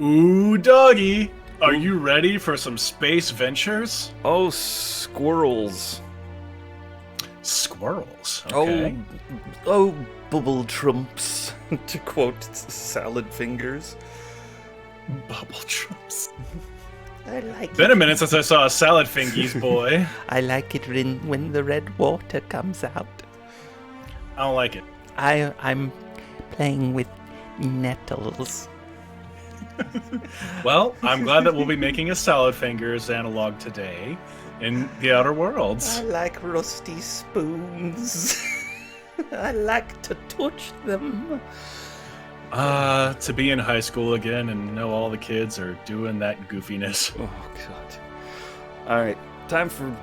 Ooh, doggy. Are Ooh. you ready for some space ventures? Oh, squirrels. Squirrels. Oh, Okay. oh, bubble trumps. To quote Salad Fingers. Bubble trumps. I like Been a minute since I saw a salad fingies, boy. I like it when the red water comes out. I don't like it. I'm playing with nettles. Well, I'm glad that we'll be making a salad fingers analog today in the Outer Worlds. I like rusty spoons. I like to touch them. To be in high school again and know all the kids are doing that goofiness. Oh god. Alright, time for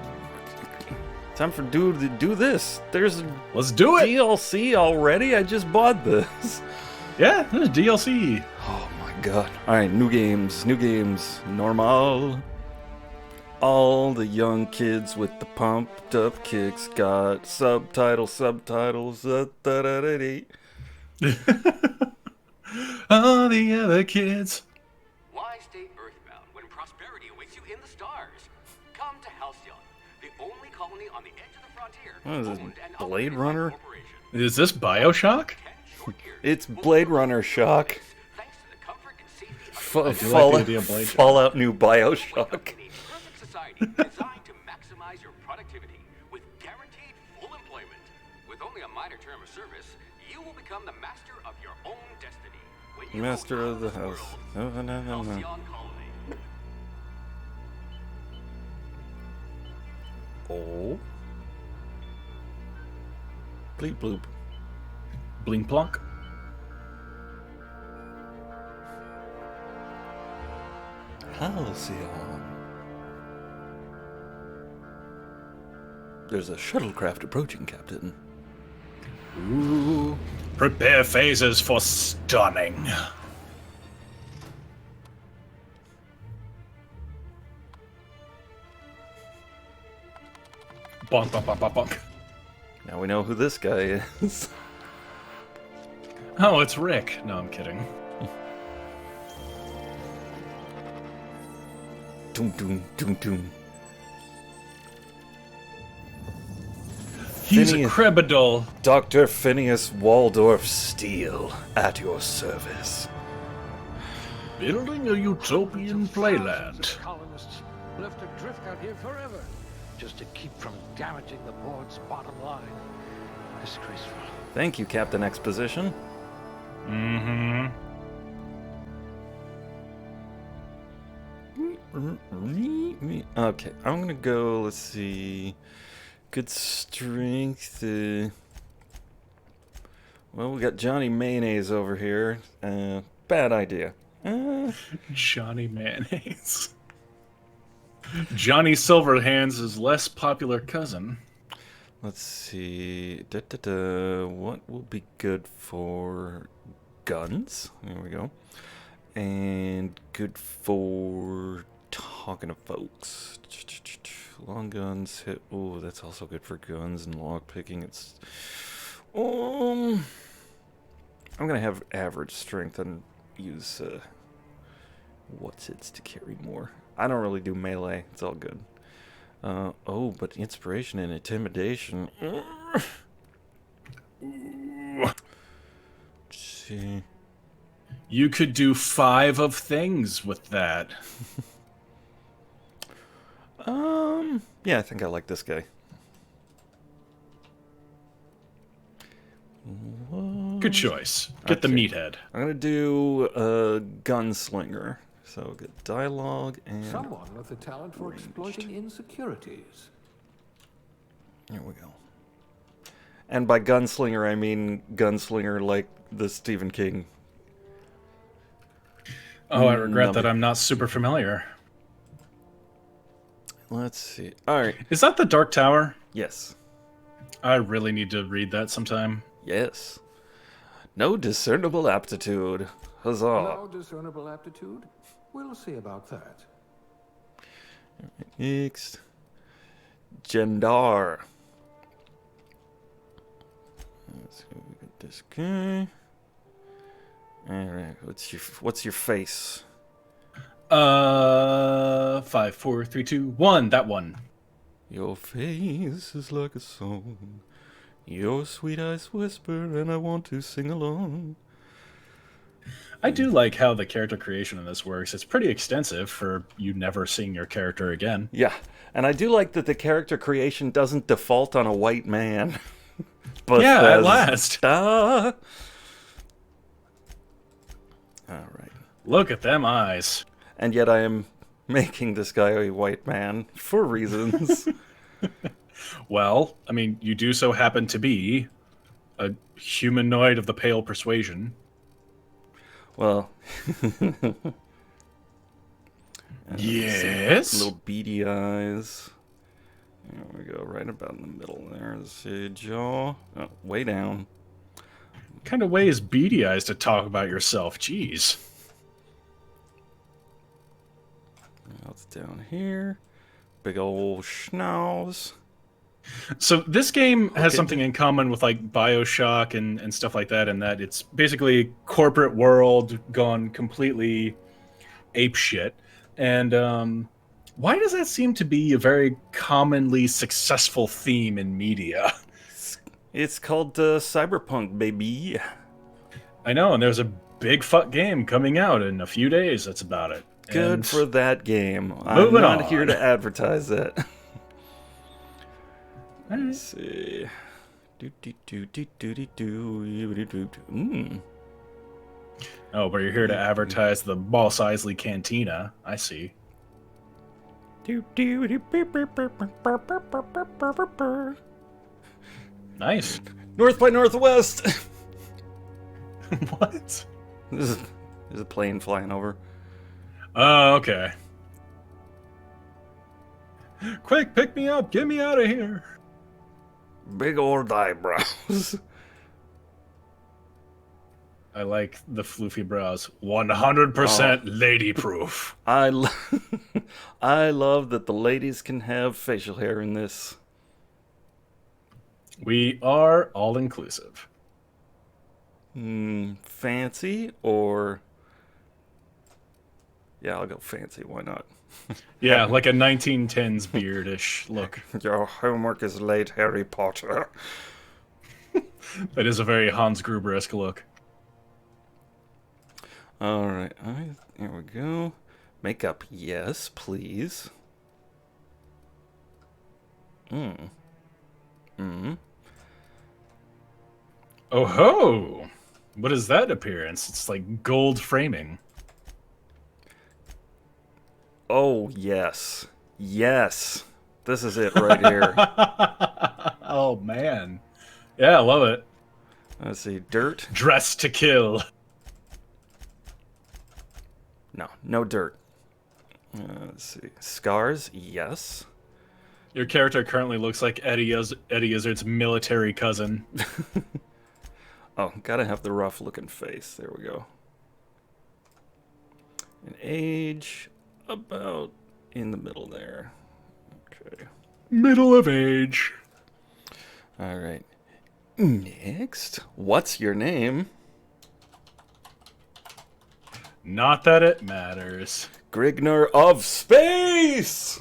do this. There's a Let's do it! DLC already? I just bought this. Yeah, there's DLC. Oh my god. Alright, new games, normal. All the young kids with the pumped up kicks got subtitles. All the other kids. Why stay earthbound when prosperity awaits you in the stars? Come to Halcyon, the only colony on the edge of the frontier. What is this, owned and Blade operated by Runner? a corporation. Is this Bioshock? 10 short years It's will Blade never Runner be Shock. thanks to the comfort and safety of I do like the idea of Blade Fallout New Bioshock. a perfect society designed to maximize your productivity with guaranteed full employment. With only a minor term of service, you will become the master of your own destiny. When you Master go of the out in house. world, No. Halcyon Colony. Oh. Bleep bloop. Blink plonk. Halcyon. There's a shuttlecraft approaching, Captain. Ooh. Prepare phases for stunning. Bonk, bonk, bonk, bonk, bonk. Now we know who this guy is. Oh, it's Rick. No, I'm kidding. Doom, doom, doom, doom. He's Phineas- a Crebadol. Dr. Phineas Waldorf Steele, at your service. Building a utopian playland. Colonists left adrift out here forever, just to keep from damaging the board's bottom line. Disgraceful. Thank you, Captain Exposition. Mm-hmm. Okay, I'm gonna go, let's see. Good strength. Well, we got Johnny Mayonnaise over here. Bad idea. Johnny Mayonnaise. Johnny Silverhand's less popular cousin. Let's see. What will be good for guns? There we go. And good for talking to folks. Long guns hit. Oh, that's also good for guns and lock picking. It's. I'm gonna have average strength and use what's its to carry more. I don't really do melee. It's all good. Oh, but inspiration and intimidation. Let's see. You could do 5 of things with that. Yeah, I think I like this guy. Good choice. Get the Okay. meathead. I'm gonna do a gunslinger. So good dialogue and Someone with the talent for exploiting insecurities. there we go. And by gunslinger, I mean gunslinger like the Stephen King. Oh, I regret No. that I'm not super familiar. Let's see. All right. Is that the Dark Tower? Yes. I really need to read that sometime. Yes. No discernible aptitude. Huzzah. No discernible aptitude? We'll see about that. Next. Gendar. Let's go get this guy. All right. What's your face? 5, 4, 3, 2, 1. That one. Your face is like a song. Your sweet eyes whisper, and I want to sing along. I do like how the character creation in this works. It's pretty extensive for you never seeing your character again. Yeah, and I do like that the character creation doesn't default on a white man. But Yeah, at last. All right. Look at them eyes. And yet I am making this guy a white man for reasons. Well, I mean, you do so happen to be a humanoid of the pale persuasion. Well, Yes. little beady eyes. There we go, right about in the middle there. Let's see, jaw. Oh, way down. What kind of way is beady eyes to talk about yourself? Jeez. What's down here? Big old schnauz. So this game has Okay. something in common with like BioShock and stuff like that, in that it's basically corporate world gone completely apeshit. And why does that seem to be a very commonly successful theme in media? It's called Cyberpunk, baby. I know, and there's a big fuck game coming out in a few days. That's about it. Good And for that game. I'm moving not on. here to advertise it. Alright. Let's see. Oh, but you're here to advertise the Boss Isley Cantina. I see. Nice. North by Northwest. What? There's a plane flying over. Oh, okay. Quick, pick me up. Get me out of here. Big old eyebrows. I like the floofy brows. 100% lady proof. I love that the ladies can have facial hair in this. We are all inclusive. Fancy or... Yeah, I'll go fancy. Why not? Yeah, like a 1910s beardish look. Your homework is late, Harry Potter. That is a very Hans Gruber-esque look. Alright, here we go. Makeup, yes, please. Oh ho! What is that appearance? It's like gold framing. Oh, yes. Yes. This is it right here. Oh man. Yeah, I love it. Let's see, dirt. Dress to kill. No, no dirt. Let's see, scars, yes. Your character currently looks like Eddie Izzard's military cousin. Oh, gotta have the rough looking face. There we go. And age, about in the middle there. Okay. Middle of age. Alright. Next, what's your name? Not that it matters. Grigner of Space!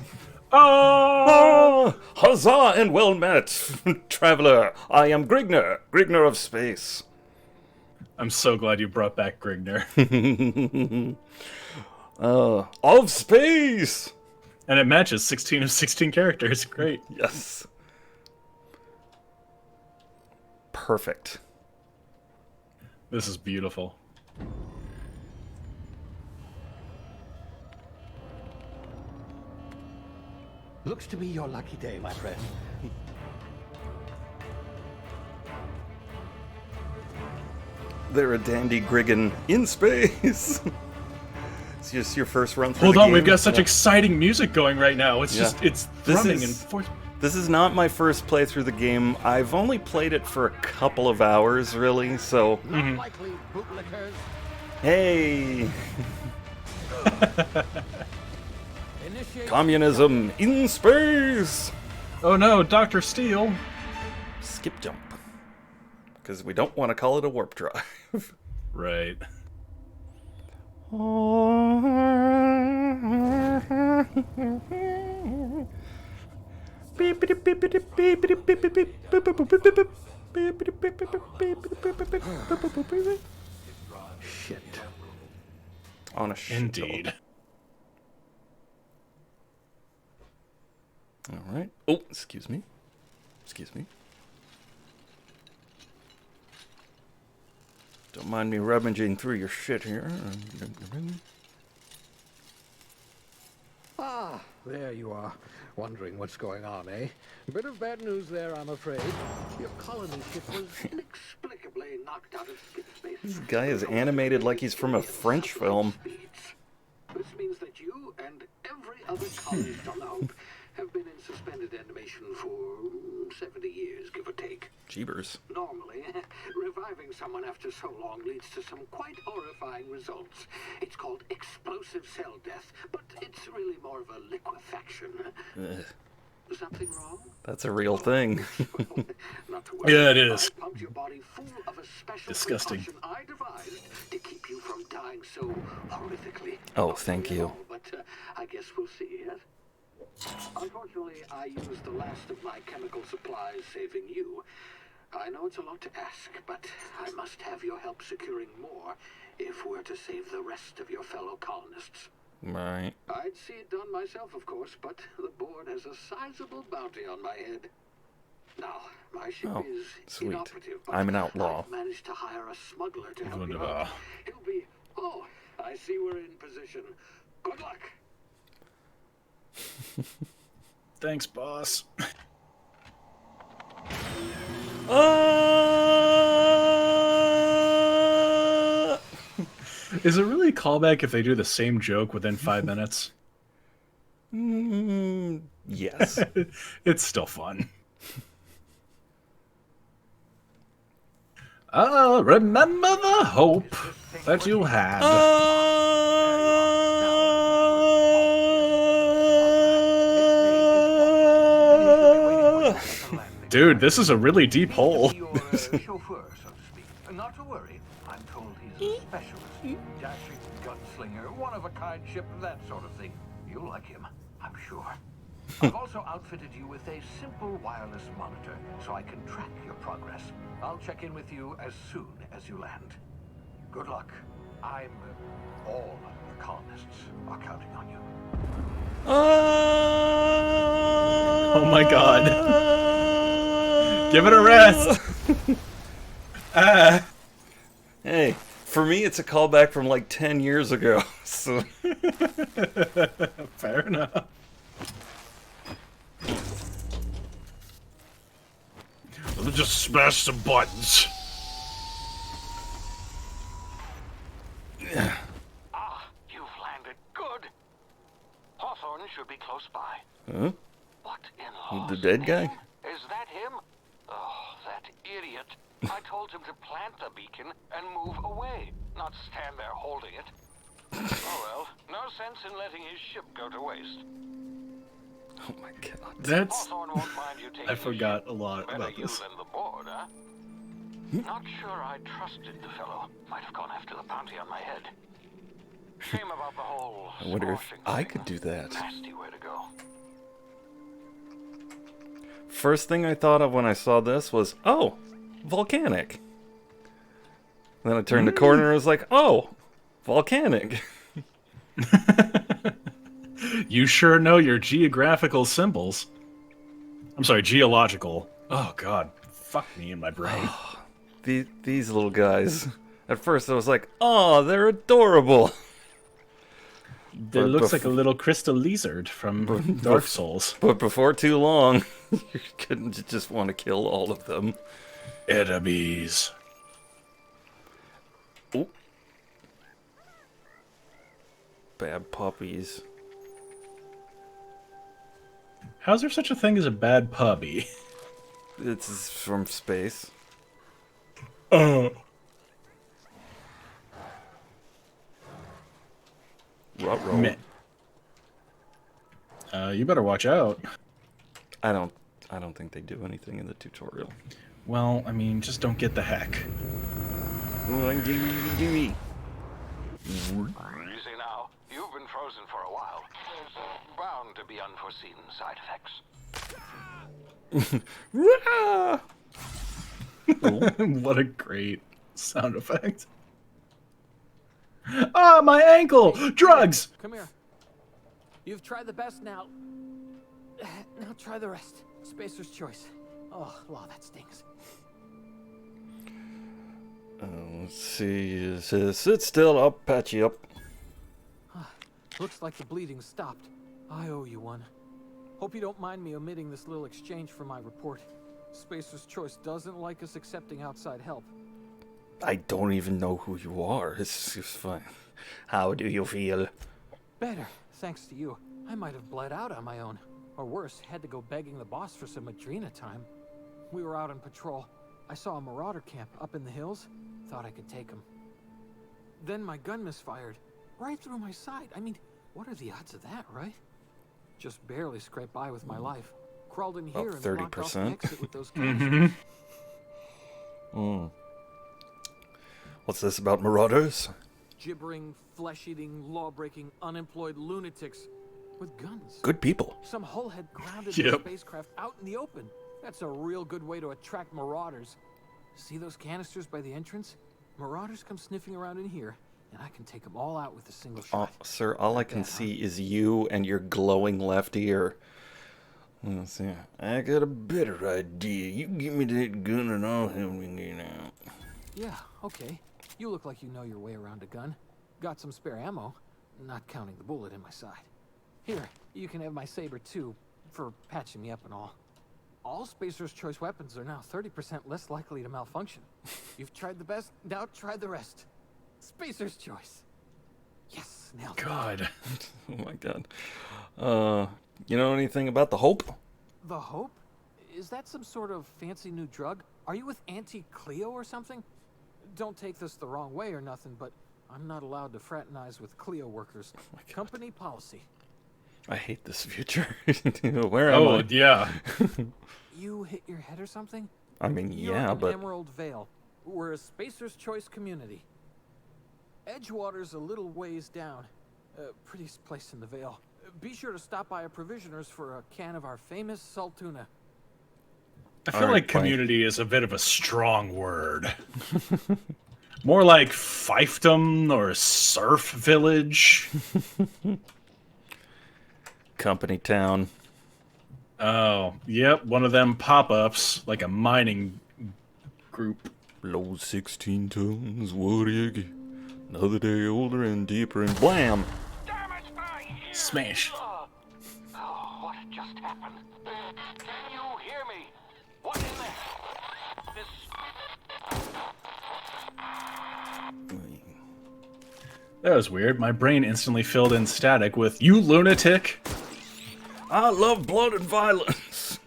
Oh! Ah, huzzah and well met, traveler. I am Grigner, Grigner of Space. I'm so glad you brought back Grigner. Of space! And it matches 16 of 16 characters. Great. Yes. Perfect. This is beautiful. Looks to be your lucky day, my friend. They're a dandy Griggen in space. It's just your first run through Hold the on, game. we've got such Yeah. exciting music going right now. It's Yeah. just, it's This thrumming is- and forth. This is not my first playthrough the game. I've only played it for a couple of hours, really, so... Likely bootlickers. Hey! Initiate. Communism in space! Oh no, Dr. Steele. Skip jump. Because we don't want to call it a warp drive. Right. Shit. On a ship. Indeed. All right. Oh, excuse me. Excuse me. Don't mind me rummaging through your shit here. Ah, there you are. Wondering what's going on, eh? Bit of bad news there, I'm afraid. Your colony ship was inexplicably knocked out of skip space. This guy is animated like he's from a French film. This means that you and every other colonist on the Hope have been in suspended animation for 70 years, give or take. Jeebers. Normally, reviving someone after so long leads to some quite horrifying results. It's called explosive cell death, but it's really more of a liquefaction. Ugh. Something wrong? That's a real thing. Not to worry. Yeah, it is. I pumped your body full of a special Disgusting. precaution I devised to keep you from dying so horrifically. Oh, thank you. But I guess we'll see, yes? Unfortunately, I used the last of my chemical supplies saving you. I know it's a lot to ask, but I must have your help securing more if we're to save the rest of your fellow colonists. Right. I'd see it done myself, of course, but the board has a sizable bounty on my head. Now, my ship Oh, is sweet. inoperative, but I'm an outlaw. I've managed to hire a smuggler to help you Wunderbar. out. He'll be... Oh, I see we're in position. Good luck. Thanks, boss. Is it really a callback if they do the same joke within 5 minutes? Yes. It's still fun. Remember the hope that you had. Dude, this is a really deep hole. Your chauffeur, so to speak. Not to worry. I'm told he's a specialist. Dashing gunslinger, one-of-a-kind ship, that sort of thing. You'll like him, I'm sure. I've also outfitted you with a simple wireless monitor, so I can track your progress. I'll check in with you as soon as you land. Good luck. All the colonists are counting on you. Oh my god. Give it a rest. Hey, for me, it's a callback from like 10 years ago. So Fair enough. Let me just smash some buttons. Ah, you've landed good. Hawthorne should be close by. huh? What in The Law's dead guy? name? Is that him? Oh, that idiot. I told him to plant the beacon and move away, not stand there holding it. Oh well, no sense in letting his ship go to waste. Oh my god. That's... Hawthorne won't mind you taking I his forgot ship. a lot Better about you this. than the board, huh? Not sure I trusted the fellow. Might have gone after the bounty on my head. Shame about the whole I wonder if squashing I thing. could do that. Nasty way to go. First thing I thought of when I saw this was, oh, volcanic. Then I turned the corner and was like, oh, volcanic. You sure know your geographical symbols. I'm sorry, geological. Oh god, fuck me in my brain. These little guys. At first I was like, oh, they're adorable. It looks like a little crystal lizard from Dark Souls. But before too long, you couldn't just want to kill all of them. Enemies. Ooh. Bad puppies. How's there such a thing as a bad puppy? It's from space. Ruh-roh. Meh. You better watch out. I don't think they do anything in the tutorial. Well, I mean, just don't get the heck. Easy now. You've been frozen for a while. There's bound to be unforeseen side effects. What a great sound effect. Ah, my ankle! Drugs! Come here. You've tried the best now. Now try the rest. Spacer's choice. Oh, law, that stings. Let's see. Sit still. I'll patch you up. Looks like the bleeding stopped. I owe you one. Hope you don't mind me omitting this little exchange from my report. Spacer's choice doesn't like us accepting outside help. I don't even know who you are. It's fine. How do you feel? Better, thanks to you. I might have bled out on my own. Or worse, had to go begging the boss for some Adrena time. We were out on patrol. I saw a marauder camp up in the hills. Thought I could take him. Then my gun misfired. Right through my side. I mean, what are the odds of that, right? Just barely scraped by with my life. Crawled in here and blocked off the 30%. exit with those canisters. What's this about marauders? Gibbering, flesh-eating, law-breaking, unemployed lunatics with guns. Good people. Some hullhead grounded Yep. the spacecraft out in the open. That's a real good way to attract marauders. See those canisters by the entrance? Marauders come sniffing around in here, and I can take them all out with a single shot. Sir, all I can see is you and your glowing left ear. Let's see. I got a better idea. You give me that gun and I'll help you get out. Yeah, okay. You look like you know your way around a gun. Got some spare ammo, not counting the bullet in my side. Here, you can have my saber too, for patching me up and all. All Spacer's choice weapons are now 30% less likely to malfunction. You've tried the best, now try the rest. Spacer's choice. Yes, nailed it. God. Oh my god. You know anything about the Hope? The Hope? Is that some sort of fancy new drug? Are you with Auntie Cleo or something? Don't take this the wrong way or nothing, but I'm not allowed to fraternize with Cleo workers. Company policy. I hate this future. Where am Oh, I? yeah. You hit your head or something? I mean, You're yeah, in but Emerald Vale. We're a Spacer's Choice community. Edgewater's a little ways down. Prettiest place in the Vale. Be sure to stop by a provisioner's for a can of our famous salt tuna. I feel All right, like fine. community is a bit of a strong word. More like fiefdom or surf village. company town. Oh, yep, one of them pop-ups, like a mining group. Load 16 tons, what do you get? Another day older and deeper and blam! Damn it, Smash. Oh, what just happened? Can you hear me? What in the... That was weird. My brain instantly filled in static with, "You lunatic!" I love blood and violence!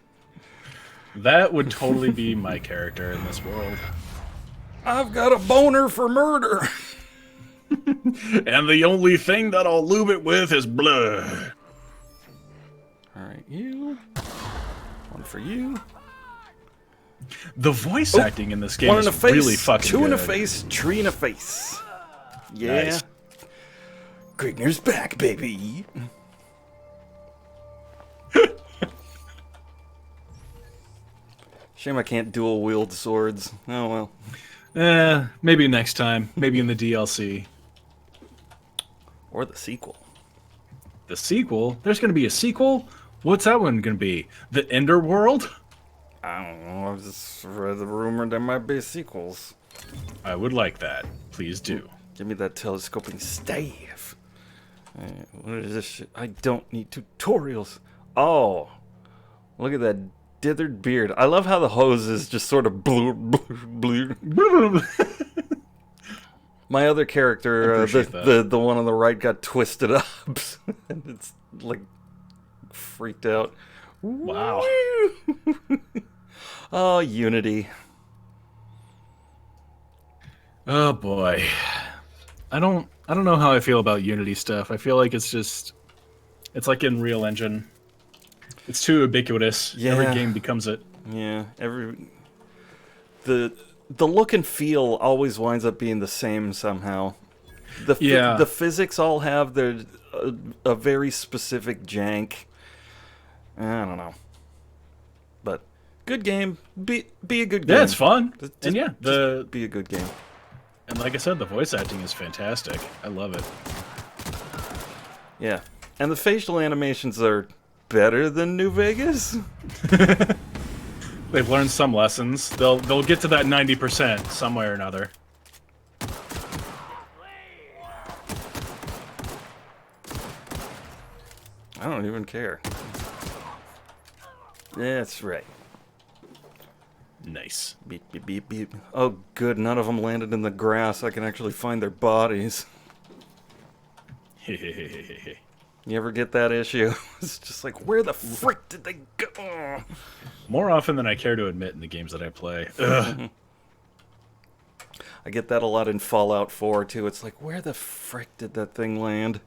That would totally be my character in this world. I've got a boner for murder! And the only thing that I'll lube it with is blood. Alright, you. One for you. The voice acting in this game One in is the face, really fucking two good. in the face, tree in the face. Yeah. Nice. Kriegner's back, baby. Shame I can't dual wield swords. Oh well. Maybe next time. Maybe in the DLC. Or the sequel. The sequel? There's gonna be a sequel? What's that one gonna be? The Ender World? I don't know. I've just read the rumor there might be sequels. I would like that. Please do. Give me that telescoping staff. What is this shit? I don't need tutorials. Oh, look at that dithered beard. I love how the hose is just sort of blue. My other character, Appreciate that. the one on the right, got twisted up, and it's like freaked out. Wow. Oh, Unity. Oh boy. I don't know how I feel about Unity stuff. I feel like it's like in Real Engine. It's too ubiquitous. Yeah. Every game becomes it. Yeah, the look and feel always winds up being the same somehow. Yeah. The physics all have their a very specific jank. I don't know. But good game. Be a good game. Yeah, it's fun. Just- And yeah, just be a good game. and like I said, the voice acting is fantastic. I love it. Yeah. And the facial animations are better than New Vegas. They've learned some lessons. They'll get to that 90% some way or another. I don't even care. That's right. Nice. Beep, beep, beep, beep. Oh, good. None of them landed in the grass. I can actually find their bodies. You ever get that issue? It's just like, where the frick did they go? More often than I care to admit in the games that I play. Ugh. I get that a lot in Fallout 4, too. It's like, where the frick did that thing land?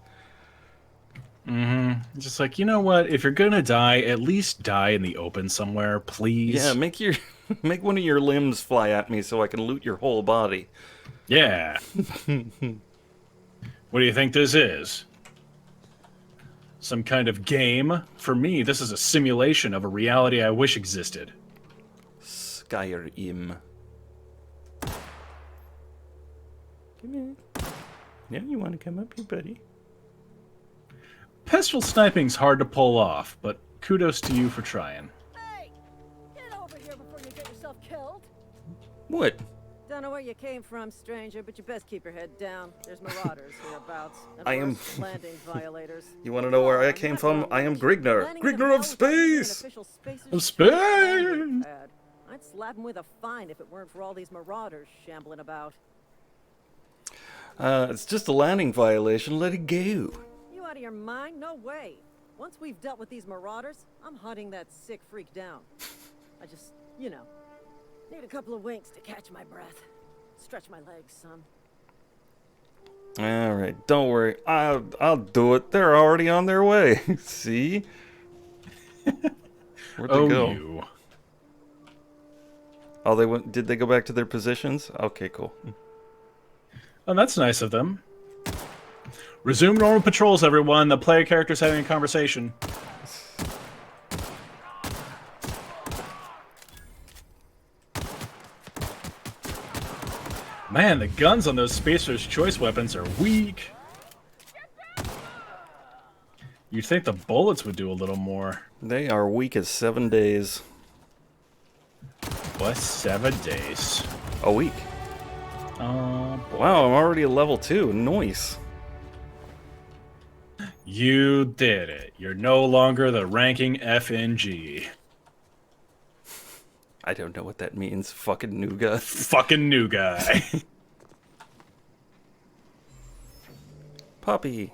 Just like, you know what? If you're gonna die, at least die in the open somewhere, please. Yeah, make one of your limbs fly at me so I can loot your whole body. Yeah. What do you think this is? Some kind of game? For me, this is a simulation of a reality I wish existed. Skyrim. Come here. Yeah, you want to come up here, buddy? Pistol sniping's hard to pull off, but kudos to you for trying. Hey! Get over here before you get yourself killed! What? Don't know where you came from, stranger, but you best keep your head down. There's marauders hereabouts. And I am- worse, landing violators. You want to know where I came from? I am Grignar. Landing in Grignar of hell without being an space! official spacer's Of ship is space! bad. I'd slap him with a fine if it weren't for all these marauders shambling about. It's just a landing violation. Let it go. You out of your mind? No way. Once we've dealt with these marauders, I'm hunting that sick freak down. I just, you know, need a couple of winks to catch my breath. Stretch my legs, son. All right, don't worry. I'll do it. They're already on their way. See? Where'd they go? You. Oh, they went. Did they go back to their positions? Okay, cool. Oh, that's nice of them. Resume normal patrols, everyone. The player character's having a conversation. Man, the guns on those Spacer's Choice weapons are weak. You'd think the bullets would do a little more. They are weak as 7 days. What? 7 days? A week. Oh, boy. Wow, I'm already at level 2. Nice. You did it. You're no longer the ranking FNG. I don't know what that means. Fucking nougat. Fucking new guy. Puppy.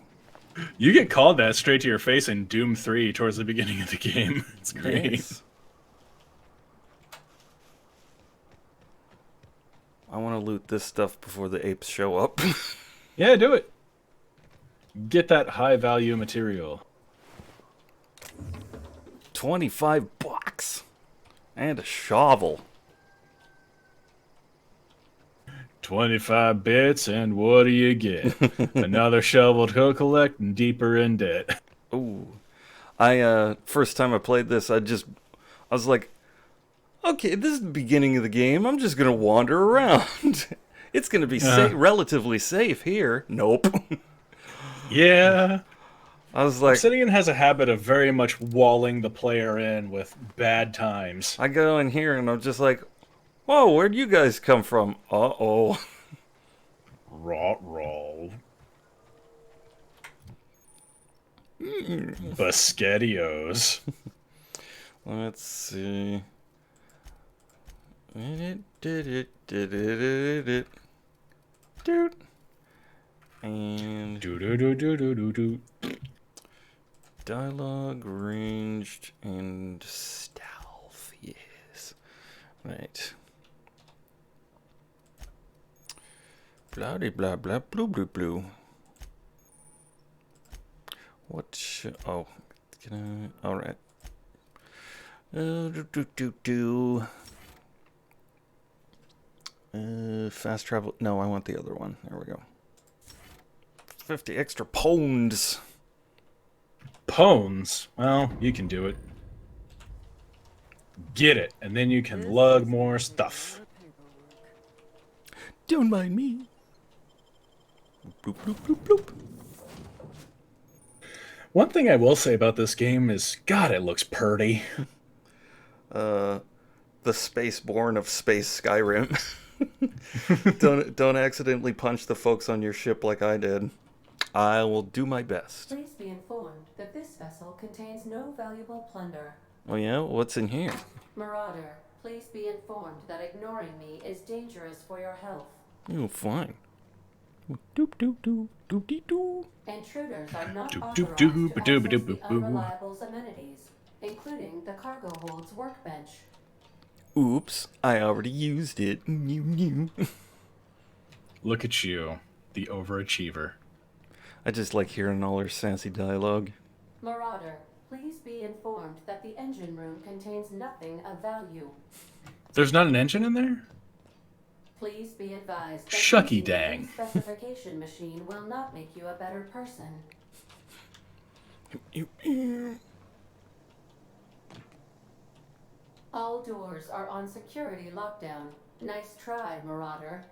You get called that straight to your face in Doom 3 towards the beginning of the game. It's great. Yes. I want to loot this stuff before the apes show up. Yeah, do it. Get that high value material. 25 bucks. And a shovel. 25 bits, and what do you get? Another shovel to collect and deeper in debt. Ooh. First time I played this, I was like, okay, this is the beginning of the game. I'm just going to wander around. It's going to be relatively safe here. Nope. Yeah. I was like, Obsidian has a habit of very much walling the player in with bad times. I go in here and I'm just like, whoa, where'd you guys come from? Uh-oh. Rot roll. Basquetios. Let's see. Dude. And Do-do-do-do-do-do-do. dialogue, ranged, and stealth. Yes. Right. Blah de blah blah blue blue blue. What should oh can I alright. Fast travel. No, I want the other one. There we go. 50 extra pounds. Pones. Well, you can do it. Get it, and then you can This lug is more gonna be a stuff. lot of paperwork. Don't mind me. Bloop, bloop, bloop, bloop. One thing I will say about this game is, God, it looks purty. The Spaceborn of Space Skyrim. Don't accidentally punch the folks on your ship like I did. I will do my best. Please be informed that this vessel contains no valuable plunder. Oh yeah? What's in here? Marauder, please be informed that ignoring me is dangerous for your health. Oh, fine. Doop doop doop doop dee doo. Intruders are not Doop, authorized doop, to doop, access doop, the doop, doop, doop. Unreliable's amenities, including the cargo hold's workbench. Oops, I already used it. New, new. Look at you, the overachiever. I just like hearing all her sassy dialogue. Marauder, please be informed that the engine room contains nothing of value. There's not an engine in there? Please be advised that Shucky using dang. the specification machine will not make you a better person. All doors are on security lockdown. Nice try, Marauder.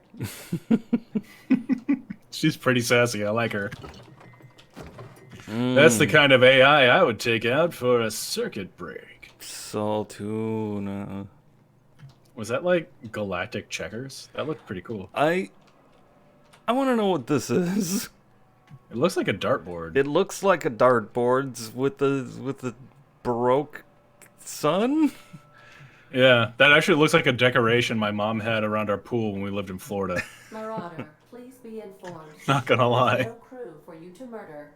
She's pretty sassy. I like her. That's the kind of AI I would take out for a circuit break. Saltuna. Was that like galactic checkers? That looked pretty cool. I want to know what this is. It looks like a dartboard. It looks like a dartboard with the Baroque sun. Yeah, that actually looks like a decoration my mom had around our pool when we lived in Florida. Marauder, please be informed. Not gonna there is lie. no crew for you to murder.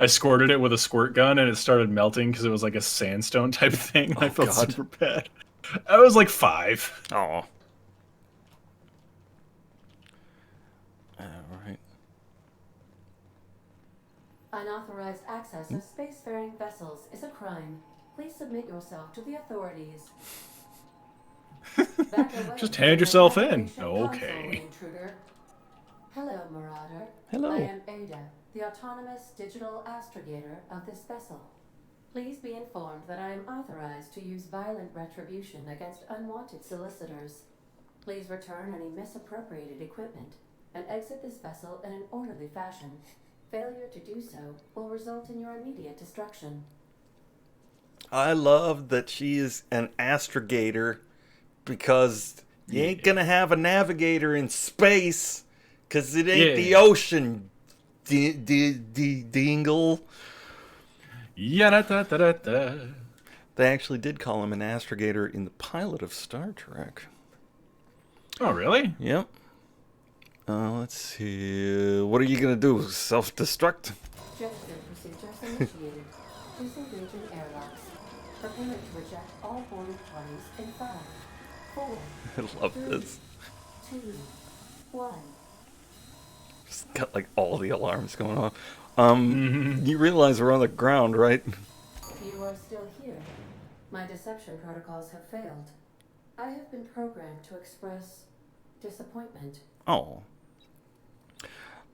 I squirted it with a squirt gun and it started melting because it was like a sandstone type thing. I felt God. super bad. I was like 5. Oh. Alright. Unauthorized access of spacefaring vessels is a crime. Please submit yourself to the authorities. Back away Just from hand the yourself in. navigation console, Okay. intruder. Hello, Marauder. Hello. I am Ada, the autonomous digital astrogator of this vessel. Please be informed that I am authorized to use violent retribution against unwanted solicitors. Please return any misappropriated equipment and exit this vessel in an orderly fashion. Failure to do so will result in your immediate destruction. I love that she is an astrogator because you ain't gonna have a navigator in space because it ain't the ocean, dingle. Ya-da-da-da-da-da. They actually did call him an astrogator in the pilot of Star Trek. Oh, really? Yep. Let's see. What are you gonna do? Self-destruct? Gesture procedures initiated. Please engage in airlocks. Prepare to reject all boarded parties in 5, 4, I love 3, this. 2, 1. Just got like all the alarms going on. You realize we're on the ground, right? You are still here. My deception protocols have failed. I have been programmed to express disappointment. Oh.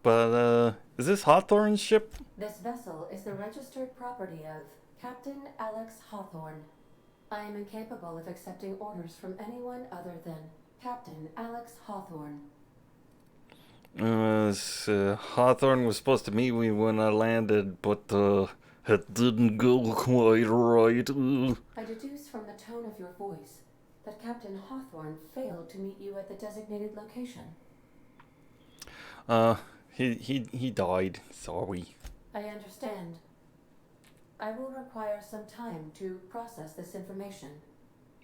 But, is this Hawthorne's ship? This vessel is the registered property of Captain Alex Hawthorne. I am incapable of accepting orders from anyone other than Captain Alex Hawthorne. Hawthorne was supposed to meet me when I landed, but, it didn't go quite right. I deduce from the tone of your voice that Captain Hawthorne failed to meet you at the designated location. He died. Sorry. I understand. I will require some time to process this information.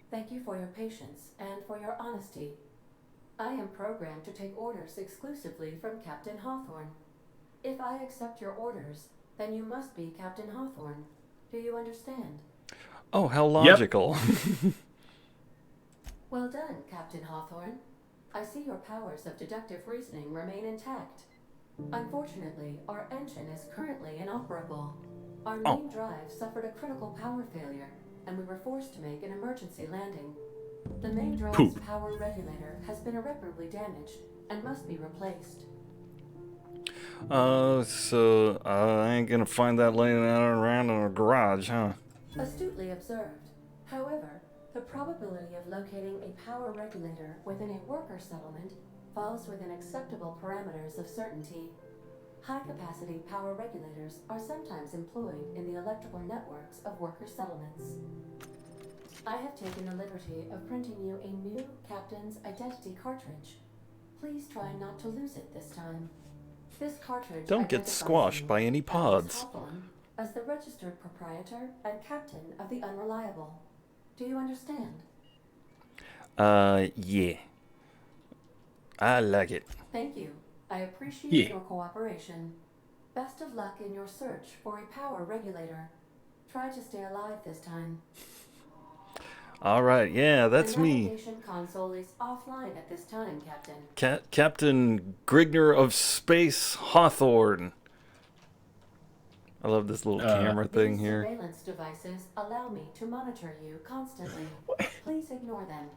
Thank you for your patience and for your honesty. I am programmed to take orders exclusively from Captain Hawthorne. If I accept your orders, then you must be Captain Hawthorne. Do you understand? Oh, how logical. Well done, Captain Hawthorne. I see your powers of deductive reasoning remain intact. Unfortunately, our engine is currently inoperable. Our main drive suffered a critical power failure, and we were forced to make an emergency landing. The main drive's power regulator has been irreparably damaged and must be replaced. So I ain't gonna find that laying around in a garage, huh? Astutely observed. However, the probability of locating a power regulator within a worker settlement falls within acceptable parameters of certainty. High-capacity power regulators are sometimes employed in the electrical networks of worker settlements. I have taken the liberty of printing you a new Captain's Identity cartridge. Please try not to lose it this time. This cartridge Don't get identifies squashed you, by any Alex pods. Hawthorne, as the registered proprietor and captain of the Unreliable. Do you understand? Yeah. I like it. Thank you. I appreciate Yeah. your cooperation. Best of luck in your search for a power regulator. Try to stay alive this time. Alright, yeah, that's the me. navigation console is offline at this time, Captain. Captain Grigner of Space Hawthorne. I love this little camera thing These here. surveillance devices allow me to monitor you constantly. Please ignore them.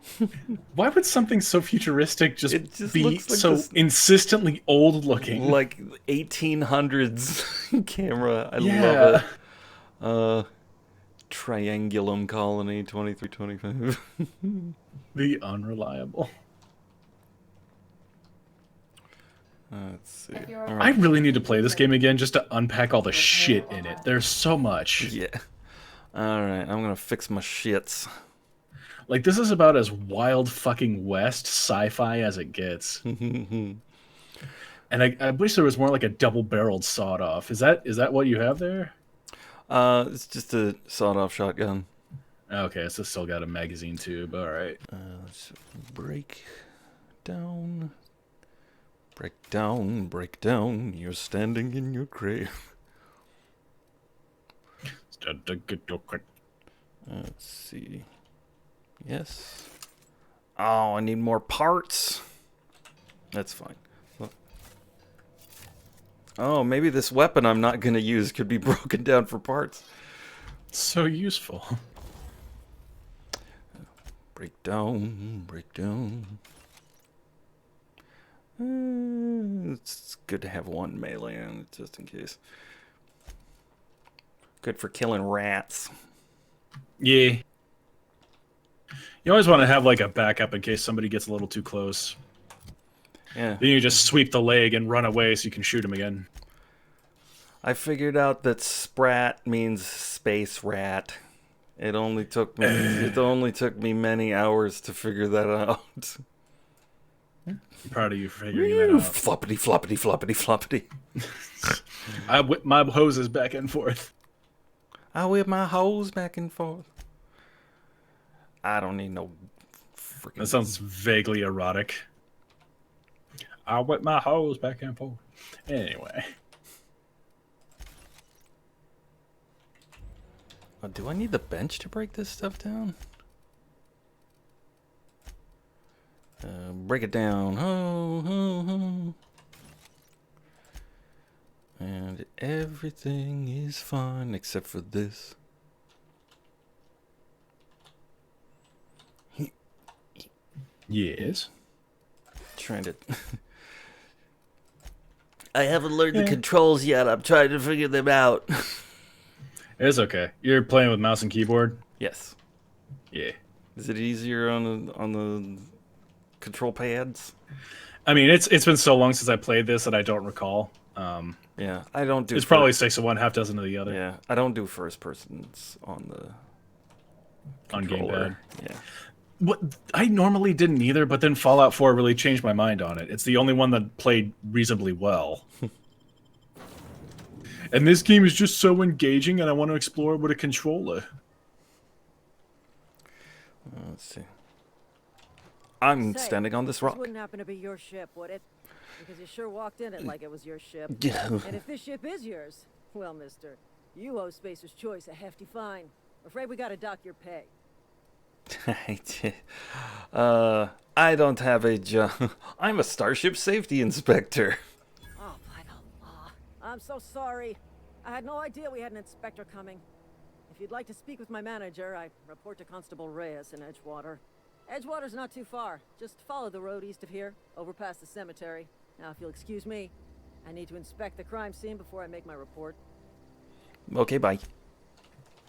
Why would something so futuristic just, It just be looks like so this- insistently old looking? Like 1800s camera. I Yeah. love it. Triangulum Colony 2325. The Unreliable. Let's see. If you're All I right. really need to play this game again just to unpack all the shit in it. There's so much. Yeah. Alright, I'm gonna fix my shits. Like, this is about as wild fucking west sci-fi as it gets. And I wish there was more like a double-barreled sawed-off. Is that what you have there? It's just a sawed-off shotgun. Okay, so it's still got a magazine tube. All right. Let's break down. Break down, break down. You're standing in your grave. Let's see. Yes. Oh, I need more parts. That's fine. Look. Oh, maybe this weapon I'm not going to use could be broken down for parts. So useful. Break down, break down. It's good to have one melee on it, just in case. Good for killing rats. Yeah. You always want to have like a backup in case somebody gets a little too close. Yeah. Then you just sweep the leg and run away so you can shoot him again. I figured out that sprat means space rat. It only took me many hours to figure that out. I'm proud of you for figuring that out. Floppity, floppity, floppity, floppity. I whip my hoses back and forth. I whip my hose back and forth. I don't need no freaking... That sounds vaguely erotic. I whip my hose back and forth. Anyway. Oh, do I need the bench to break this stuff down? Break it down. Ho, ho, ho. And everything is fine except for this. Yes. Trying to... I haven't learned the controls yet. I'm trying to figure them out. It's okay. You're playing with mouse and keyboard? Yes. Yeah. Is it easier on the control pads? I mean, it's been so long since I played this that I don't recall. Yeah, I don't do... It's probably 6 of one, half dozen of the other. Yeah, I don't do first persons on the On controller. gamepad. Yeah. What I normally didn't either, but then Fallout 4 really changed my mind on it. It's the only one that played reasonably well. And this game is just so engaging, and I want to explore it with a controller. Let's see. I'm Say, standing on this This rock. wouldn't happen to be your ship, would it? Because you sure walked in it like it was your ship. Yeah. And if this ship is yours, well, mister, you owe Spacer's Choice a hefty fine. Afraid we gotta dock your pay. I don't have a job. I'm a Starship Safety Inspector. Oh, by the law. I'm so sorry. I had no idea we had an inspector coming. If you'd like to speak with my manager, I report to Constable Reyes in Edgewater. Edgewater's not too far. Just follow the road east of here, over past the cemetery. Now, if you'll excuse me, I need to inspect the crime scene before I make my report. Okay, bye.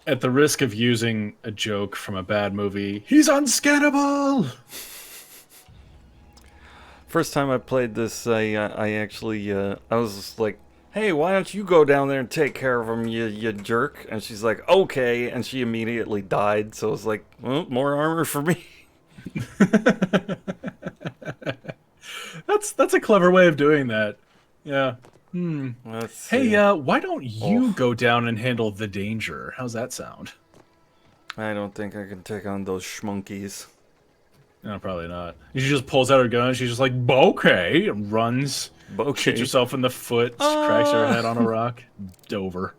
At the risk of using a joke from a bad movie, he's unscannable! First time I played this, I actually, I was just like, hey, why don't you go down there and take care of him, you jerk? And she's like, okay, and she immediately died, so I was like, well, more armor for me. That's a clever way of doing that. Yeah. Let's see. Hey, why don't you go down and handle the danger? How's that sound? I don't think I can take on those schmunkies. No, probably not. She just pulls out her gun. She's just like, "Okay," and runs. Okay. Shoots herself in the foot. Cracks her head on a rock. Dover.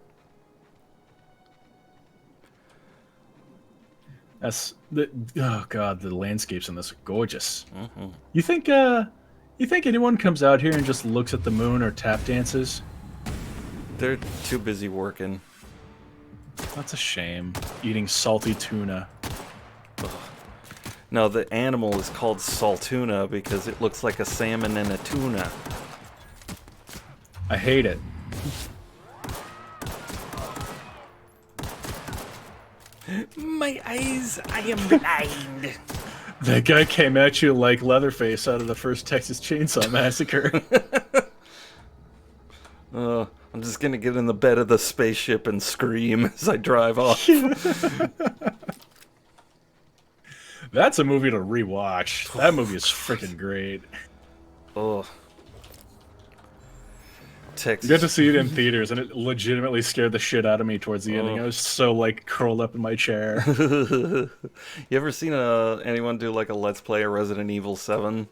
That's the. Oh god, the landscapes in this are gorgeous. You think anyone comes out here and just looks at the moon or tap dances? They're too busy working. That's a shame. Eating salty tuna. No, the animal is called saltuna because it looks like a salmon and a tuna. I hate it. My eyes, I am blind. That guy came at you like Leatherface out of the first Texas Chainsaw Massacre. I'm just gonna get in the bed of the spaceship and scream as I drive off. That's a movie to rewatch. That movie is freaking great. Oh. Texas. You got to see it in theaters, and it legitimately scared the shit out of me towards the ending. I was so, like, curled up in my chair. You ever seen anyone do, like, a Let's Play of Resident Evil 7?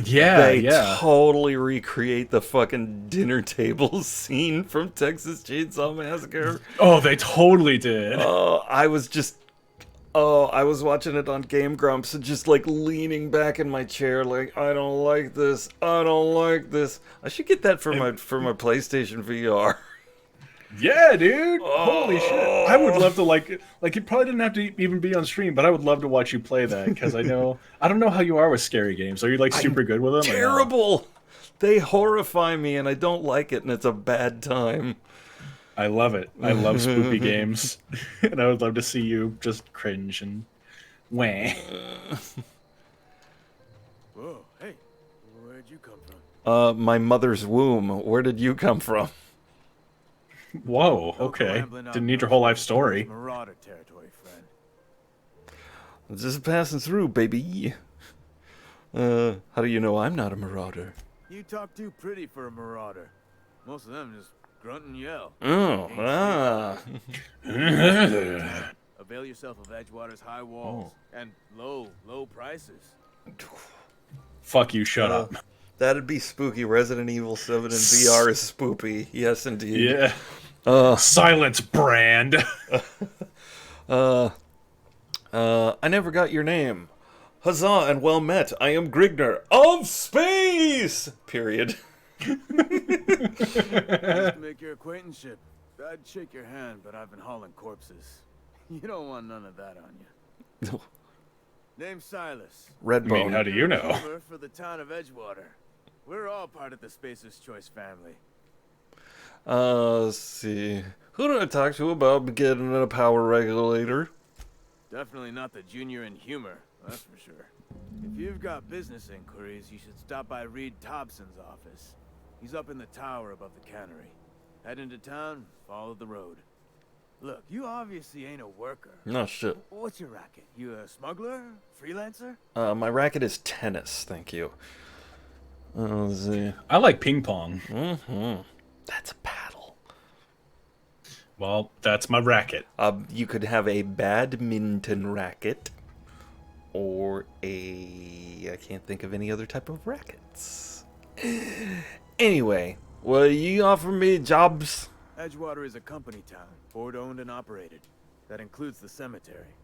Yeah, They totally recreate the fucking dinner table scene from Texas Chainsaw Massacre. Oh, they totally did. I was watching it on Game Grumps and just like leaning back in my chair like, I don't like this. I don't like this. I should get that for my PlayStation VR. Yeah, dude. Holy shit. I would love to, like it probably didn't have to even be on stream, but I would love to watch you play that, because I don't know how you are with scary games. Are you, like, super good with them? Terrible. They horrify me and I don't like it, and it's a bad time. I love it. I love spooky games. And I would love to see you just cringe and wah. Whoa, hey, where'd you come from? My mother's womb. Where did you come from? Whoa, okay. Didn't need your whole life story. Marauder territory, friend. Just passing through, baby. How do you know I'm not a marauder? You talk too pretty for a marauder. Most of them just grunt and yell. Oh, Avail yourself of Edgewater's high walls and low prices. Fuck you, shut up. That'd be spooky. Resident Evil 7 in VR is spoopy. Yes, indeed. Yeah. Silence, Brand. I never got your name. Huzzah and well met. I am Grigner of Space! Period. Nice to make your acquaintanceship. I'd shake your hand, but I've been hauling corpses. You don't want none of that on you. Name's Silas. Redbone. I mean, how do you know? Over for the town of Edgewater. We're all part of the Spacer's Choice family. Let's see. Who do I talk to about getting a power regulator? Definitely not the junior in humor, that's for sure. If you've got business inquiries, you should stop by Reed Thompson's office. He's up in the tower above the cannery. Head into town, follow the road. Look, you obviously ain't a worker. No shit. What's your racket? You a smuggler? Freelancer? My racket is tennis, thank you. Let's see. I like ping pong. That's a paddle. Well, that's my racket. You could have a badminton racket. Or I can't think of any other type of rackets. Anyway, will you offer me jobs? Edgewater is a company town, Ford-owned and operated. That includes the cemetery.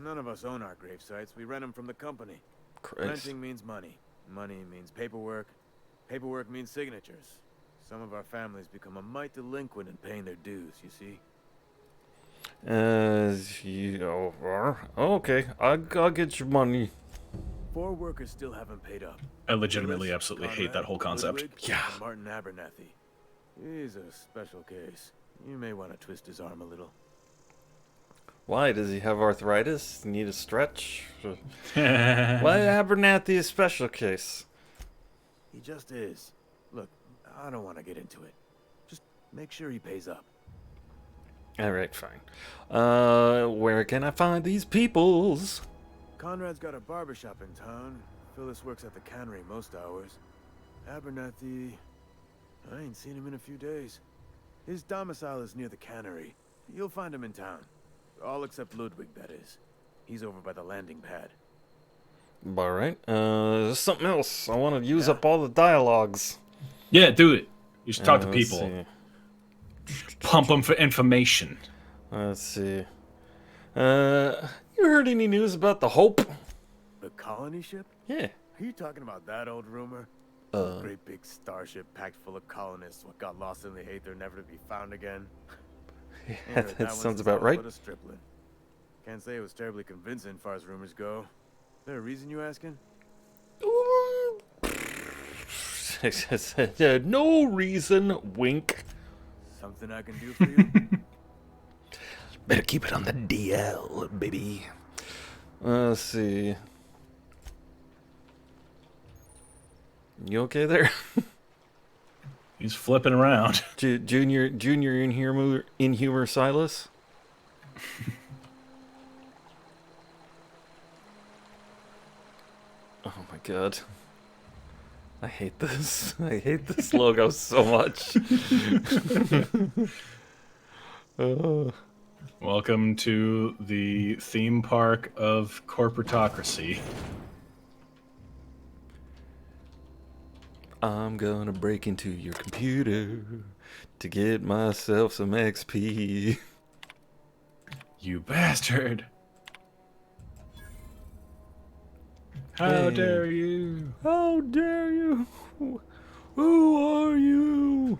None of us own our grave sites. We rent them from the company. Christ. Renting means money. Money means paperwork. Paperwork means signatures. Some of our families become a mite delinquent in paying their dues, you see. Okay, I'll get your money. 4 workers still haven't paid up. I legitimately Lewis, absolutely hate Conrad, that whole concept. Ludwig, Yeah. and Martin Abernathy. He's a special case. You may want to twist his arm a little. Why? Does he have arthritis? Need a stretch? Why Abernathy a special case? He just is. Look, I don't want to get into it. Just make sure he pays up. Alright, fine. Where can I find these peoples? Conrad's got a barbershop in town. Phyllis works at the cannery most hours. Abernathy... I ain't seen him in a few days. His domicile is near the cannery. You'll find him in town. All except Ludwig, that is. He's over by the landing pad. Alright, there's something else. I want to use up all the dialogues. Yeah, do it. You should talk to Let's people. see. Pump them for information. Let's see. You heard any news about the Hope? The colony ship? Yeah. Are you talking about that old rumor? Great big starship packed full of colonists what got lost in the Aether, never to be found again. Yeah, Anyway, that one's sounds just about all right. but a stripling. Can't say it was terribly convincing, far as rumors go. Is there a reason you asking? No reason, wink. Something I can do for you? Better keep it on the DL, baby. Let's see. You okay there? He's flipping around. Junior Inhumer Silas? Oh my god. I hate this. I hate this logo so much. Welcome to the theme park of corporatocracy. I'm gonna break into your computer to get myself some XP. You bastard. How Hey. dare you? How dare you? Who are you?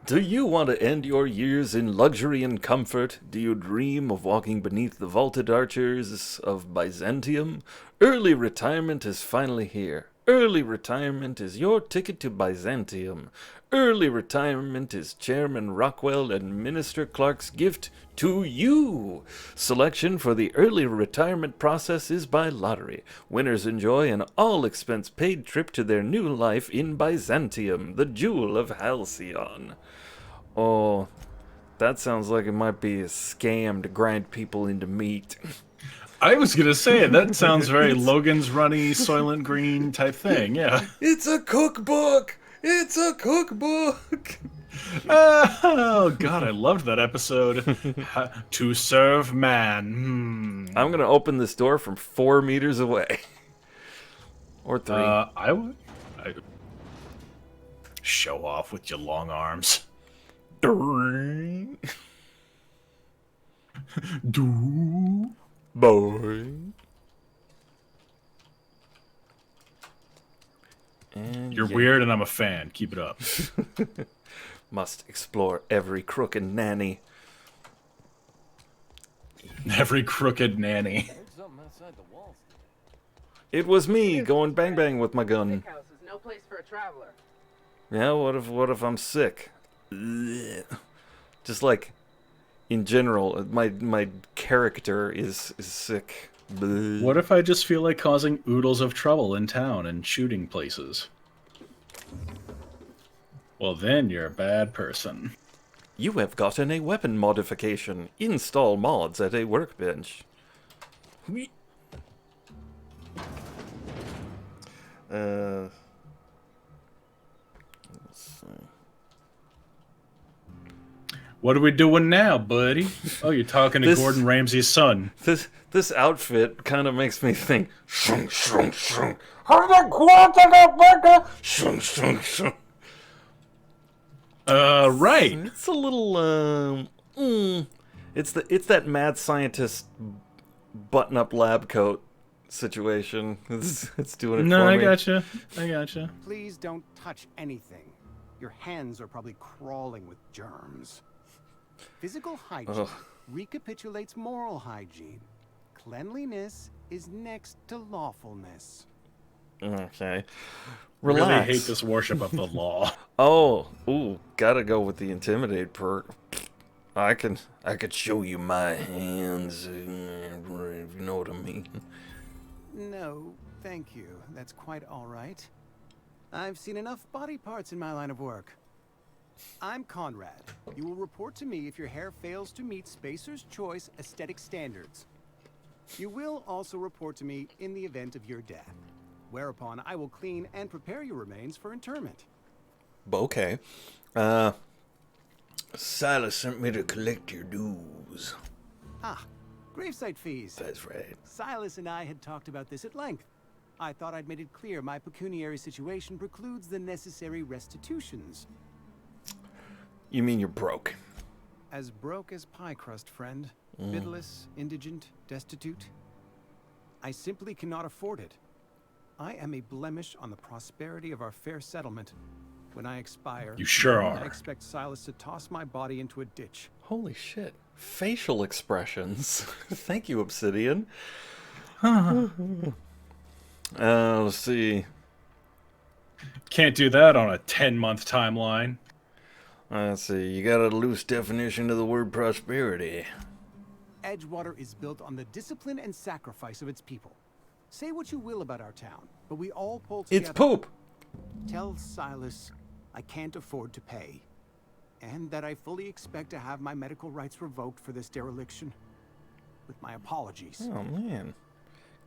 Do you want to end your years in luxury and comfort? Do you dream of walking beneath the vaulted arches of Byzantium? Early retirement is finally here. Early retirement is your ticket to Byzantium. Early retirement is Chairman Rockwell and Minister Clark's gift to you. Selection for the early retirement process is by lottery. Winners enjoy an all-expense-paid trip to their new life in Byzantium, the jewel of Halcyon. Oh, that sounds like it might be a scam to grind people into meat. I was gonna say it. That sounds very Logan's Runny, Soylent Green type thing. Yeah. It's a cookbook! It's a cookbook! Oh God, I loved that episode. To serve man. I'm gonna open this door from 4 meters away. Or 3. I would. Show off with your long arms. Do. Boy. And You're yeah, weird, and I'm a fan. Keep it up. must explore every crook and nanny. Every crooked nanny. There's something outside the walls. It was me going bang bang with my gun. House is no place for a traveler. Yeah, what if I'm sick? Ugh. Just like in general, my character is sick. Bleh. What if I just feel like causing oodles of trouble in town and shooting places? Well, then you're a bad person. You have gotten a weapon modification. Install mods at a workbench. Let's see. What are we doing now, buddy? Oh, you're talking to This- Gordon Ramsay's son. This outfit kind of makes me think. Shunk, shunk, shunk. Shunk, shunk, shunk. Right. It's a little it's that mad scientist button-up lab coat situation. It's doing it No, for I me. gotcha. I gotcha. Please don't touch anything. Your hands are probably crawling with germs. Physical hygiene Ugh. recapitulates moral hygiene. cleanliness is next to lawfulness. Okay. Really Relax. hate this worship of the law. Oh, ooh, gotta go with the intimidate perk. I could show you my hands, if you know what I mean. No, thank you. That's quite all right. I've seen enough body parts in my line of work. I'm Conrad. You will report to me if your hair fails to meet Spacer's Choice aesthetic standards. You will also report to me in the event of your death, whereupon I will clean and prepare your remains for interment. Okay. Silas sent me to collect your dues. Ah, gravesite fees. That's right. Silas and I had talked about this at length. I thought I'd made it clear my pecuniary situation precludes the necessary restitutions. You mean you're broke? As broke as pie crust, friend. Bidless, indigent, destitute. I simply cannot afford it. I am a blemish on the prosperity of our fair settlement. When I expire, You sure I are. expect Silas to toss my body into a ditch. Holy shit. Facial expressions. Thank you, Obsidian. Let's see. Can't do that on a 10-month timeline. Let's see. You got a loose definition of the word prosperity. Edgewater is built on the discipline and sacrifice of its people. Say what you will about our town, but we all pull together. It's poop. Tell Silas I can't afford to pay, and that I fully expect to have my medical rights revoked for this dereliction. With my apologies. Oh, man.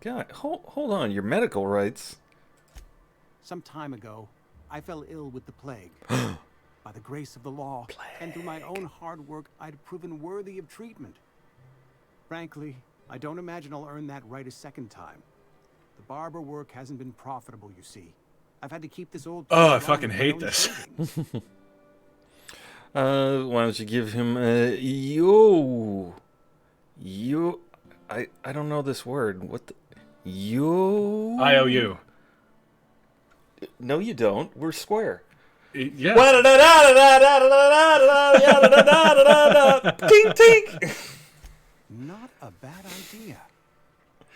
God, hold on. Your medical rights? Some time ago, I fell ill with the plague. By the grace of the law, and through my own hard work, I'd proven worthy of treatment. Frankly, I don't imagine I'll earn that right a second time. The barber work hasn't been profitable, you see. I've had to keep this old... Oh, I fucking hate this. Why don't you give him I don't know this word. What the... IOU. No, you don't. We're square. Yeah. Tink, tink. Not a bad idea.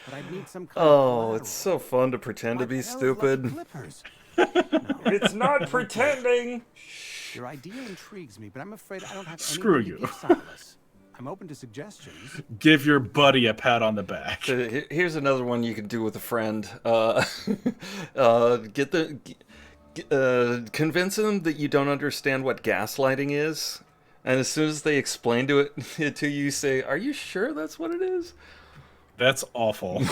But I'd need some kind Oh, of it's so fun to pretend to be stupid. Clippers. It's not pretending. Your idea intrigues me, but I'm afraid I don't have Screw anything you. to give Silas. I'm open to suggestions. Give your buddy a pat on the back. Here's another one you can do with a friend. Convince them that you don't understand what gaslighting is, and as soon as they explain it to you, say, "Are you sure that's what it is?" That's awful.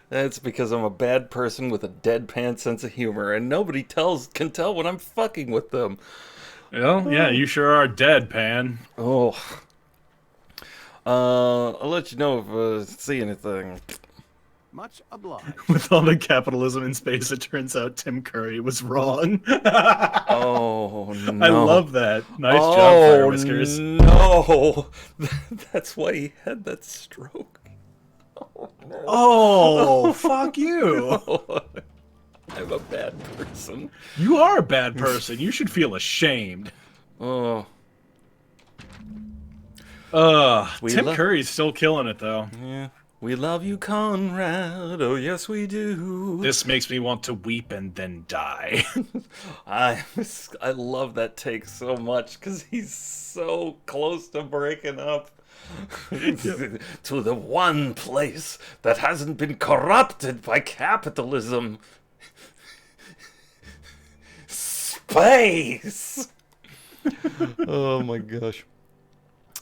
That's because I'm a bad person with a deadpan sense of humor, and nobody can tell when I'm fucking with them. Well, yeah, you sure are deadpan. Oh. I'll let you know if I see anything. Much obliged. With all the capitalism in space, it turns out Tim Curry was wrong. Oh, no. I love that. Nice job, Fire Whiskers. No. That's why he had that stroke. Oh, no. Oh, fuck you. I'm a bad person. You are a bad person. You should feel ashamed. Oh. Tim Curry's still killing it, though. Yeah. We love you, Conrad. Oh, yes, we do. This makes me want to weep and then die. I love that take so much because he's so close to breaking up. To the one place that hasn't been corrupted by capitalism. Space! Oh my gosh.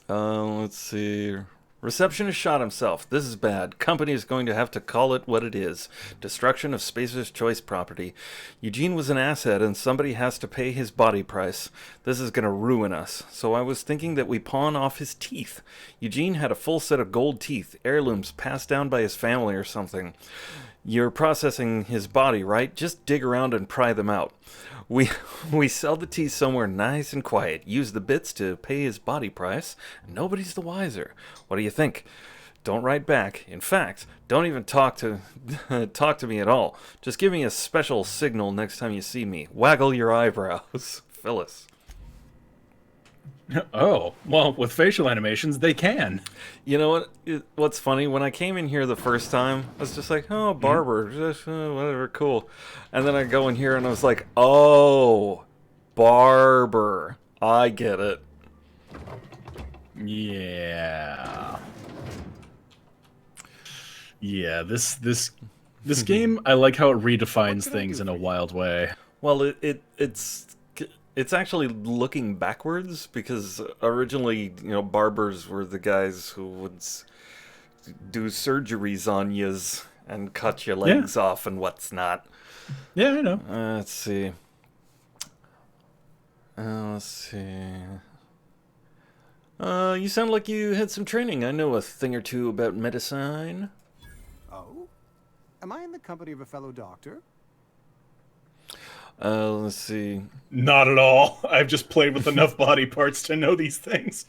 Let's see. Receptionist shot himself. This is bad. Company is going to have to call it what it is. Destruction of Spacer's Choice property. Eugene was an asset and somebody has to pay his body price. This is going to ruin us. So I was thinking that we pawn off his teeth. Eugene had a full set of gold teeth, heirlooms passed down by his family or something. You're processing his body, right? Just dig around and pry them out. We sell the teeth somewhere nice and quiet. Use the bits to pay his body price. Nobody's the wiser. What do you think? Don't write back. In fact, don't even talk to me at all. Just give me a special signal next time you see me. Waggle your eyebrows. Phyllis. Oh, well, with facial animations, they can. You know what? What's funny? When I came in here the first time, I was just like, "Oh, barber, just, whatever, cool." And then I go in here and I was like, "Oh, barber, I get it." Yeah. Yeah, this game, I like how it redefines things in a wild way. Well, it's actually looking backwards because originally, barbers were the guys who would do surgeries on yous and cut your legs off and what's not. Yeah, I know. Let's see. Let's see. You sound like you had some training. I know a thing or two about medicine. Oh? Am I in the company of a fellow doctor? Let's see. Not at all. I've just played with enough body parts to know these things.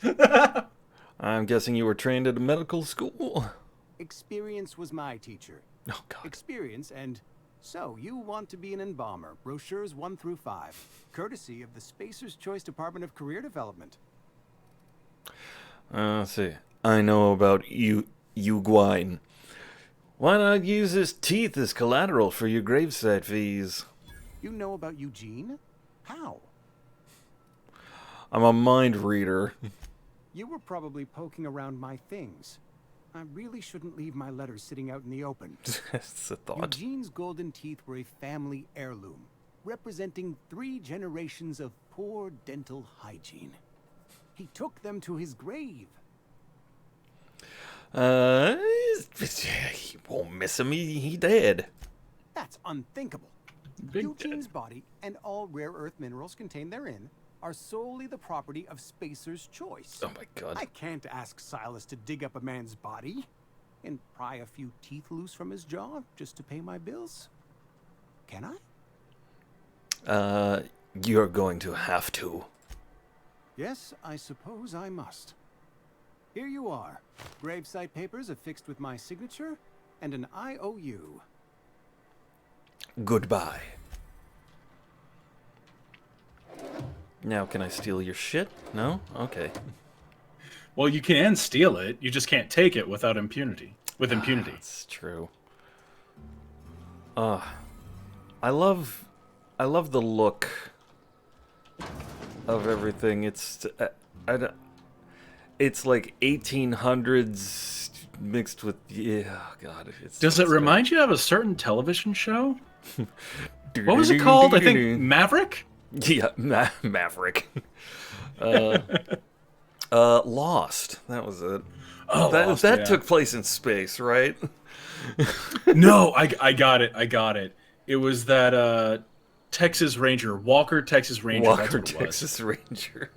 I'm guessing you were trained at a medical school. Experience was my teacher. Oh, God. Experience and... So, you want to be an embalmer. Brochures 1 through 5. Courtesy of the Spacer's Choice Department of Career Development. Let's see. I know about Uguine. Why not use his teeth as collateral for your gravesite fees? You know about Eugene? How? I'm a mind reader. You were probably poking around my things. I really shouldn't leave my letters sitting out in the open. That's a thought. Eugene's golden teeth were a family heirloom, representing 3 generations of poor dental hygiene. He took them to his grave. He won't miss him. He dead. That's unthinkable. Big Eugene's dead. body and all rare earth minerals contained therein are solely the property of Spacer's Choice. Oh my God. I can't ask Silas to dig up a man's body and pry a few teeth loose from his jaw just to pay my bills. Can I? You're going to have to. Yes, I suppose I must. Here you are. Gravesite papers affixed with my signature and an IOU. Goodbye. Now, can I steal your shit? No? Okay. Well, you can steal it. You just can't take it without impunity. With impunity. That's true. I love the look of everything. It's it's like 1800s mixed with God. Does it remind you of a certain television show? What was it called? I think Maverick? Yeah, Maverick. Lost. That was it. Oh, Lost, that yeah. took place in space, right? No, I got it. I got it. It was that Texas Ranger, Walker Texas Ranger. That's Walker, what it was. Texas Ranger.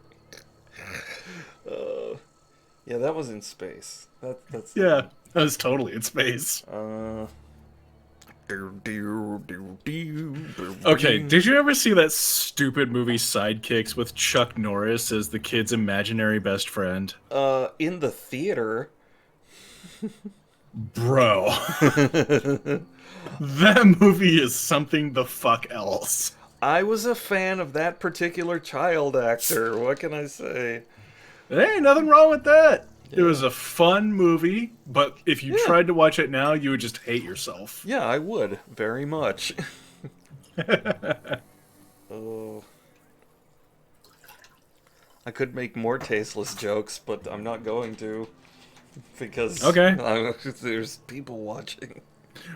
Yeah, that was in space. That's Yeah, that was totally in space. Okay, did you ever see that stupid movie Sidekicks with Chuck Norris as the kid's imaginary best friend? In the theater. Bro. That movie is something the fuck else. I was a fan of that particular child actor. What can I say? There ain't nothing wrong with that. It was a fun movie, but if you tried to watch it now, you would just hate yourself. Yeah, I would. Very much. Oh. I could make more tasteless jokes, but I'm not going to. Because there's people watching.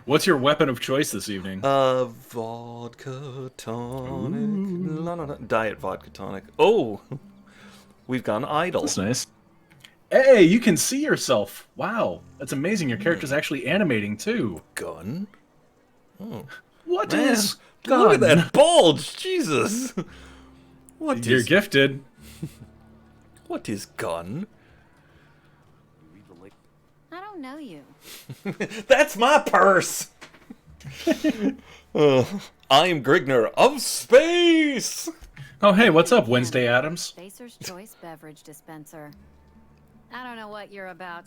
What's your weapon of choice this evening? Vodka tonic. Diet vodka tonic. Oh! We've gone idle. That's nice. Hey, you can see yourself. Wow, that's amazing. Your character's actually animating too. Gun? Oh. What Man, is look at gun? that bulge! Jesus! You're gifted. What is gun? I don't know you. That's my purse! I am Grigner of space! Oh, hey, what's up, Wednesday Addams? Spacer's Choice beverage dispenser. I don't know what you're about,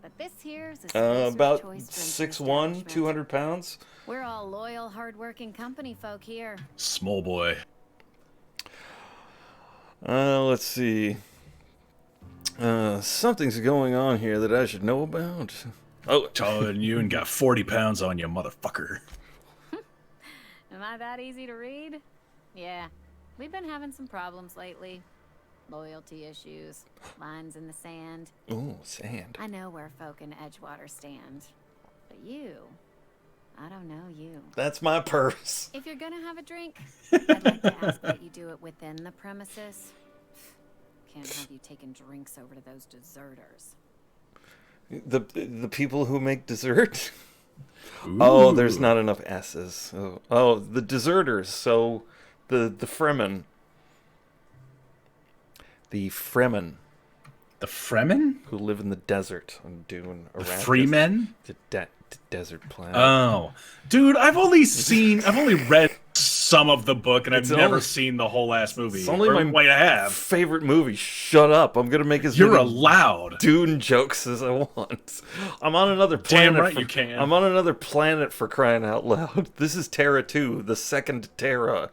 but this here's a Spacer's About Choice drinking 6'1", establishment. 200 pounds. We're all loyal, hard-working company folk here. Small boy. Let's see. Something's going on here that I should know about. Oh, Taller than you and got 40 pounds on you, motherfucker. Am I that easy to read? Yeah, we've been having some problems lately. Loyalty issues, lines in the sand. ooh, sand. I know where folk in Edgewater stand. But you, I don't know you. That's my purse. If you're gonna have a drink, I'd like to ask that you do it within the premises. Can't have you taking drinks over to those deserters. The people who make dessert? Oh, there's not enough S's. Oh, the deserters. So the Fremen. The Fremen. The Fremen? Who live in the desert and doing the Freemen? The desert planet. Oh, dude, I've only read some of the book, and I've never seen the whole last movie. It's only my favorite movie. Shut up! I'm gonna make as You're many allowed Dune jokes as I want. I'm on another planet. Damn right you can. I'm on another planet for crying out loud. This is Terra 2, the second Terra.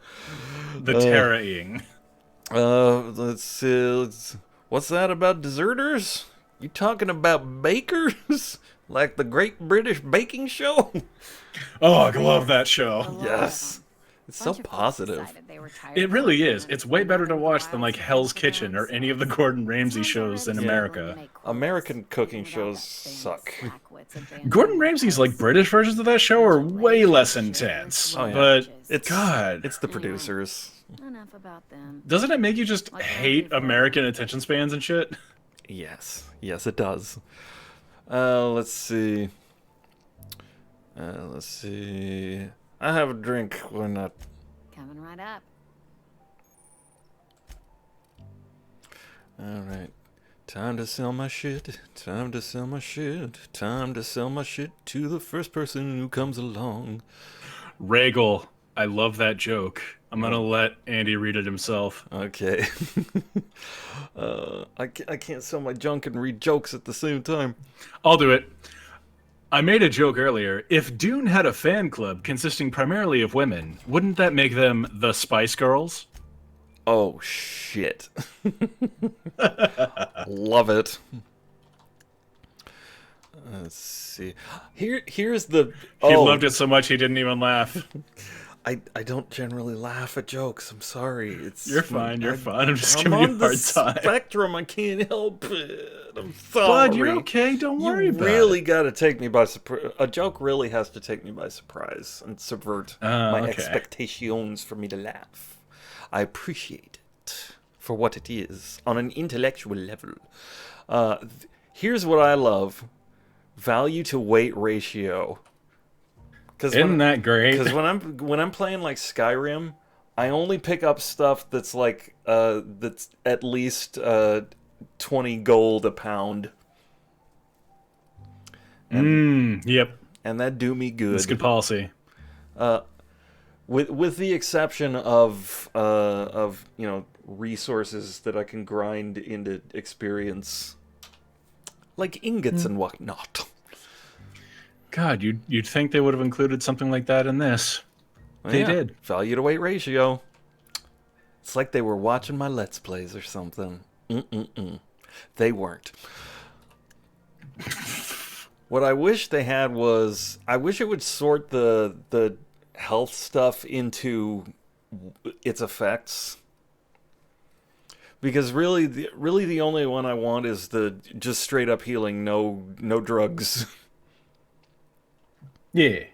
The Terra-ing. Let's see. What's that about deserters? You talking about bakers? Like the Great British Baking Show? Oh, I love that show. Yes. It's so positive. It really is. It's way better to watch than like Hell's Kitchen or any of the Gordon Ramsay shows in America. American cooking shows suck. Gordon Ramsay's like British versions of that show are way less intense. Oh, yeah. But it's the producers. Enough about them. Doesn't it make you just hate American attention spans and shit? Yes. Yes, it does. Let's see. I have a drink. Why not? Coming right up. Alright. Time to sell my shit. Time to sell my shit. Time to sell my shit to the first person who comes along. Regal. I love that joke. I'm gonna let Andy read it himself. Okay. I can't sell my junk and read jokes at the same time. I'll do it. I made a joke earlier. If Dune had a fan club consisting primarily of women, wouldn't that make them the Spice Girls? Oh, shit. Love it. Let's see. Here's the... He loved it so much he didn't even laugh. I don't generally laugh at jokes. I'm sorry. You're fine. You're fine. I'm just giving you a hard time. Spectrum. I can't help it. I'm sorry. Bud, you're okay. Don't worry about it. You really got to take me by surprise. A joke really has to take me by surprise and subvert my expectations for me to laugh. I appreciate it for what it is on an intellectual level. Here's what I love: value to weight ratio. Isn't that great? Because when I'm playing like Skyrim, I only pick up stuff that's like that's at least 20 gold a pound. Yep. And that do me good. That's good policy. With the exception of resources that I can grind into experience, like ingots and whatnot. God, you'd think they would have included something like that in this. They did. Value to weight ratio. It's like they were watching my Let's Plays or something. They weren't. What I wish they had was... I wish it would sort the health stuff into its effects. Because really the only one I want is the just straight up healing, no drugs. Yeah.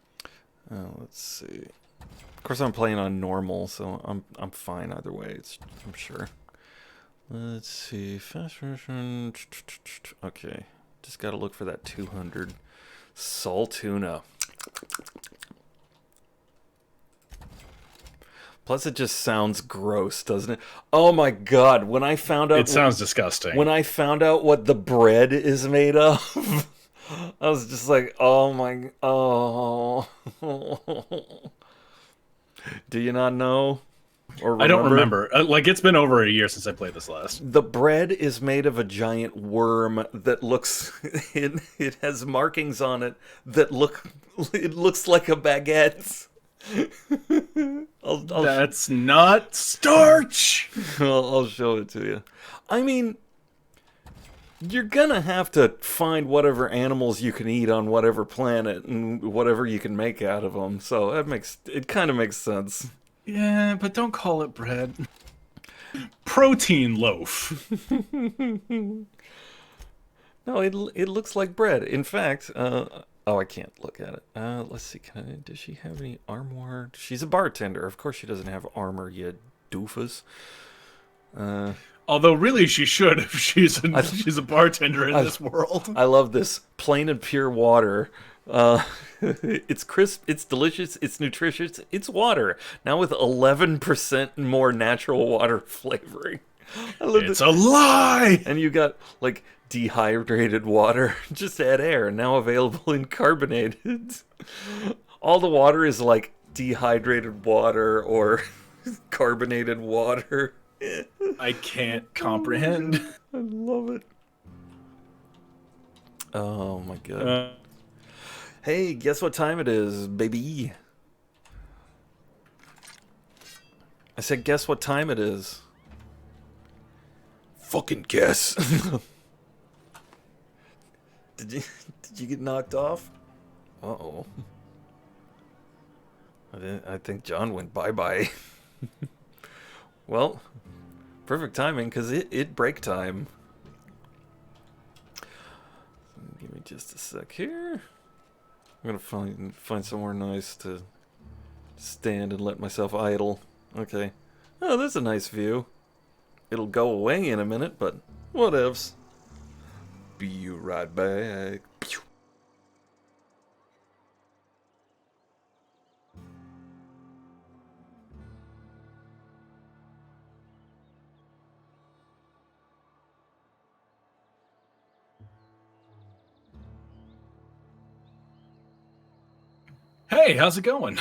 Let's see. Of course, I'm playing on normal, so I'm fine either way. I'm sure. Let's see. Fast version. Okay. Just gotta look for that 200. Salt tuna. Plus, it just sounds gross, doesn't it? Oh my god! When I found out, it sounds disgusting. When I found out what the bread is made of. I was just like, oh. Do you not know? Or remember? I don't remember. Like, it's been over a year since I played this last. The bread is made of a giant worm that looks... It has markings on it that it looks like a baguette. That's not starch! I'll show it to you. I mean... you're gonna have to find whatever animals you can eat on whatever planet and whatever you can make out of them. So it kind of makes sense. Yeah, but don't call it bread. Protein loaf. No, it looks like bread. In fact, oh, I can't look at it. Let's see. Does she have any armor? She's a bartender. Of course, she doesn't have armor, you doofus. Although, really, she should if she's a bartender in this world. I love this plain and pure water. It's crisp, it's delicious, it's nutritious, it's water. Now with 11% more natural water flavoring. I love It's a lie! And you got, like, dehydrated water. Just add air, now available in carbonated. All the water is, like, dehydrated water or carbonated water. I can't comprehend. I love it. Oh my god. Hey, guess what time it is, baby? I said, guess what time it is? Fucking guess. Did you get knocked off? Uh-oh. I think John went bye-bye. Well, perfect timing, because it break time. Give me just a sec here. I'm gonna find somewhere nice to stand and let myself idle. Okay. Oh, that's a nice view. It'll go away in a minute, but whatevs. Be right back. Pew. Hey, how's it going?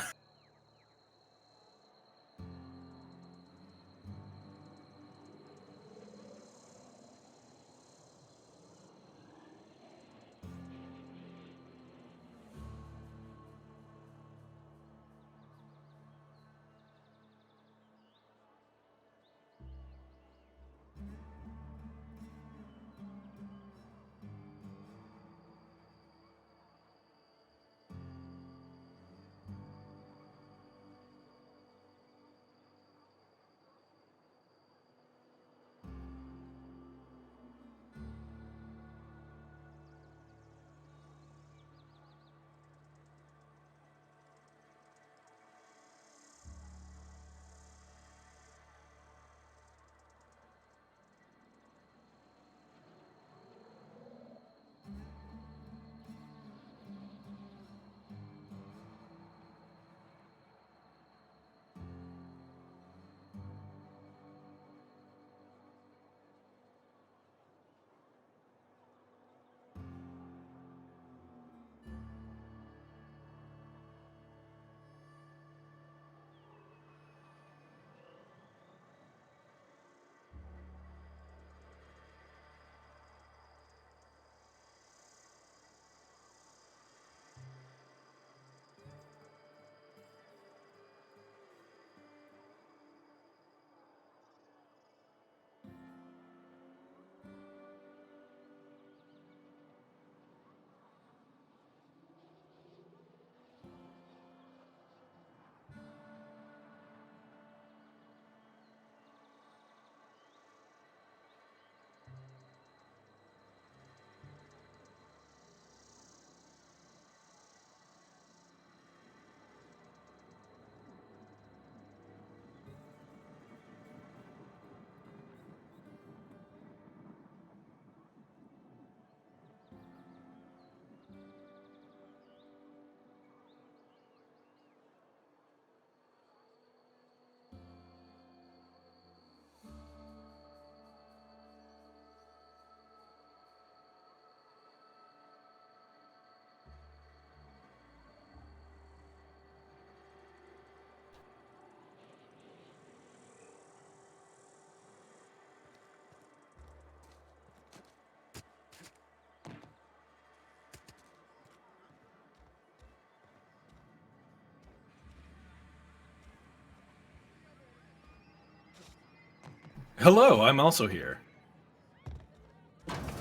Hello, I'm also here.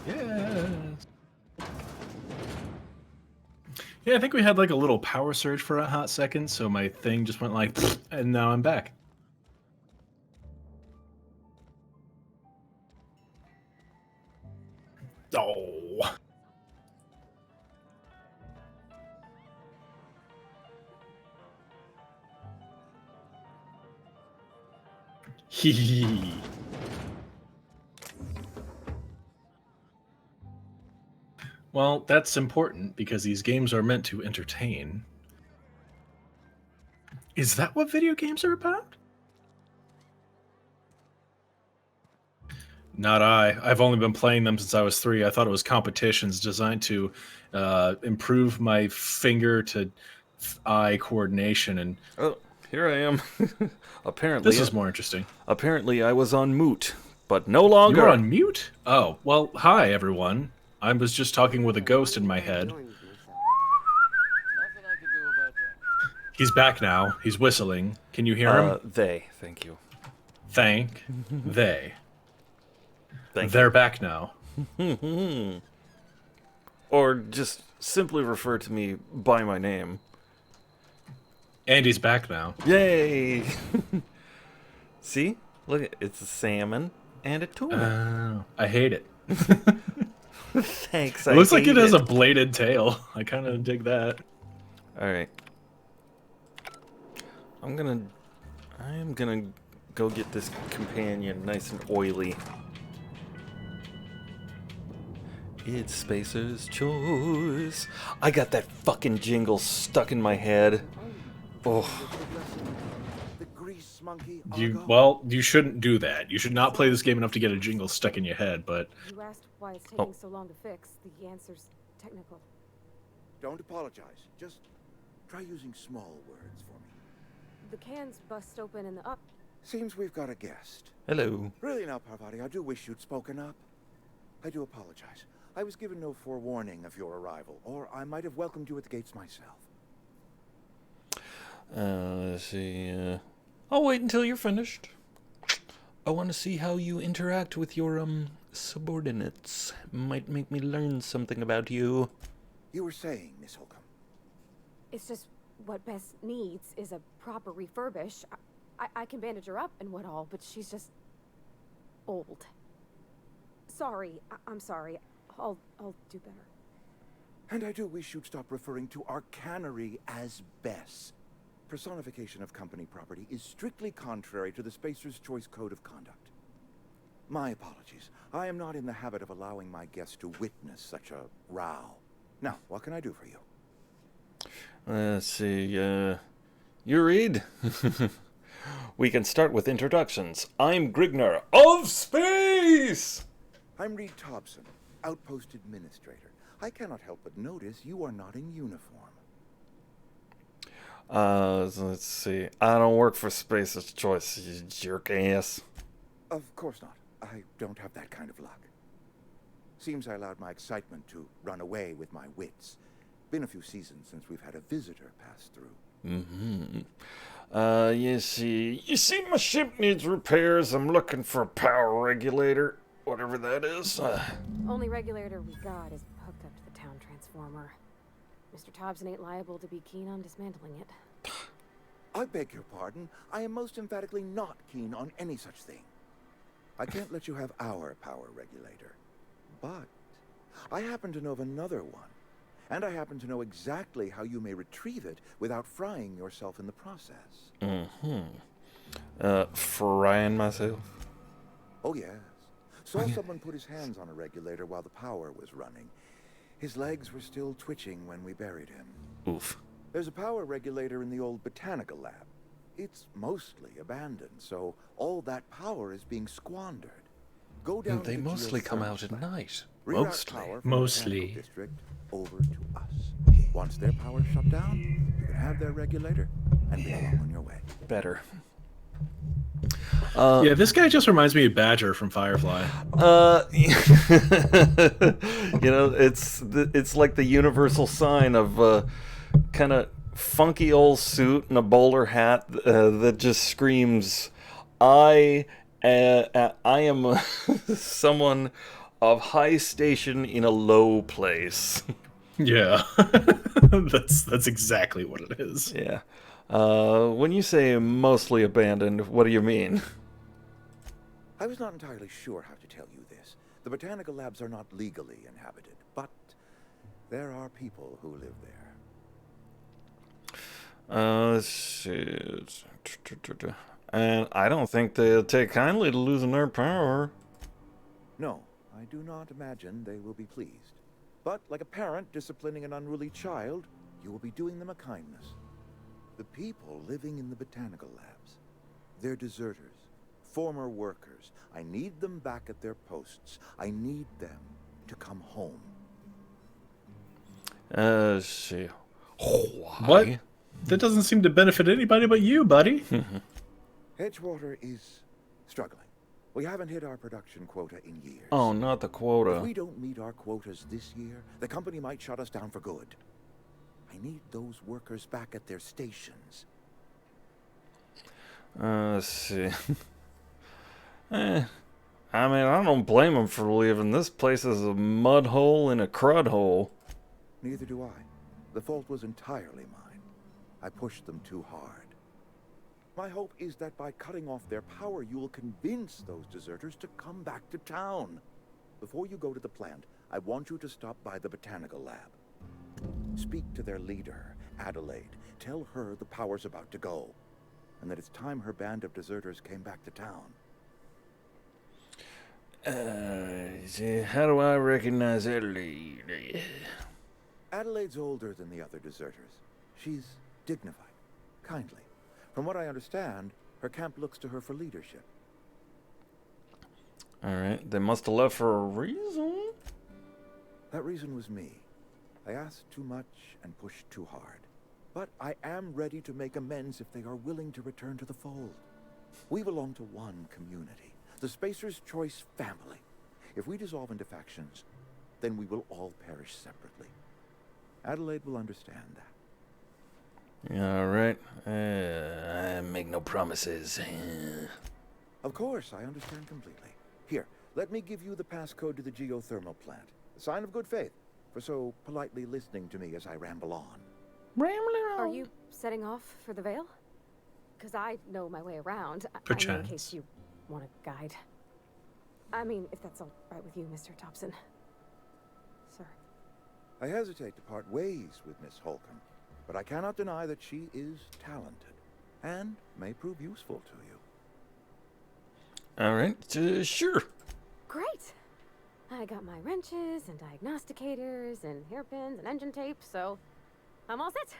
Yes. Yeah, I think we had like a little power surge for a hot second, so my thing just went like, and now I'm back. Oh. Hee. Well, that's important because these games are meant to entertain. Is that what video games are about? Not I. I've only been playing them since I was 3. I thought it was competitions designed to improve my finger to eye coordination, and Oh, here I am. Apparently, this is more interesting. Apparently, I was on mute, but no longer. You were on mute? Oh, well, hi everyone. I was just talking with a ghost in my head. He's back now. He's whistling. Can you hear him? They. Thank you. Thank they. Thank They're back now. Or just simply refer to me by my name. Andy's back now. Yay! See? Look, it's a salmon and a tuna. I hate it. Thanks. It looks like it has a bladed tail. I kind of dig that. All right. I am gonna go get this companion nice and oily. It's Spacer's Choice. I got that fucking jingle stuck in my head. Oh. The grease monkey. You shouldn't do that. You should not play this game enough to get a jingle stuck in your head, but... You asked why it's taking so long to fix. The answer's technical. Don't apologize. Just try using small words for me. The cans bust open in the up. Seems we've got a guest. Hello. Really now, Parvati, I do wish you'd spoken up. I do apologize. I was given no forewarning of your arrival, or I might have welcomed you at the gates myself. Let's see. I'll wait until you're finished. I want to see how you interact with your, subordinates. Might make me learn something about you. You were saying, Miss Holcomb. It's just what Bess needs is a proper refurbish. I can bandage her up and what all, but she's just old. Sorry, I'm sorry. I'll do better. And I do wish you'd stop referring to our cannery as Bess. Personification of company property is strictly contrary to the Spacer's Choice Code of Conduct. My apologies. I am not in the habit of allowing my guests to witness such a row. Now, what can I do for you? Let's see, you read? We can start with introductions. I'm Grigner of Space! I'm Reed Thompson, Outpost Administrator. I cannot help but notice you are not in uniform. Let's see. I don't work for Spacer's Choice, you jerk ass. Of course not. I don't have that kind of luck. Seems I allowed my excitement to run away with my wits. Been a few seasons since we've had a visitor pass through. You see, my ship needs repairs. I'm looking for a power regulator, whatever that is. Only regulator we got is hooked up to the town transformer. Mr. Thompson ain't liable to be keen on dismantling it. I beg your pardon. I am most emphatically not keen on any such thing. I can't let you have our power regulator. But I happen to know of another one. And I happen to know exactly how you may retrieve it without frying yourself in the process. Frying myself? Oh, yes. Saw someone put his hands on a regulator while the power was running. His legs were still twitching when we buried him. Oof. There's a power regulator in the old botanical lab. It's mostly abandoned, so all that power is being squandered. Go down They to the mostly come out geothermal at plant. night. Reroute Mostly. power from the Mostly. Botanical District over to us. Once their power's shut down, you can have their regulator and be along on your way. Better. Yeah, this guy just reminds me of Badger from Firefly. You know, it's like the universal sign of kind of funky old suit and a bowler hat that just screams, I am someone of high station in a low place. Yeah. That's exactly what it is. Yeah. When you say mostly abandoned, what do you mean? I was not entirely sure how to tell you this. The botanical labs are not legally inhabited, but there are people who live there. Shit. And I don't think they'll take kindly to losing their power. No, I do not imagine they will be pleased. But like a parent disciplining an unruly child, you will be doing them a kindness. The people living in the botanical labs, they're deserters, former workers. I need them back at their posts. I need them to come home. Shit. What? That doesn't seem to benefit anybody but you, buddy. Edgewater is struggling. We haven't hit our production quota in years. Oh, not the quota. If we don't meet our quotas this year, the company might shut us down for good. I need those workers back at their stations. Let's see. I mean, I don't blame them for leaving. This place is a mud hole in a crud hole. Neither do I. The fault was entirely mine. I pushed them too hard. My hope is that by cutting off their power, you will convince those deserters to come back to town. Before you go to the plant, I want you to stop by the botanical lab. Speak to their leader, Adelaide. Tell her the power's about to go, and that it's time her band of deserters came back to town. How do I recognize Adelaide? Adelaide's older than the other deserters. She's dignified, kindly. From what I understand, her camp looks to her for leadership. Alright, they must have left for a reason. That reason was me. I asked too much and pushed too hard. But I am ready to make amends if they are willing to return to the fold. We belong to one community, the Spacer's Choice family. If we dissolve into factions, then we will all perish separately. Adelaide will understand that. Alright. I make no promises. Of course, I understand completely. Here, let me give you the passcode to the geothermal plant. A sign of good faith for so politely listening to me as I ramble on. Are you setting off for the Vale? Because I know my way around. I mean, in case you want a guide. I mean, if that's all right with you, Mr. Thompson. Sir. I hesitate to part ways with Miss Holcomb, but I cannot deny that she is talented and may prove useful to you. Alright, sure. Great. I got my wrenches and diagnosticators and hairpins and engine tape, so I'm all set.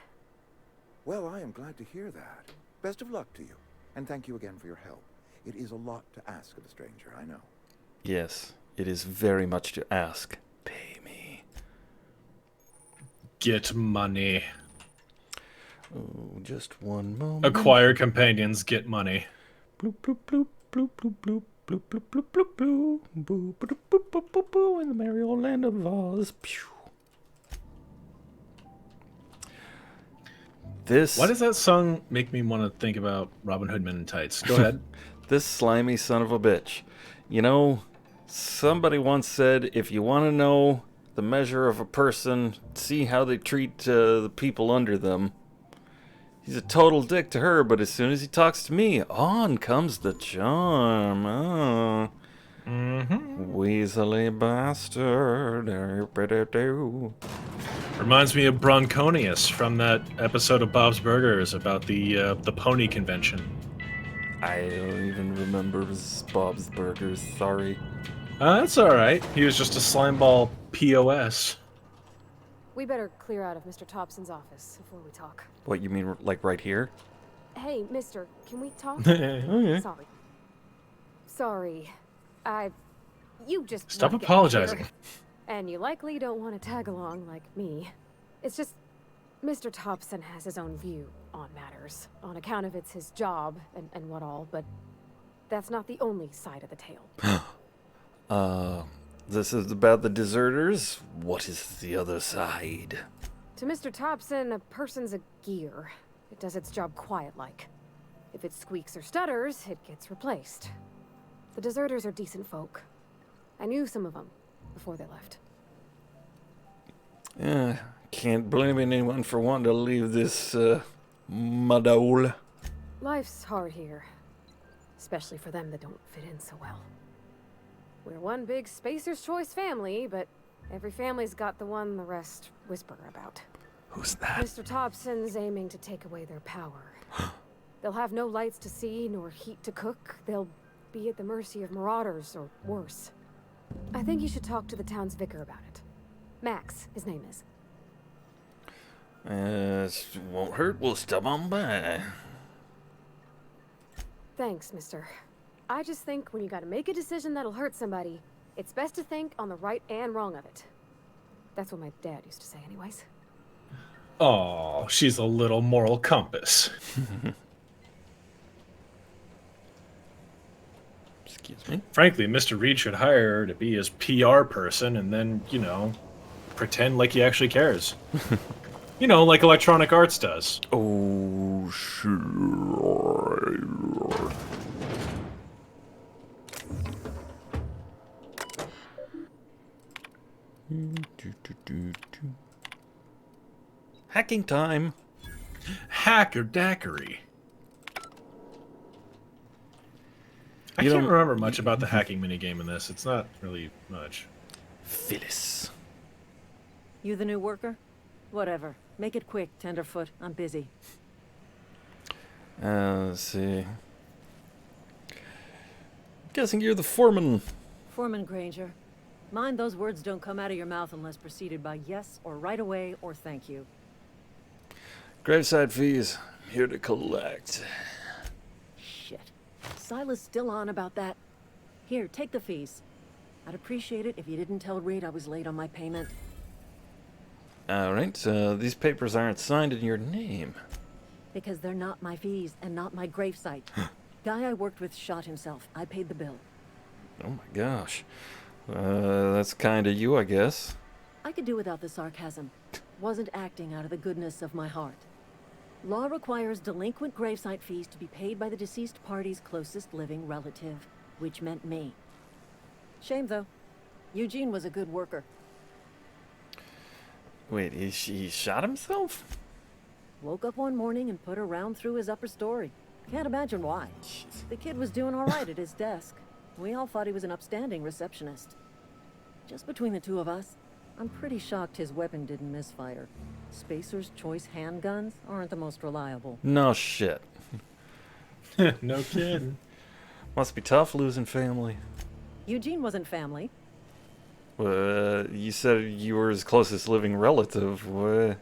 Well, I am glad to hear that. Best of luck to you, and thank you again for your help. It is a lot to ask of a stranger, I know. Yes, it is very much to ask. Pay me. Get money. Oh, just one moment. Acquire companions, get money. Bloop, bloop, bloop, bloop, bloop, bloop. Bloop, bloop, bloop, bloop, bloop. Boop, boop, boop, boop, boop, boop, in the merry old land of Oz. Pew. Why does that song make me want to think about Robin Hood Men in Tights? Go ahead. This slimy son of a bitch. You know, somebody once said, if you want to know the measure of a person, see how they treat the people under them. He's a total dick to her, but as soon as he talks to me, on comes the charm. Oh. Weaselly bastard. Reminds me of Bronconius from that episode of Bob's Burgers about the pony convention. I don't even remember Bob's Burgers. Sorry. That's all right. He was just a slimeball POS. We better clear out of Mr. Thompson's office before we talk. What, you mean like right here? Hey, mister, can we talk? Okay. Sorry. You just Stop wanna get apologizing. here, and you likely don't want to tag along like me. It's just, Mr. Thompson has his own view on matters, on account of it's his job and what all, but that's not the only side of the tale. This is about the deserters. What is the other side? To Mr. Thompson, a person's a gear. It does its job quiet-like. If it squeaks or stutters, it gets replaced. The deserters are decent folk. I knew some of them. before they left. Can't blame anyone for wanting to leave this mudhole. Life's hard here, especially for them that don't fit in so well. We're one big Spacer's Choice family, but every family's got the one the rest whisper about. Who's that? Mr. Thompson's aiming to take away their power. They'll have no lights to see, nor heat to cook. They'll be at the mercy of marauders, or worse. I think you should talk to the town's vicar about it. Max, his name is. Won't hurt. We'll stop on by. Thanks, mister. I just think when you gotta make a decision that'll hurt somebody, it's best to think on the right and wrong of it. That's what my dad used to say anyways. Oh, she's a little moral compass. Excuse me? Frankly, Mr. Reed should hire her to be his PR person and then, you know, pretend like he actually cares. You know, like Electronic Arts does. Oh, sure. Hacking time. Hacker daiquiri. I You can't don't- remember much about the hacking minigame in this. It's not really much. Phyllis. You the new worker? Whatever. Make it quick, Tenderfoot. I'm busy. Let's see. Guessing you're the foreman. Foreman Granger. Mind those words don't come out of your mouth unless preceded by yes or right away or thank you. Graveside fees. Here to collect. Shit. Silas still on about that? Here, take the fees. I'd appreciate it if you didn't tell Reed I was late on my payment. Alright, these papers aren't signed in your name. Because they're not my fees and not my gravesite. Guy I worked with shot himself. I paid the bill. Oh my gosh. That's kinda you, I guess. I could do without the sarcasm. Wasn't acting out of the goodness of my heart. Law requires delinquent gravesite fees to be paid by the deceased party's closest living relative, which meant me. Shame, though. Eugene was a good worker. Wait, he shot himself? Woke up one morning and put a round through his upper story. Can't imagine why. The kid was doing all right at his desk. We all thought he was an upstanding receptionist. Just between the two of us, I'm pretty shocked his weapon didn't misfire. Spacer's Choice handguns aren't the most reliable. No shit. No kidding. Must be tough losing family. Eugene wasn't family. You said you were his closest living relative. What?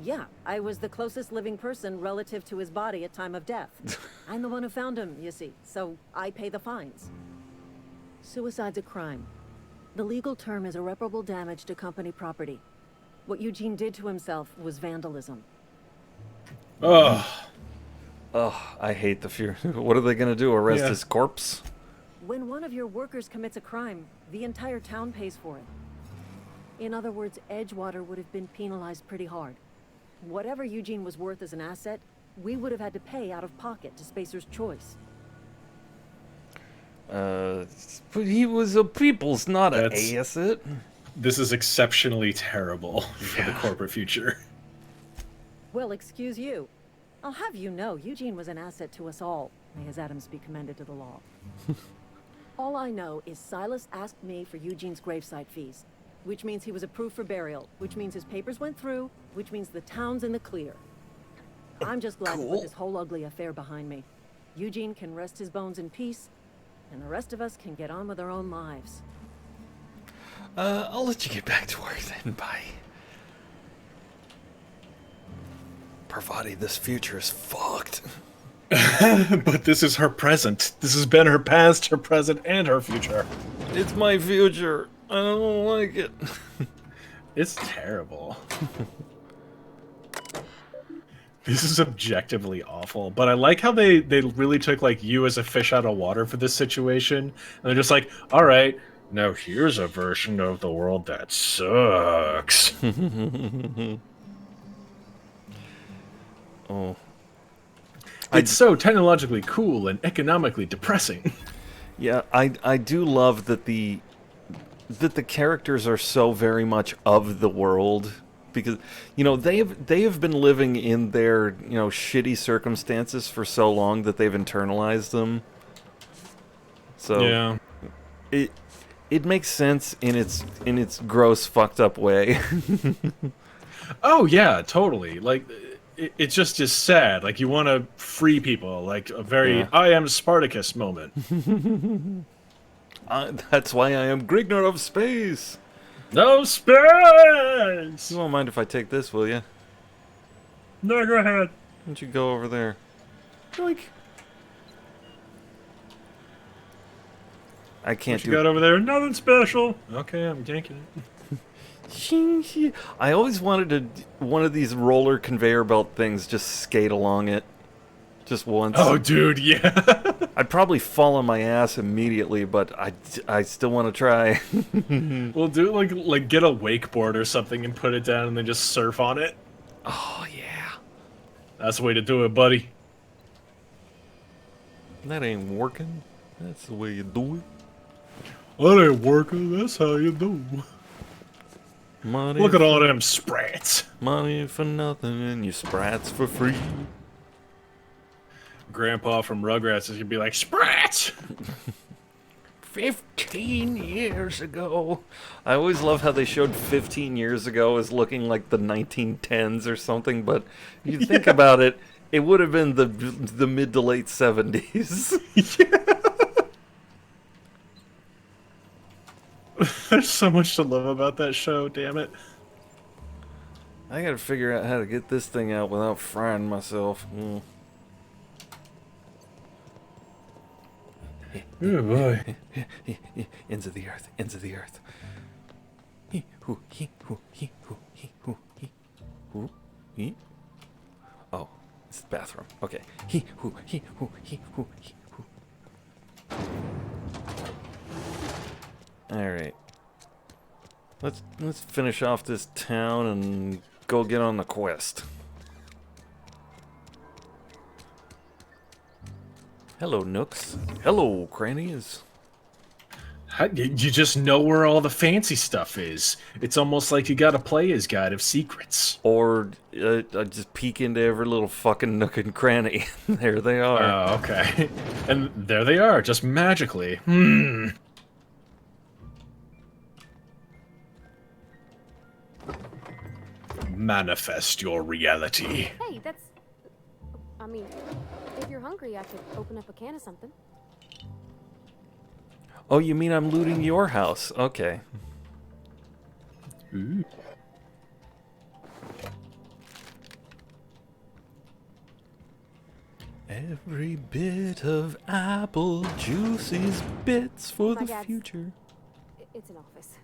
Yeah, I was the closest living person relative to his body at time of death. I'm the one who found him, you see, so I pay the fines. Suicide's a crime. The legal term is irreparable damage to company property. What Eugene did to himself was vandalism. Ugh. Oh, I hate the fear. What are they gonna do? Arrest Yeah. his corpse? When one of your workers commits a crime, the entire town pays for it. In other words, Edgewater would have been penalized pretty hard. Whatever Eugene was worth as an asset, we would have had to pay out of pocket to Spacer's Choice. But he was a people's, not an That's- asset. This is exceptionally terrible for the corporate future. Well, excuse you. I'll have you know, Eugene was an asset to us all. May his atoms be commended to the law. All I know is Silas asked me for Eugene's gravesite fees, which means he was approved for burial, which means his papers went through, which means the town's in the clear. I'm just glad to put this whole ugly affair behind me. Eugene can rest his bones in peace, and the rest of us can get on with our own lives. I'll let you get back to work then. Bye. Parvati, this future is fucked. But this is her present. This has been her past, her present, and her future. It's my future. I don't like it. It's terrible. This is objectively awful, but I like how they really took like you as a fish out of water for this situation, and they're just like, all right, now here's a version of the world that sucks. Oh, It's so technologically cool and economically depressing. yeah. I do love that the that the characters are so very much of the world, because they have been living in their shitty circumstances for so long that they've internalized them. So Yeah. it makes sense in its gross fucked up way. Oh yeah, totally. Like it just is sad. Like you want to free people, like a very I am Spartacus moment. That's why I am Grignor of Space. No space. You won't mind if I take this, will you? No, go ahead. Why don't you go over there? Like, I can't What you got over there? Nothing special. Okay, I'm yanking it. I always wanted one of these roller conveyor belt things, just skate along it. Just once. Oh, dude, yeah. I'd probably fall on my ass immediately, but I still want to try. We'll do like get a wakeboard or something and put it down and then just surf on it. Oh, yeah. That's the way to do it, buddy. That ain't working. That's the way you do it. That ain't working. That's how you do. Money Look at all them sprats. Money for nothing and your sprats for free. Grandpa from Rugrats is gonna be like, sprats! 15 years ago. I always love how they showed 15 years ago as looking like the 1910s or something, but if you think about it, it would have been the mid to late 70s. There's so much to love about that show, damn it. I gotta figure out how to get this thing out without frying myself. Oh boy. Ends of the earth, ends of the earth. Oh, it's the bathroom. Okay. Alright. Let's finish off this town and go get on the quest. Hello, nooks. Hello, crannies. You just know where all the fancy stuff is. It's almost like you got a player's guide of secrets. Or I just peek into every little fucking nook and cranny. There they are. Oh, okay. And there they are, just magically. Manifest your reality. Hey, that's... I mean, if you're hungry, I could open up a can of something. Oh, you mean I'm looting your house? Okay. Ooh. Every bit of apple juice is bits for My the dad's- future. It's an office.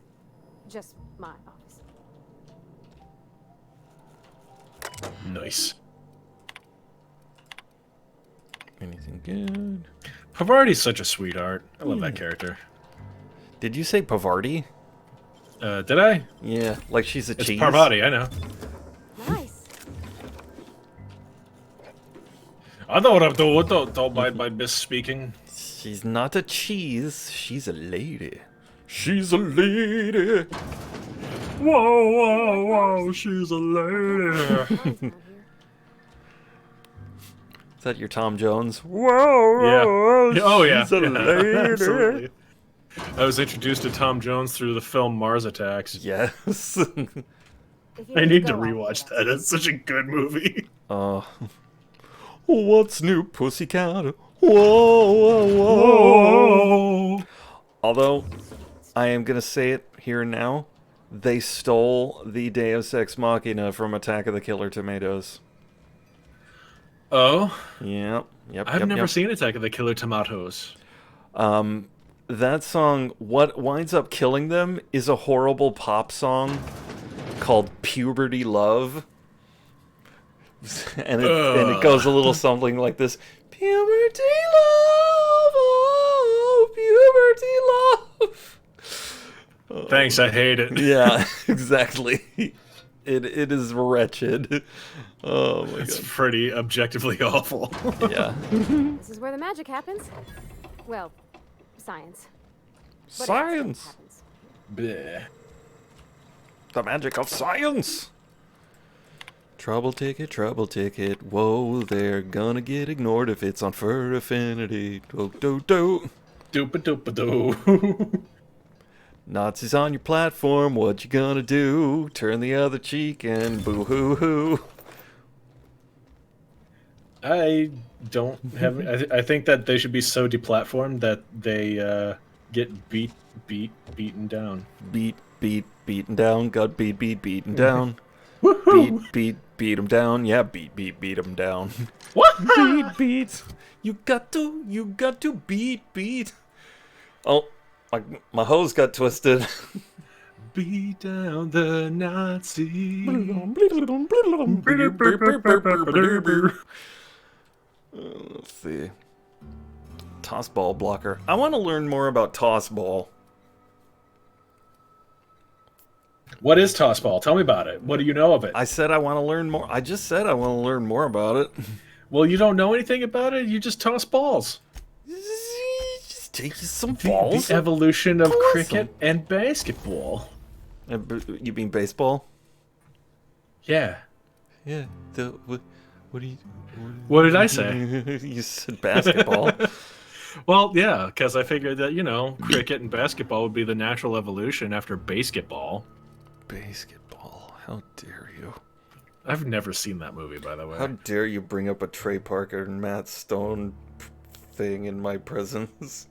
Just my office. Nice. Anything good? Pavardi's such a sweetheart. I love that character. Did you say Pavardi? Did I? Yeah, like she's a It's cheese. Parvati, I know. Nice. I know what I'm doing. Don't mind my misspeaking. She's not a cheese. She's a lady. She's a lady. Whoa, whoa, whoa, she's a lady. Is that your Tom Jones? Whoa, Yeah. Oh, yeah. she's a lady. Absolutely. I was introduced to Tom Jones through the film Mars Attacks. Yes. I need to rewatch that. It's such a good movie. What's new, pussycat? Whoa, whoa, whoa. Whoa. Although, I am going to say it here and now. They stole the Deus Ex Machina from Attack of the Killer Tomatoes. Oh? Yep. I've never seen Attack of the Killer Tomatoes. That song, What Winds Up Killing Them, is a horrible pop song called Puberty Love. And it goes a little something like this. Puberty love, oh, puberty love. Thanks, I hate it. Yeah, exactly. It is wretched. Oh my It's god. pretty objectively awful. Yeah. This is where the magic happens. Well, science. But it Science. happens. Bleh. The magic of science! Trouble ticket, whoa, they're gonna get ignored if it's on Fur Affinity. Do. Doopa-doopa-doo. Nazis on your platform, what you gonna do? Turn the other cheek and boo-hoo-hoo. I don't have... I think that they should be so deplatformed that they get beaten down. Beaten down, got beaten down. Woohoo! Beat 'em down, yeah, beat 'em down. What? Beat. You got to beat. Oh, my hose got twisted. Beat down the Nazi. Let's see. Toss ball blocker. I want to learn more about toss ball. What is tossball? Tell me about it. What do you know of it? I said I want to learn more. I just said I want to learn more about it. Well, you don't know anything about it. You just toss balls. Just take you some balls. The evolution of cricket and basketball. You mean baseball? Yeah. Yeah. What do you? What did I say? You said basketball. Well, yeah, because I figured that, you know, cricket and basketball would be the natural evolution after basketball. Basketball. How dare you? I've never seen that movie, by the way. How dare you bring up a Trey Parker and Matt Stone thing in my presence?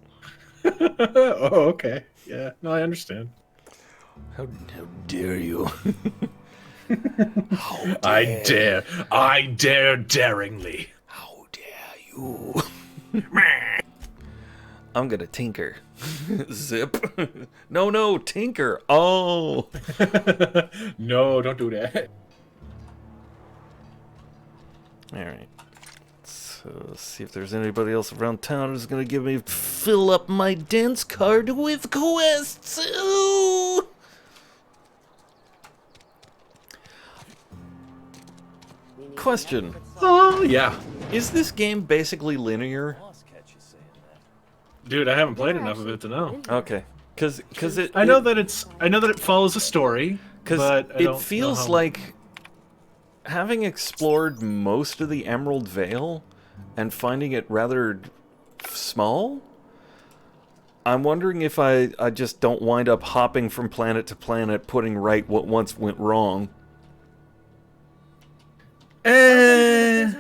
Oh, okay. Yeah, no, I understand. How dare you? I dare daringly. How dare you? I'm gonna tinker. Zip. No, tinker. Oh. No, don't do that. Alright. So, see if there's anybody else around town who's gonna give me fill up my dance card with quests. Ooh. Question. Oh, yeah. Is this game basically linear? Dude, I haven't played enough of it to know. Okay. Cause it I know that it follows a story, but it feels like, having explored most of the Emerald Vale and finding it rather small, I'm wondering if I just don't wind up hopping from planet to planet, putting right what once went wrong.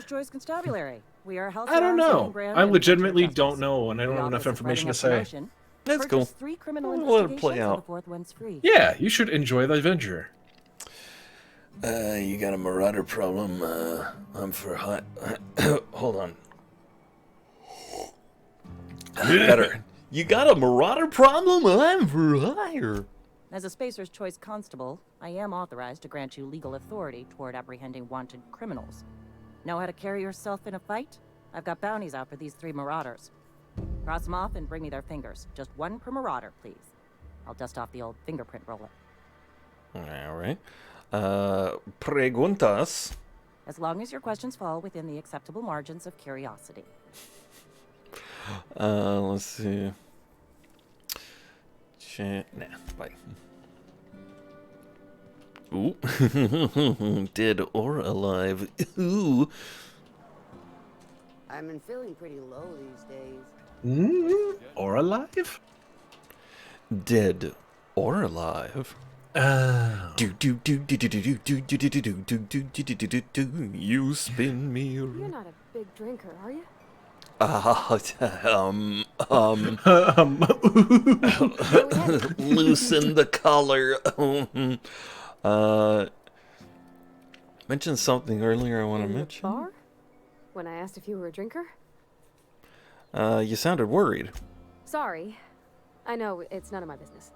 Choice Constabulary. We are I don't know. I legitimately don't know, and I don't have enough information to say. That's cool. We'll let it play out. Yeah, you should enjoy the adventure. You got a marauder problem? I'm for hot. Hold on. Better. You got a marauder problem? I'm for hire. As a Spacer's Choice Constable, I am authorized to grant you legal authority toward apprehending wanted criminals. Know how to carry yourself in a fight? I've got bounties out for these 3 marauders. Cross them off and bring me their fingers. Just 1 per marauder, please. I'll dust off the old fingerprint roller. Alright. Preguntas. As long as your questions fall within the acceptable margins of curiosity. Let's see. Nah, bye. Ooh. Dead or alive. Ooh. I've been feeling pretty low these days. Or alive? Dead or alive. You spin me You're not a big drinker, are you? Loosen the collar. Mentioned something earlier I want to mention. Bar? When I asked if you were a drinker? You sounded worried. Sorry. I know, it's none of my business.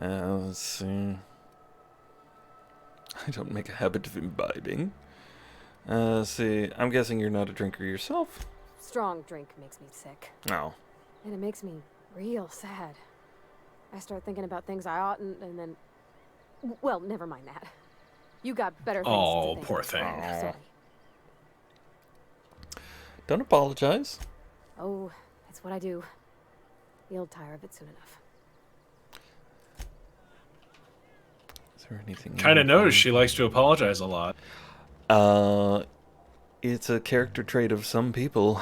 Let's see. I don't make a habit of imbibing. See, I'm guessing you're not a drinker yourself? Strong drink makes me sick. No. And it makes me real sad. I start thinking about things I oughtn't, and then... Well, never mind that. You got better things to think. Poor thing. Sorry. Don't apologize. Oh, it's what I do. You'll tire of it soon enough. there anything? Kind of noticed she likes to apologize a lot. It's a character trait of some people.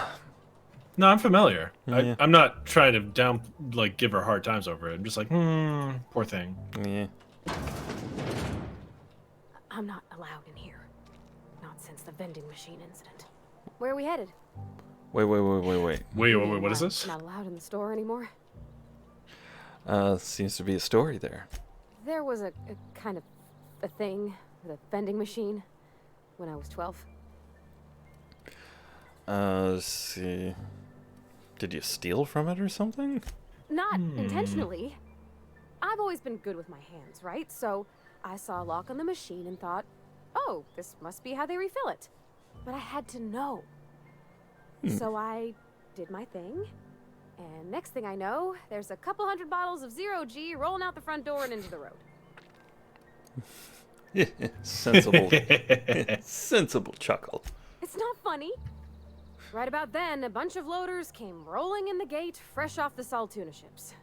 No, I'm familiar. Yeah. I'm not trying to give her hard times over it. I'm just like, poor thing. Yeah. I'm not allowed in here. Not since the vending machine incident. Where are we headed? Wait. Wait, what is this? Not allowed in the store anymore? Seems to be a story there. There was a kind of a thing with a vending machine when I was 12. Let's see. Did you steal from it or something? Not intentionally. I've always been good with my hands, right? So I saw a lock on the machine and thought, oh, this must be how they refill it. But I had to know. So I did my thing. And next thing I know, there's a couple hundred bottles of 0G rolling out the front door and into the road. Sensible. Sensible chuckle. It's not funny. Right about then, a bunch of loaders came rolling in the gate, fresh off the salt tuna ships.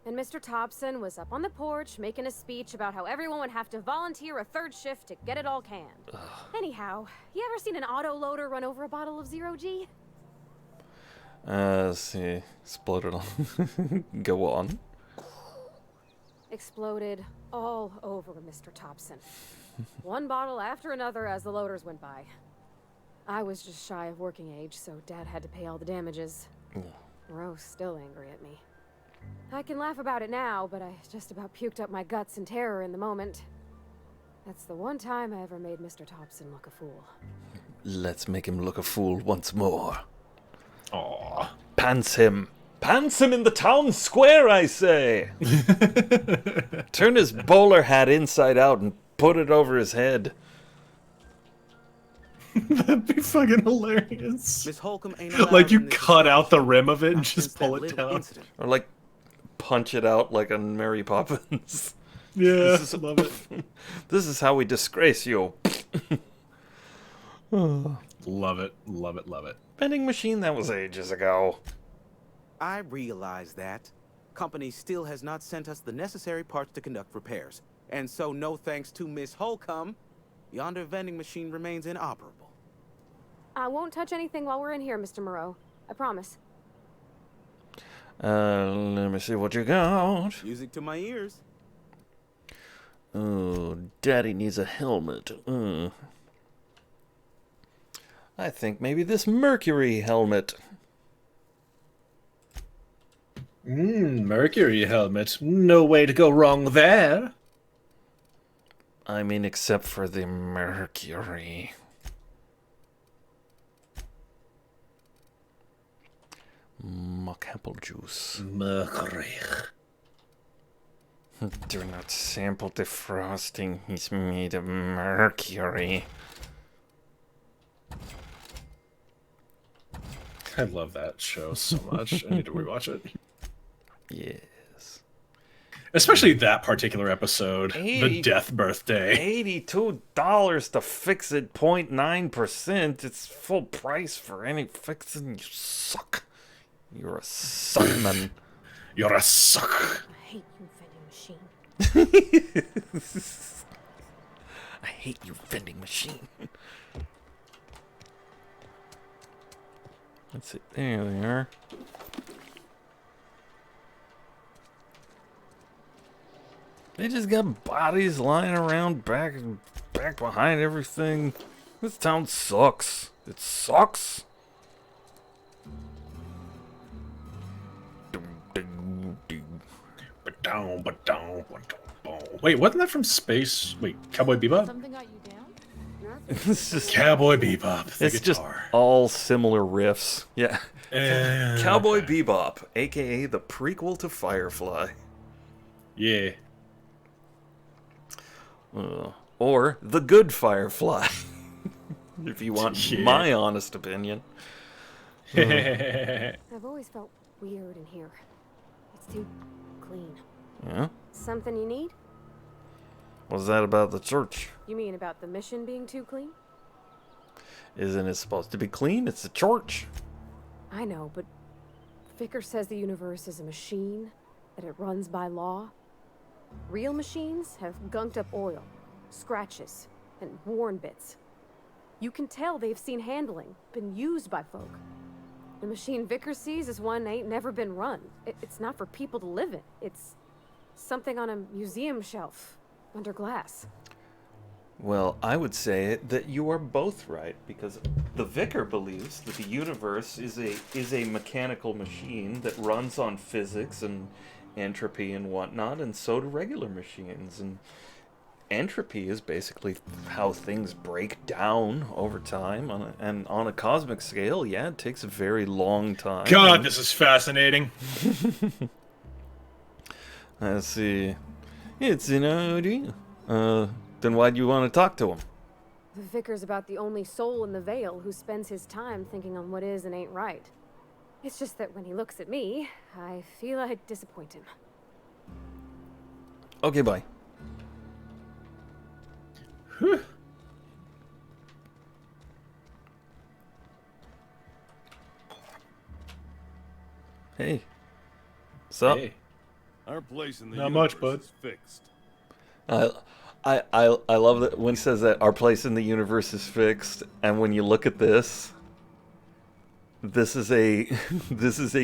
And Mr. Thompson was up on the porch making a speech about how everyone would have to volunteer a third shift to get it all canned. Anyhow, you ever seen an auto loader run over a bottle of 0G? Let's see. Exploded on. Go on. Exploded all over Mr. Thompson. One bottle after another as the loaders went by. I was just shy of working age, so Dad had to pay all the damages. Moreau's still angry at me. I can laugh about it now, but I just about puked up my guts in terror in the moment. That's the one time I ever made Mr. Thompson look a fool. Let's make him look a fool once more. Aww. Pants him. Pants him in the town square, I say! Turn his bowler hat inside out and put it over his head. That'd be fucking hilarious. Miss Holcomb ain't allowed Like you in this cut out the rim of it and not just since pull that it little down. incident. Or like punch it out like on Mary Poppins. Yeah, love it. This is how we disgrace you. Love it, love it, love it. Vending machine, that was ages ago. I realize that. Company still has not sent us the necessary parts to conduct repairs. And so no thanks to Miss Holcomb, yonder vending machine remains inoperable. I won't touch anything while we're in here, Mr. Moreau. I promise. Let me see what you got. Music to my ears. Oh, Daddy needs a helmet. I think maybe this Mercury helmet. Mercury helmet. No way to go wrong there. I mean, except for the Mercury. Muck apple juice. Mercury. Do not sample the frosting. He's made of mercury. I love that show so much. I need to rewatch it. Yes. Especially that particular episode, the death birthday. $82 to fix it 0.9%. It's full price for any fixing. You suck. You're a suckman. You're a suck. I hate you, vending machine. I hate you, vending machine. Let's see. There they are. They just got bodies lying around back behind everything. This town sucks. It sucks. Wait, wasn't that from Space? Wait, Cowboy Bebop? Something got you down? It's just Cowboy Bebop. The it's just guitar. all similar riffs. Yeah. Cowboy Okay. Bebop, aka the prequel to Firefly. Yeah. Or the good Firefly. If you want Yeah. my honest opinion. I've always felt weird in here. It's too clean. Yeah? Something you need? What's that about the church? You mean about the mission being too clean? Isn't it supposed to be clean? It's a church. I know, but Vicker says the universe is a machine, that it runs by law. Real machines have gunked up oil, scratches, and worn bits. You can tell they've seen handling, been used by folk. The machine Vickers sees is one ain't never been run. It's not for people to live in. It's something on a museum shelf, under glass. Well, I would say that you are both right, because the Vicar believes that the universe is a mechanical machine that runs on physics and entropy and whatnot, and so do regular machines. And entropy is basically how things break down over time, and on a cosmic scale, yeah, it takes a very long time. God, this is fascinating. Let's see. It's an idea. Then why do you want to talk to him? The Vicar's about the only soul in the Vale who spends his time thinking on what is and ain't right. It's just that when he looks at me, I feel I'd disappoint him. Okay, bye. Whew. Hey. What's up? Hey. Our place in the Not universe much, bud. is fixed. I love that when he says that our place in the universe is fixed, and when you look at this, this is a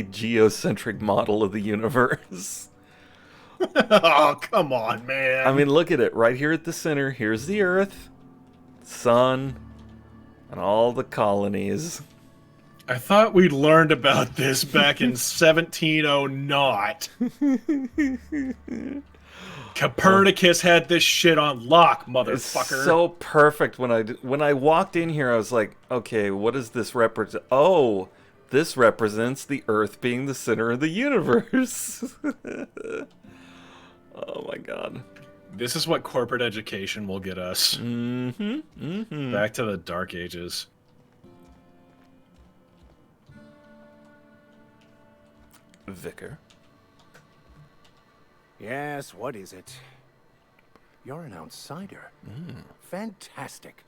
geocentric model of the universe. Oh, come on, man. I mean, look at it right here at the center. Here's the Earth, sun, and all the colonies. I thought we'd learned about this back in 1709. Copernicus had this shit on lock, motherfucker. It's so perfect. When I walked in here, I was like, okay, what does this represent? Oh, this represents the Earth being the center of the universe. Oh my god. This is what corporate education will get us. Mm-hmm. Mm-hmm. Back to the Dark Ages. Vicar. Yes, what is it? You're an outsider. Fantastic.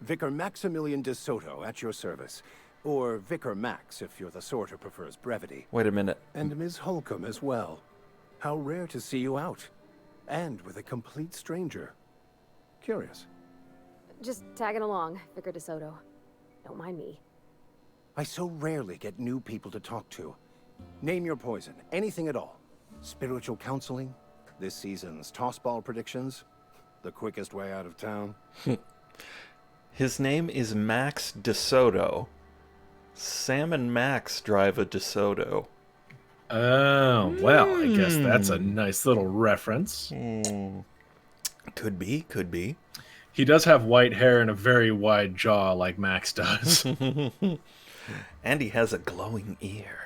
Vicar Maximilian de Soto at your service. Or Vicar Max, if you're the sort who prefers brevity. Wait a minute. And Ms. Holcomb as well. How rare to see you out. And with a complete stranger. Curious. Just tagging along, Vicar de Soto. Don't mind me. I so rarely get new people to talk to. Name your poison. Anything at all. Spiritual counseling? This season's tossball predictions? The quickest way out of town? His name is Max DeSoto. Sam and Max drive a DeSoto. Oh, well, I guess that's a nice little reference. Could be, could be. He does have white hair and a very wide jaw like Max does. And he has a glowing ear.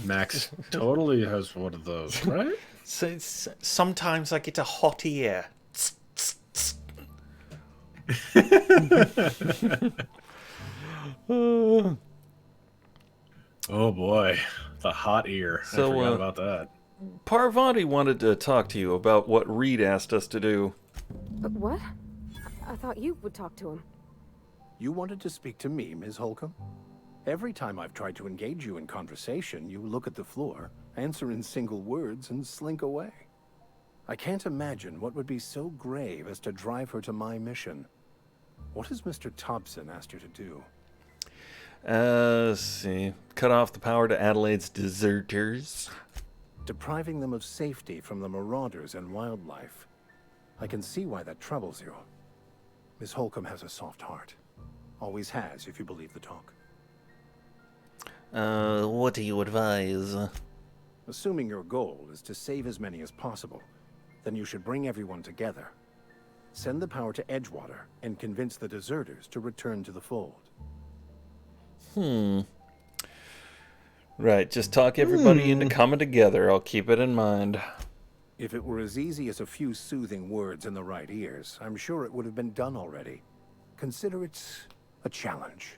Max totally has one of those, right? So sometimes I get a hot ear. Oh boy, the hot ear. So, I forgot about that. Parvati wanted to talk to you about what Reed asked us to do. What? I thought you would talk to him. You wanted to speak to me, Ms. Holcomb? Every time I've tried to engage you in conversation, you look at the floor, answer in single words, and slink away. I can't imagine what would be so grave as to drive her to my mission. What has Mr. Thompson asked you to do? Let's see. Cut off the power to Adelaide's deserters. Depriving them of safety from the marauders and wildlife. I can see why that troubles you. Miss Holcomb has a soft heart. Always has, if you believe the talk. What do you advise? Assuming your goal is to save as many as possible, then you should bring everyone together. Send the power to Edgewater and convince the deserters to return to the fold. Right, just talk everybody into coming together. I'll keep it in mind. If it were as easy as a few soothing words in the right ears, I'm sure it would have been done already. Consider it a challenge.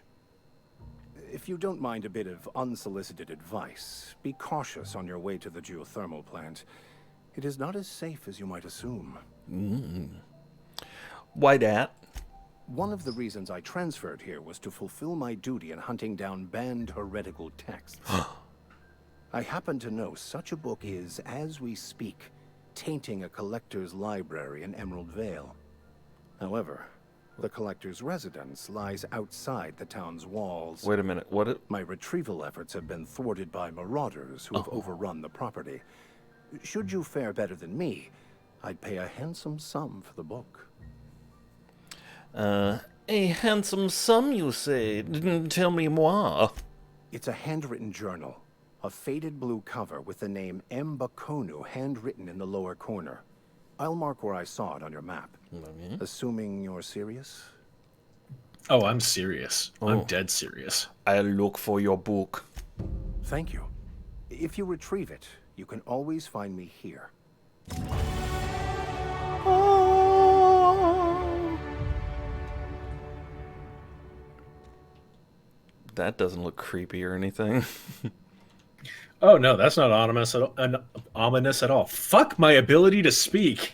If you don't mind a bit of unsolicited advice, be cautious on your way to the geothermal plant. It is not as safe as you might assume. Why dat? One of the reasons I transferred here was to fulfill my duty in hunting down banned heretical texts. I happen to know such a book is, as we speak, tainting a collector's library in Emerald Vale. However, the collector's residence lies outside the town's walls. Wait a minute, what? My retrieval efforts have been thwarted by marauders who have overrun the property. Should you fare better than me, I'd pay a handsome sum for the book. A handsome sum, you say? Tell me more. It's a handwritten journal. A faded blue cover with the name M. Bakonu handwritten in the lower corner. I'll mark where I saw it on your map. Assuming you're serious? Oh, I'm serious. I'm dead serious. I'll look for your book. Thank you. If you retrieve it, you can always find me here. That doesn't look creepy or anything. Oh no, that's not ominous at all. Fuck my ability to speak.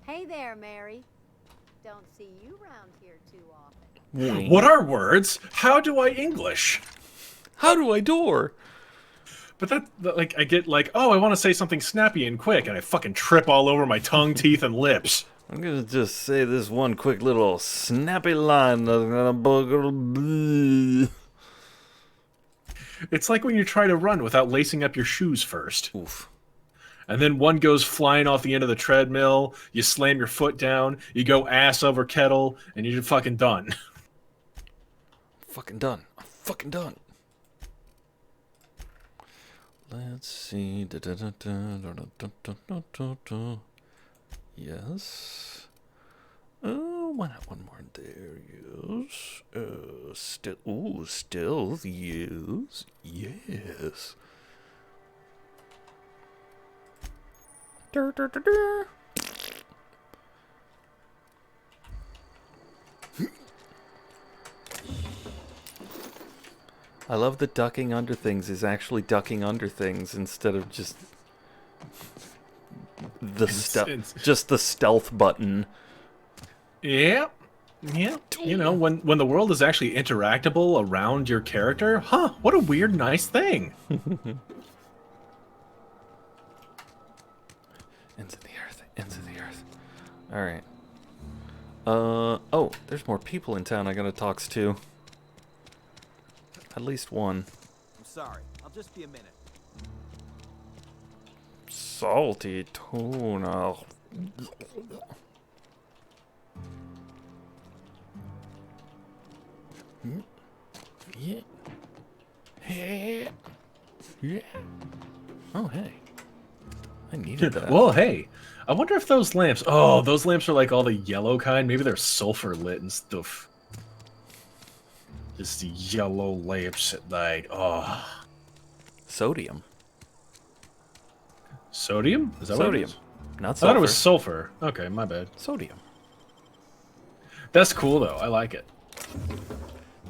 Hey there, Mary. Don't see you around here too often. What are words? How do I English? How do I door? But that like, I get like, oh, I want to say something snappy and quick, and I fucking trip all over my tongue, teeth, and lips. I'm gonna just say this one quick little snappy line. It's like when you try to run without lacing up your shoes first. Oof. And then one goes flying off the end of the treadmill, you slam your foot down, you go ass over kettle, and you're fucking done. Fucking done. I'm fucking done. Let's see. Yes. Oh, why not one more there? Yes. Stealth. Yes. Yes. I love that ducking under things is actually ducking under things instead of just the stealth button. Yeah. Yeah. You know, when the world is actually interactable around your character, huh, what a weird, nice thing. Ends of the earth. Alright. Oh, there's more people in town I gotta talk to. At least one. I'm sorry. I'll just be a minute. Salty tuna. Yeah. Hey. Yeah. Oh, hey. I needed that. Well, hey. I wonder if those lamps... Oh, those lamps are like all the yellow kind. Maybe they're sulfur lit and stuff. Just the yellow lamps at night. Oh. Sodium. Sodium? Is that what it is? Not I sulfur. thought it was sulfur. Okay, my bad. Sodium. That's cool, though. I like it.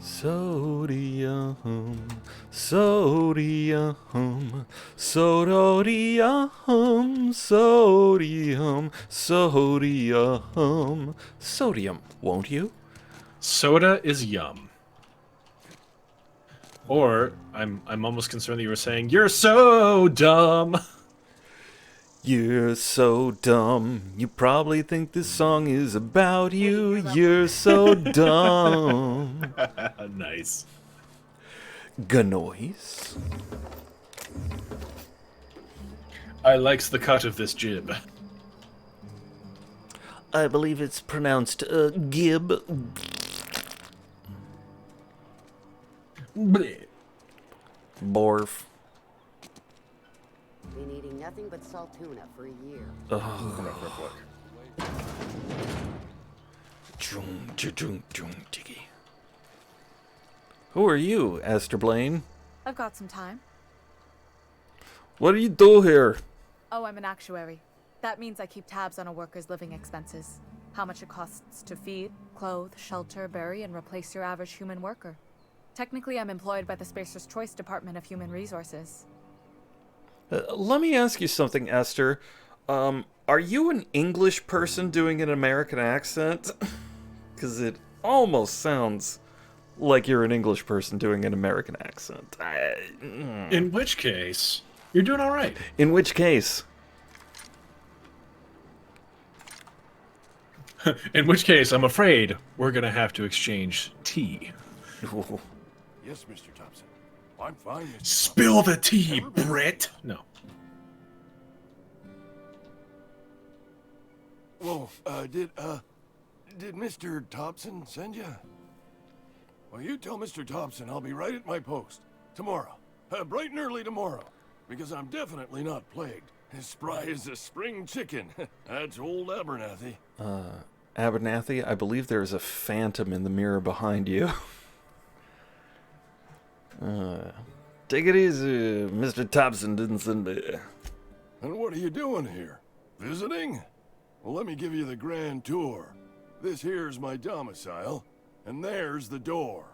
Sodium. Sodium. Sodium. Sodium. Sodium. Sodium, won't you? Soda is yum. Or, I'm almost concerned that you were saying, you're so dumb. You're so dumb. You probably think this song is about you. You're so dumb. Nice. Ganoise. I likes the cut of this jib. I believe it's pronounced gib. Bleh. Borf. Been eating nothing but salt tuna for a year. Who are you, Esther Blaine? I've got some time. What do you do here? Oh, I'm an actuary. That means I keep tabs on a worker's living expenses. How much it costs to feed, clothe, shelter, bury, and replace your average human worker. Technically, I'm employed by the Spacer's Choice Department of Human Resources. Let me ask you something, Esther. Are you an English person doing an American accent? Because it almost sounds like you're an English person doing an American accent. In which case, you're doing all right. In which case... In which case, I'm afraid we're gonna have to exchange tea. Yes, Mr. Thompson. I'm fine, Mr. Spill the tea, Brit! No. Whoa, did Mr. Thompson send you? Well, you tell Mr. Thompson I'll be right at my post. Tomorrow. Bright and early tomorrow. Because I'm definitely not plagued. As spry as a spring chicken. That's old Abernathy. Abernathy, I believe there's a phantom in the mirror behind you. Take it easy, Mr. Thompson didn't send me. And what are you doing here? Visiting? Well, let me give you the grand tour. This here's my domicile, and there's the door.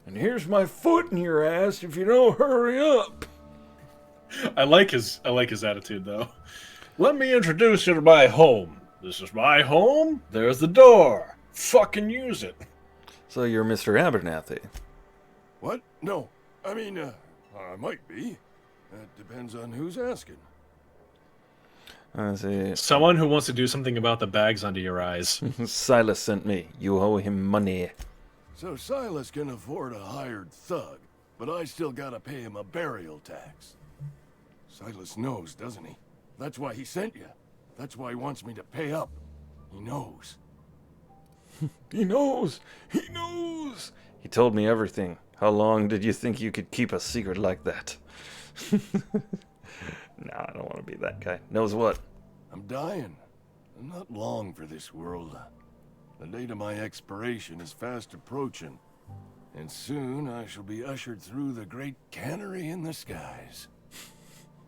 And here's my foot in your ass if you don't hurry up. I like his attitude though. Let me introduce you to my home. This is my home. There's the door. Fucking use it. So you're Mr. Abernathy. What? No. I mean, I might be. That depends on who's asking. I see. Someone who wants to do something about the bags under your eyes. Silas sent me. You owe him money. So Silas can afford a hired thug, but I still gotta pay him a burial tax. Silas knows, doesn't he? That's why he sent you. That's why he wants me to pay up. He knows. He knows. He knows. He told me everything. How long did you think you could keep a secret like that? No, I don't want to be that guy. Knows what? I'm dying. I'm not long for this world. The date of my expiration is fast approaching. And soon I shall be ushered through the great cannery in the skies.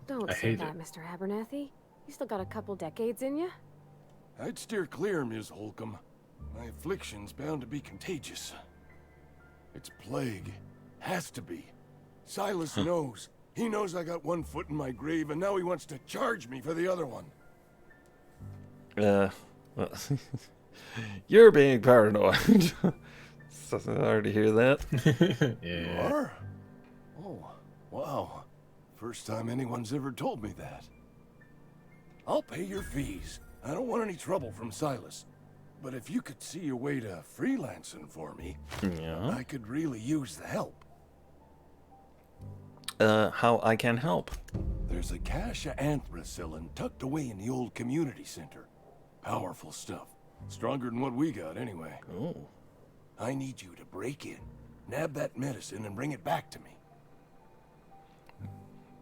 Don't say that, Mr. Abernathy. You still got a couple decades in you. I'd steer clear, Ms. Holcomb. My affliction's bound to be contagious. It's plague. Has to be. Silas knows. He knows I got one foot in my grave, and now he wants to charge me for the other one. Well, you're being paranoid. Sorry to hear that. Yeah. You are? Oh, wow. First time anyone's ever told me that. I'll pay your fees. I don't want any trouble from Silas. But if you could see a way to freelancing for me, I could really use the help. How I can help? There's a cache of anthracillin tucked away in the old community center. Powerful stuff. Stronger than what we got, anyway. Oh. I need you to break in, nab that medicine, and bring it back to me.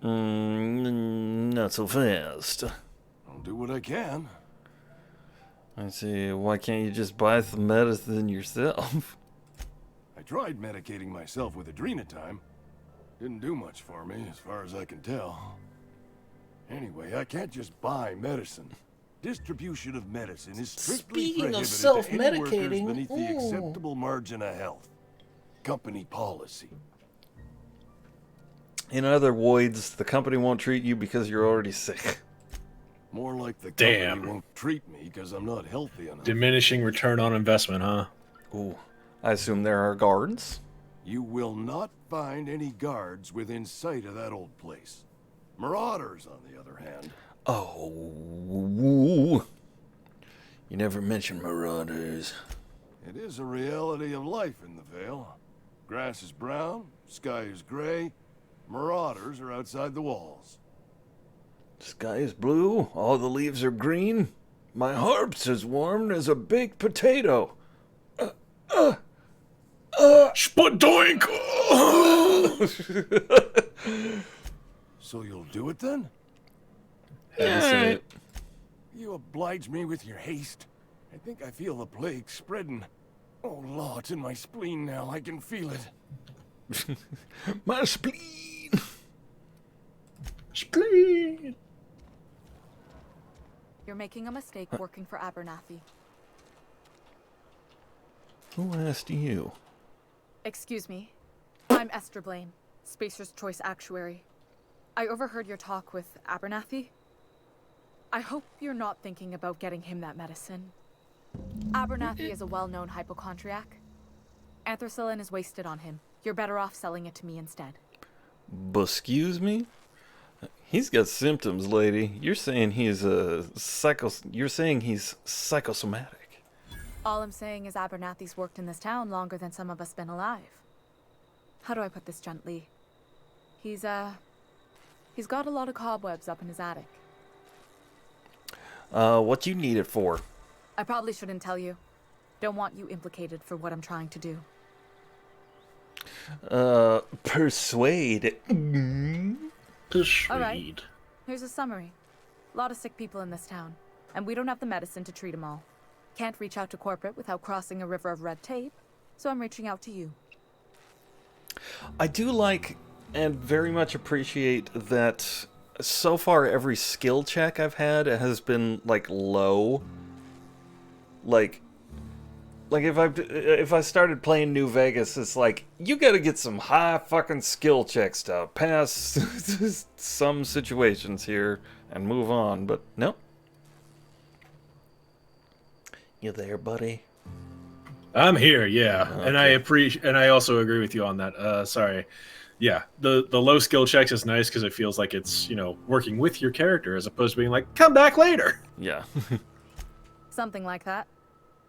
Not so fast. I'll do what I can. I see. Why can't you just buy some medicine yourself? I tried medicating myself with adrenatime. Didn't do much for me, as far as I can tell. Anyway, I can't just buy medicine. Distribution of medicine is strictly prohibited to any workers beneath the acceptable margin of health. Company policy. In other words, the company won't treat you because you're already sick. More like the company won't treat me because I'm not healthy enough. Diminishing return on investment, huh? Ooh. I assume there are guards? You will not find any guards within sight of that old place. Marauders, on the other hand. Oh. You never mentioned marauders. It is a reality of life in the Vale. Grass is brown, sky is gray. Marauders are outside the walls. Sky is blue, all the leaves are green. My heart's as warm as a baked potato. Spadoink! So you'll do it then? Yeah. You oblige me with your haste. I think I feel the plague spreading. Oh, Law, it's in my spleen now. I can feel it. My spleen! Spleen! You're making a mistake working for Abernathy. Who asked you? Excuse me. I'm Esther Blaine, Spacer's Choice Actuary. I overheard your talk with Abernathy. I hope you're not thinking about getting him that medicine. Abernathy is a well-known hypochondriac. Anthracillin is wasted on him. You're better off selling it to me instead. Excuse me? He's got symptoms, lady. You're saying he's You're saying he's psychosomatic. All I'm saying is Abernathy's worked in this town longer than some of us been alive. How do I put this gently? He's got a lot of cobwebs up in his attic. What you need it for? I probably shouldn't tell you. Don't want you implicated for what I'm trying to do. Persuade. Persuade. All right. Here's a summary. A lot of sick people in this town, and we don't have the medicine to treat them all. Can't reach out to corporate without crossing a river of red tape, so I'm reaching out to you. I do like and very much appreciate that so far every skill check I've had has been like low. Like if I started playing New Vegas, it's like you got to get some high fucking skill checks to pass some situations here and move on, but nope. You there, buddy? I'm here, yeah. Okay. And I also agree with you on that. Sorry. Yeah, the low skill checks is nice because it feels like it's, you know, working with your character as opposed to being like, come back later. Yeah. Something like that.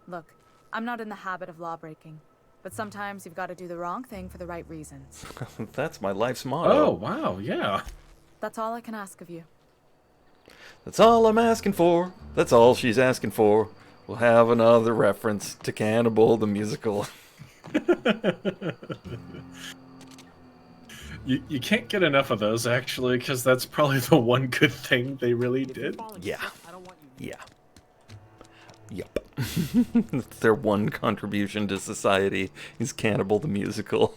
Look, I'm not in the habit of law breaking, but sometimes you've got to do the wrong thing for the right reasons. That's my life's motto. Oh, wow, yeah. That's all I can ask of you. That's all I'm asking for. That's all she's asking for. We'll have another reference to Cannibal the Musical. You can't get enough of those, actually, because that's probably the one good thing they really did. Yeah. Yeah. Yep. Their one contribution to society is Cannibal the Musical.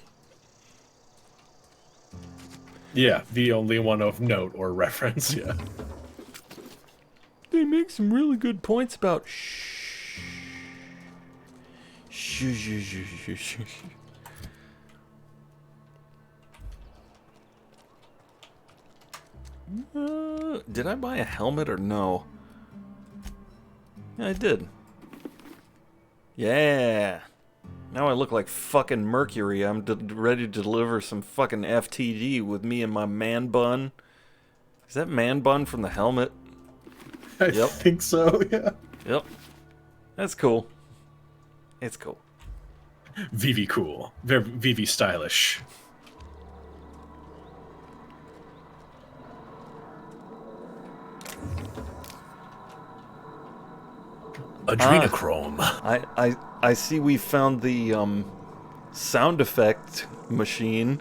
Yeah, the only one of note or reference, yeah. They make some really good points about did I buy a helmet or no? Yeah, I did. Yeah. Now I look like fucking Mercury. I'm ready to deliver some fucking FTD with me and my man bun. Is that man bun from the helmet? I think so, yeah. Yep. That's cool. It's cool. Vivi cool. Vivi stylish. Adrenochrome. I see we found the sound effect machine.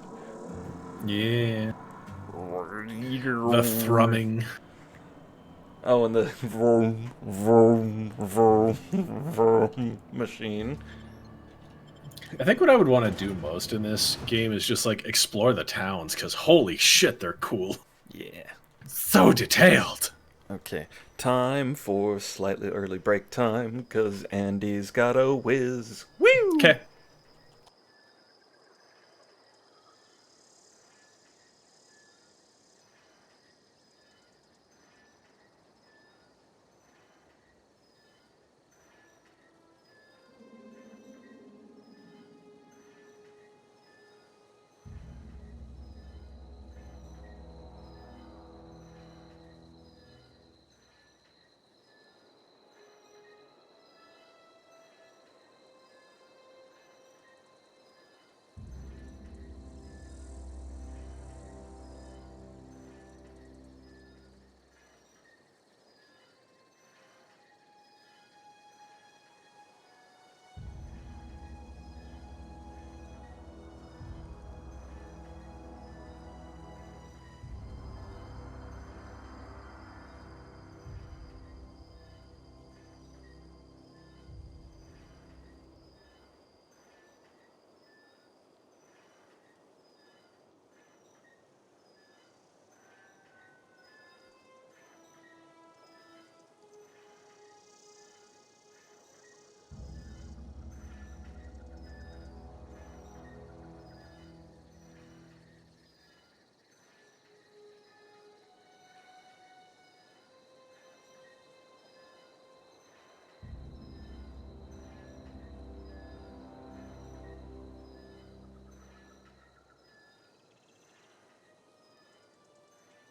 Yeah. The thrumming. Oh, and the vroom, vroom, vroom, vroom machine. I think what I would want to do most in this game is just like explore the towns, because holy shit, they're cool. Yeah. So detailed. Okay, time for slightly early break time, because Andy's got a whiz. Woo! Okay.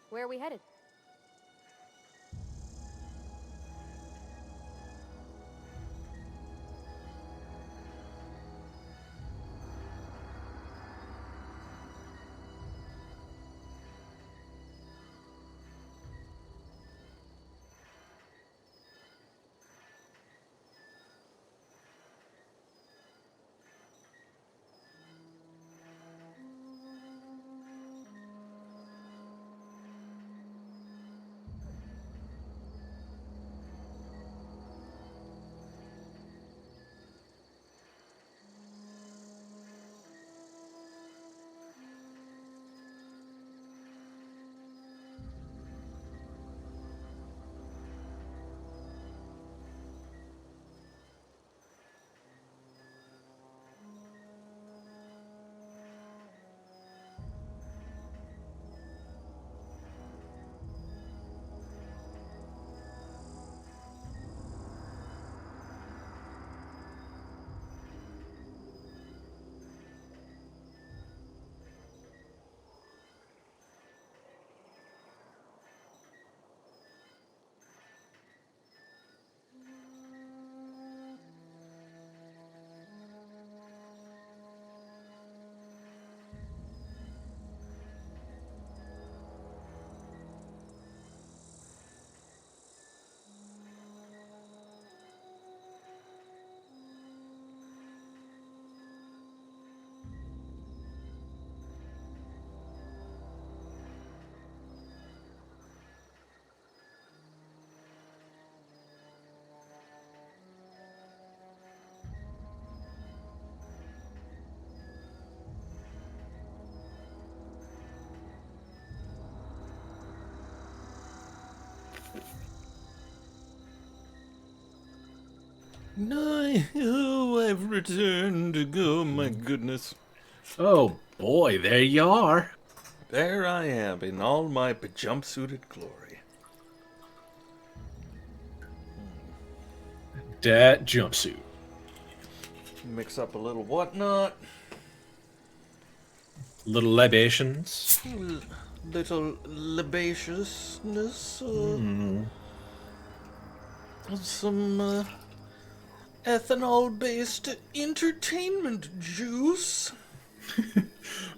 Where are we headed? No, oh, I've returned. Oh my goodness. Oh boy, there you are. There I am in all my jumpsuited glory. That jumpsuit. Mix up a little whatnot. Little libations. Little libaciousness. Some ethanol-based entertainment juice.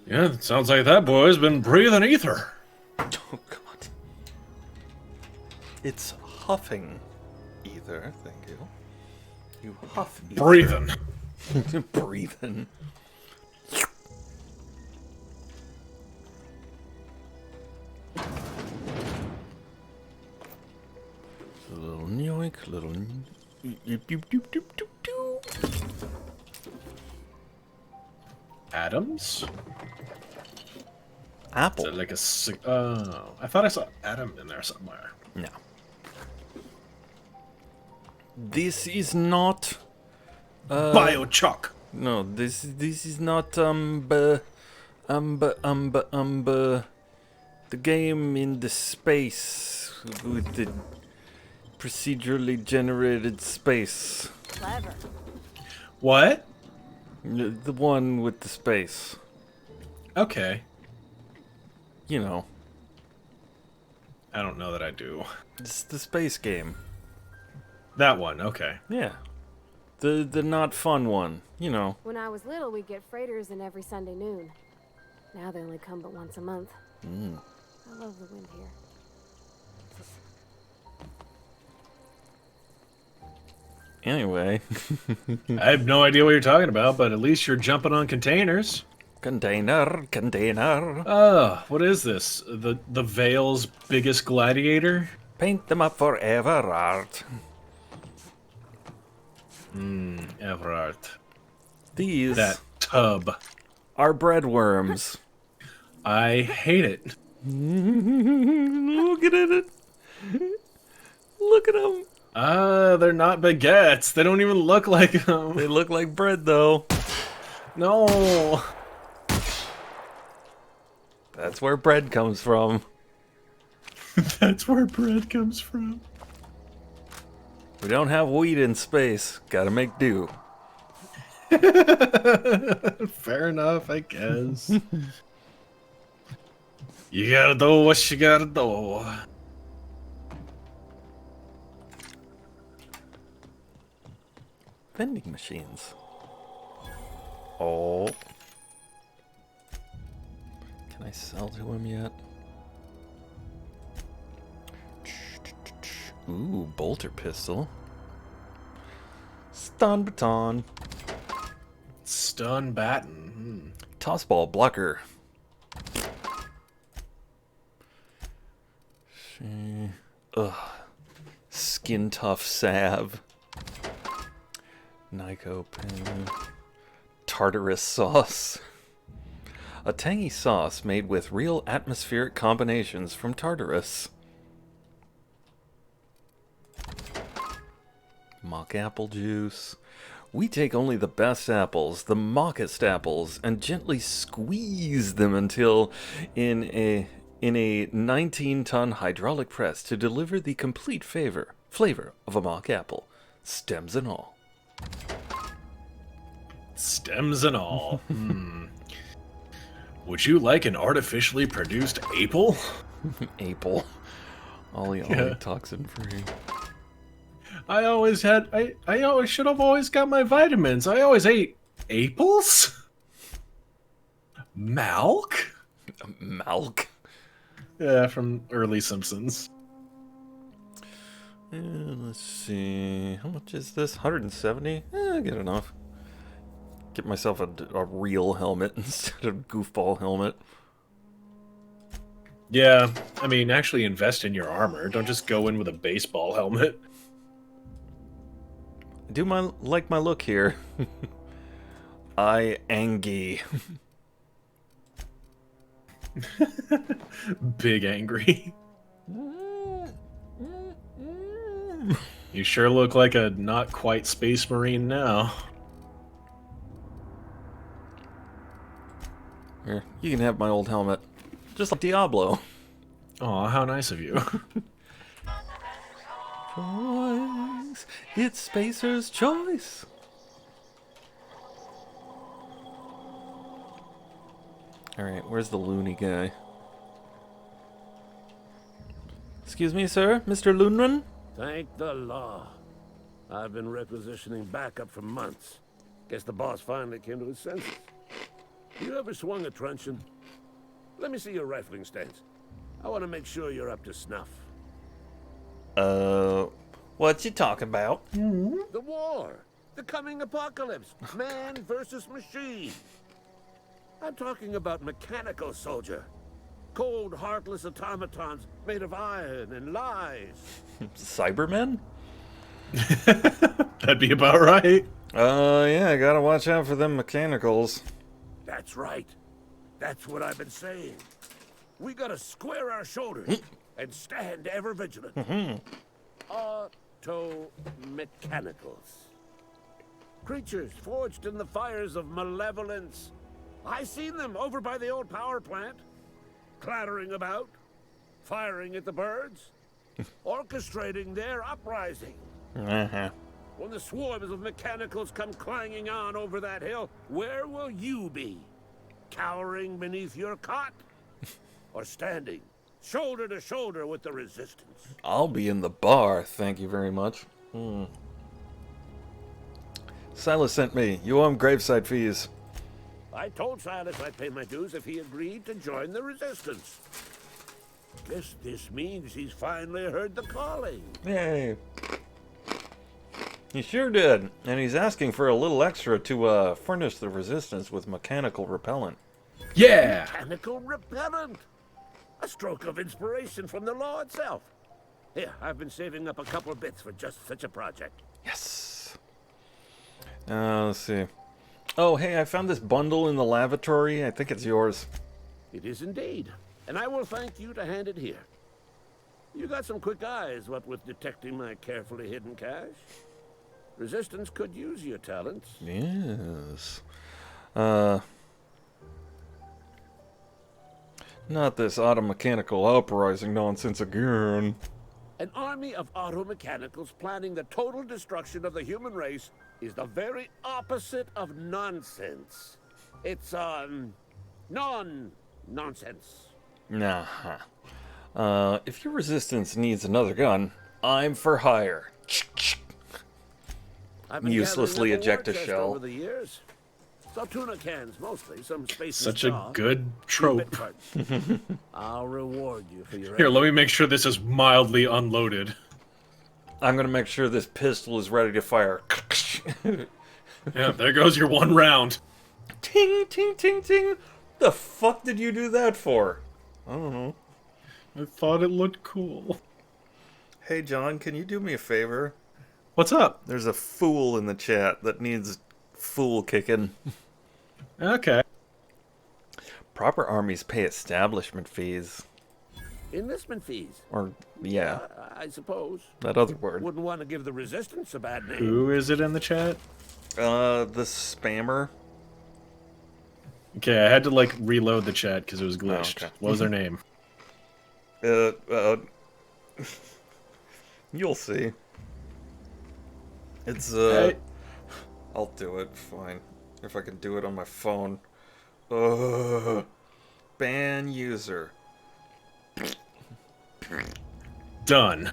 Yeah, it sounds like that boy's been breathing ether. Oh, God. It's huffing ether, thank you. You huff ether. Breathing. Breathing. A little yoink, little... Adams? Apple. Is that like a... Oh, I thought I saw Adam in there somewhere. No. This is not... Biochuck. No, this is not, the game in the space with the procedurally generated space. Clever. What? The one with the space. Okay. You know. I don't know that I do. It's the space game. That one, okay. Yeah. The not fun one, you know. When I was little, we'd get freighters in every Sunday noon. Now they only come but once a month. I love the wind here. Anyway. I have no idea what you're talking about, but at least you're jumping on containers. Container. Oh, what is this? The Vale's biggest gladiator? Paint them up for Everard. Everard. These that tub are breadworms. I hate it. Look at it. Look at them. They're not baguettes. They don't even look like them. They look like bread, though. No. That's where bread comes from. That's where bread comes from. We don't have wheat in space. Gotta make do. Fair enough, I guess. You gotta do what you gotta do. Vending machines. Oh. Can I sell to him yet? Ooh, bolter pistol. Stun baton. Stun baton. Toss ball blocker. Ugh. Skin tough salve. Nyko pen. Tartarus sauce. A tangy sauce made with real atmospheric combinations from Tartarus. Mock apple juice. We take only the best apples, the mockest apples, and gently squeeze them until in a 19-ton hydraulic press to deliver the complete flavor of a mock apple, stems and all. Stems and all. Would you like an artificially produced apple? Apple. Ollie toxin free. I should have always got my vitamins. I always ate apples? Milk? Milk? Yeah, from early Simpsons. Let's see. How much is this? 170? Get enough. Get myself a real helmet instead of goofball helmet. Yeah, I mean, actually invest in your armor. Don't just go in with a baseball helmet. I do like my look here. I Angie. Big angry. You sure look like a not quite space marine now. Here, you can have my old helmet. Just like Diablo. Aw, how nice of you. Choice. It's Spacer's choice. Alright, where's the loony guy? Excuse me, sir? Mr. Loonrun? Thank the law. I've been requisitioning backup for months. Guess the boss finally came to his senses. You ever swung a truncheon? Let me see your rifling stance. I want to make sure you're up to snuff. What you talking about? The war. The coming apocalypse. Man versus machine. I'm talking about mechanical soldier. Cold, heartless automatons made of iron and lies. Cybermen? That'd be about right. Yeah, gotta watch out for them mechanicals. That's right. That's what I've been saying. We gotta square our shoulders and stand ever vigilant. Auto-mechanicals. Creatures forged in the fires of malevolence. I seen them over by the old power plant. Clattering about, firing at the birds, orchestrating their uprising. When the swarms of mechanicals come clanging on over that hill, where will you be? Cowering beneath your cot? Or standing, shoulder to shoulder with the resistance? I'll be in the bar, thank you very much. Silas sent me. You owe him graveside fees. I told Silas I'd pay my dues if he agreed to join the resistance. Guess this means he's finally heard the calling. Yay. He sure did. And he's asking for a little extra to furnish the resistance with mechanical repellent. Yeah! Mechanical repellent! A stroke of inspiration from the law itself. Here, I've been saving up a couple of bits for just such a project. Yes. Let's see. Oh, hey, I found this bundle in the lavatory. I think it's yours. It is indeed. And I will thank you to hand it here. You got some quick eyes, what with detecting my carefully hidden cache. Resistance could use your talents. Yes. Not this auto-mechanical uprising nonsense again. An army of auto-mechanicals planning the total destruction of the human race is the very opposite of nonsense. It's, non-nonsense. Nah. If your resistance needs another gun, I'm for hire. I've been Uselessly gathering up a war eject a chest shell. over the years. Tuna cans mostly, some space Such a good trope. I'll reward you for your Here, let me make sure this is mildly unloaded. I'm gonna make sure this pistol is ready to fire. Yeah, there goes your one round. Ting, ting, ting, ting. The fuck did you do that for? I don't know. I thought it looked cool. Hey, John, can you do me a favor? What's up? There's a fool in the chat that needs fool kicking. Okay. Proper armies pay establishment fees. Enlistment fees. Or, yeah. I suppose. That other word. Wouldn't want to give the resistance a bad name. Who is it in the chat? The spammer. Okay, I had to like reload the chat because it was glitched. Oh, okay. What was their name? You'll see. It's, Hey. I'll do it, fine. If I can do it on my phone. Ban user. Done.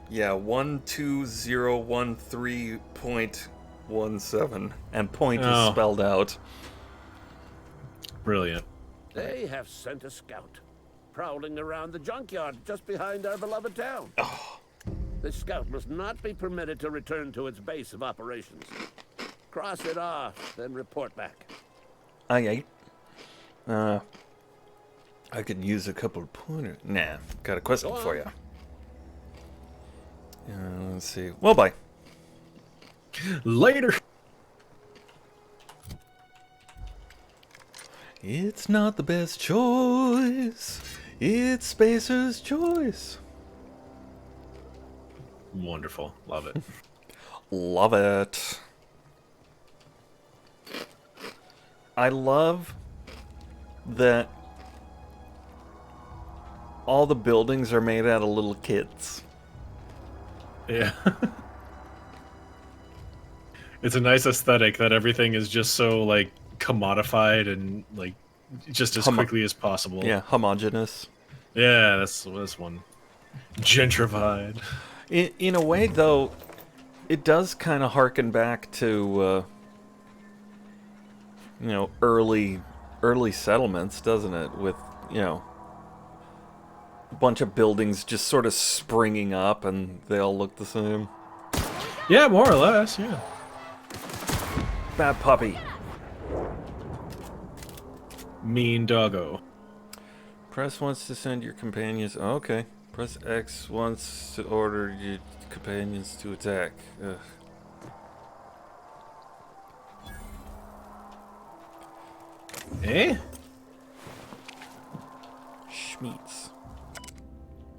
Yeah, 12013.17. And point is spelled out. Brilliant. They have sent a scout, prowling around the junkyard just behind our beloved town. This scout must not be permitted to return to its base of operations. Cross it off, then report back. Aye. I could use a couple of pointers. Nah, got a question for you. Let's see. Well, bye. Later. It's not the best choice. It's Spacer's choice. Wonderful. Love it. Love it. I love that all the buildings are made out of little kids. Yeah. It's a nice aesthetic that everything is just so like commodified and like just as quickly as possible. Yeah, homogeneous. Yeah, that's one. Gentrified. In a way, though, it does kind of harken back to you know, early settlements, doesn't it? With, you know, a bunch of buildings just sort of springing up and they all look the same. Yeah, more or less, yeah. Bad puppy. Mean doggo. Press wants to send your companions. Oh, okay. Press X wants to order your companions to attack. Ugh. Eh? Schmeats.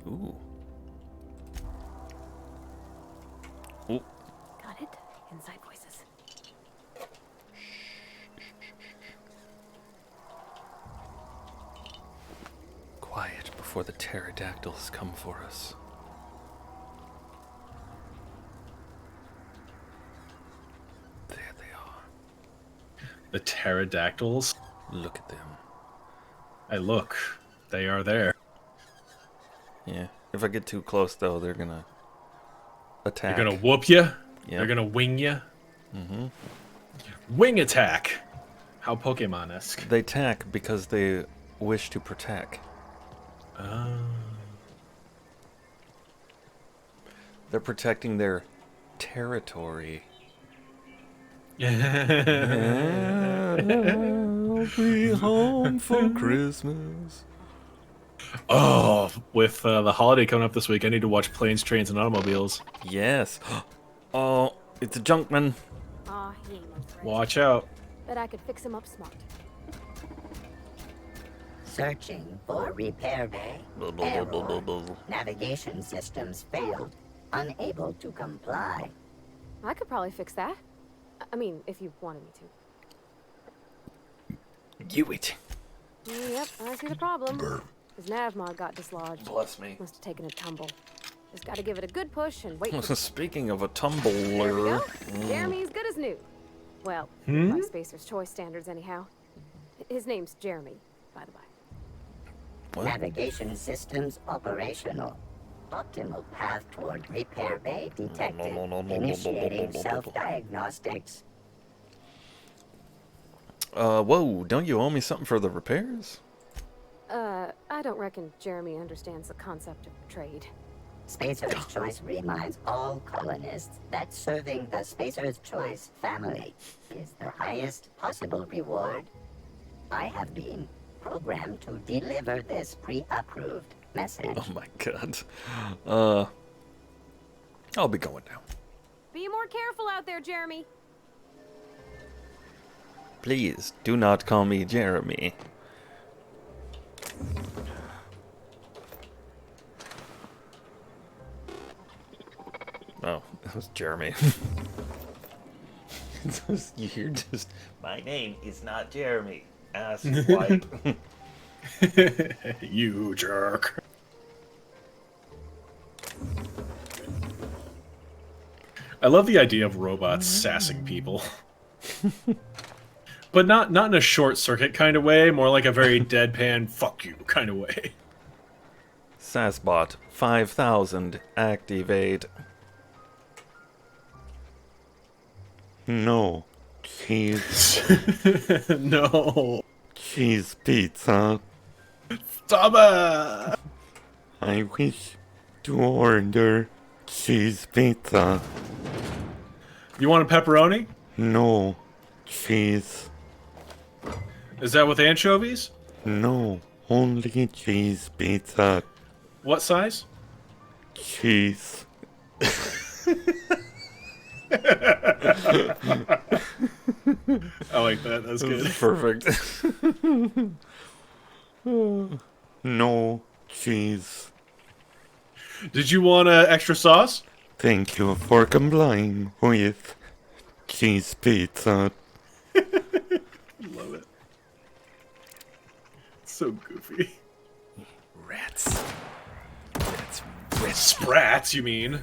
Ooh. Ooh. Got it? Inside voices. Quiet before the pterodactyls come for us. There they are. The pterodactyls? Look at them. I look. They are there. Yeah. If I get too close, though, they're gonna attack. They're gonna whoop you. Yep. They're gonna wing you. Mm-hmm. Wing attack. How Pokemon-esque. They attack because they wish to protect. They're protecting their territory. I'll be home for Christmas. Oh, with the holiday coming up this week, I need to watch Planes, Trains, and Automobiles. Yes. Oh, it's a junkman. Aw, he ain't no threat. Watch out. Bet I could fix him up smart. Searching for repair bay. Error. Navigation systems failed. Unable to comply. I could probably fix that. I mean, if you wanted me to. Do it. Yep, I see the problem. His nav mod got dislodged. Bless me. Must have taken a tumble. Just gotta give it a good push and wait for... Speaking of a There we tumbler. go. Jeremy's good as new. Well, by Spacer's Choice standards anyhow. His name's Jeremy, by the way. Navigation systems operational. Optimal path toward repair bay detected. Initiating self-diagnostics. Whoa, don't you owe me something for the repairs? I don't reckon Jeremy understands the concept of trade. Spacer's Choice reminds all colonists that serving the Spacer's Choice family is the highest possible reward. I have been programmed to deliver this pre-approved message. Oh my god. I'll be going now. Be more careful out there, Jeremy. Please, do not call me Jeremy. Oh, that was Jeremy. You're just... My name is not Jeremy. Ass white. You jerk. I love the idea of robots sassing people. But not in a short circuit kind of way, more like a very deadpan fuck you kind of way. Sassbot 5000 activate. No. Cheese. No. Cheese pizza. Stop it! I wish to order cheese pizza. You want a pepperoni? No. Cheese. Is that with anchovies? No. Only cheese pizza. What size? Cheese. I like that. That's good. Perfect. No cheese. Did you want extra sauce? Thank you for complying with cheese pizza. Love it. So goofy. Rats. Sprats, you mean?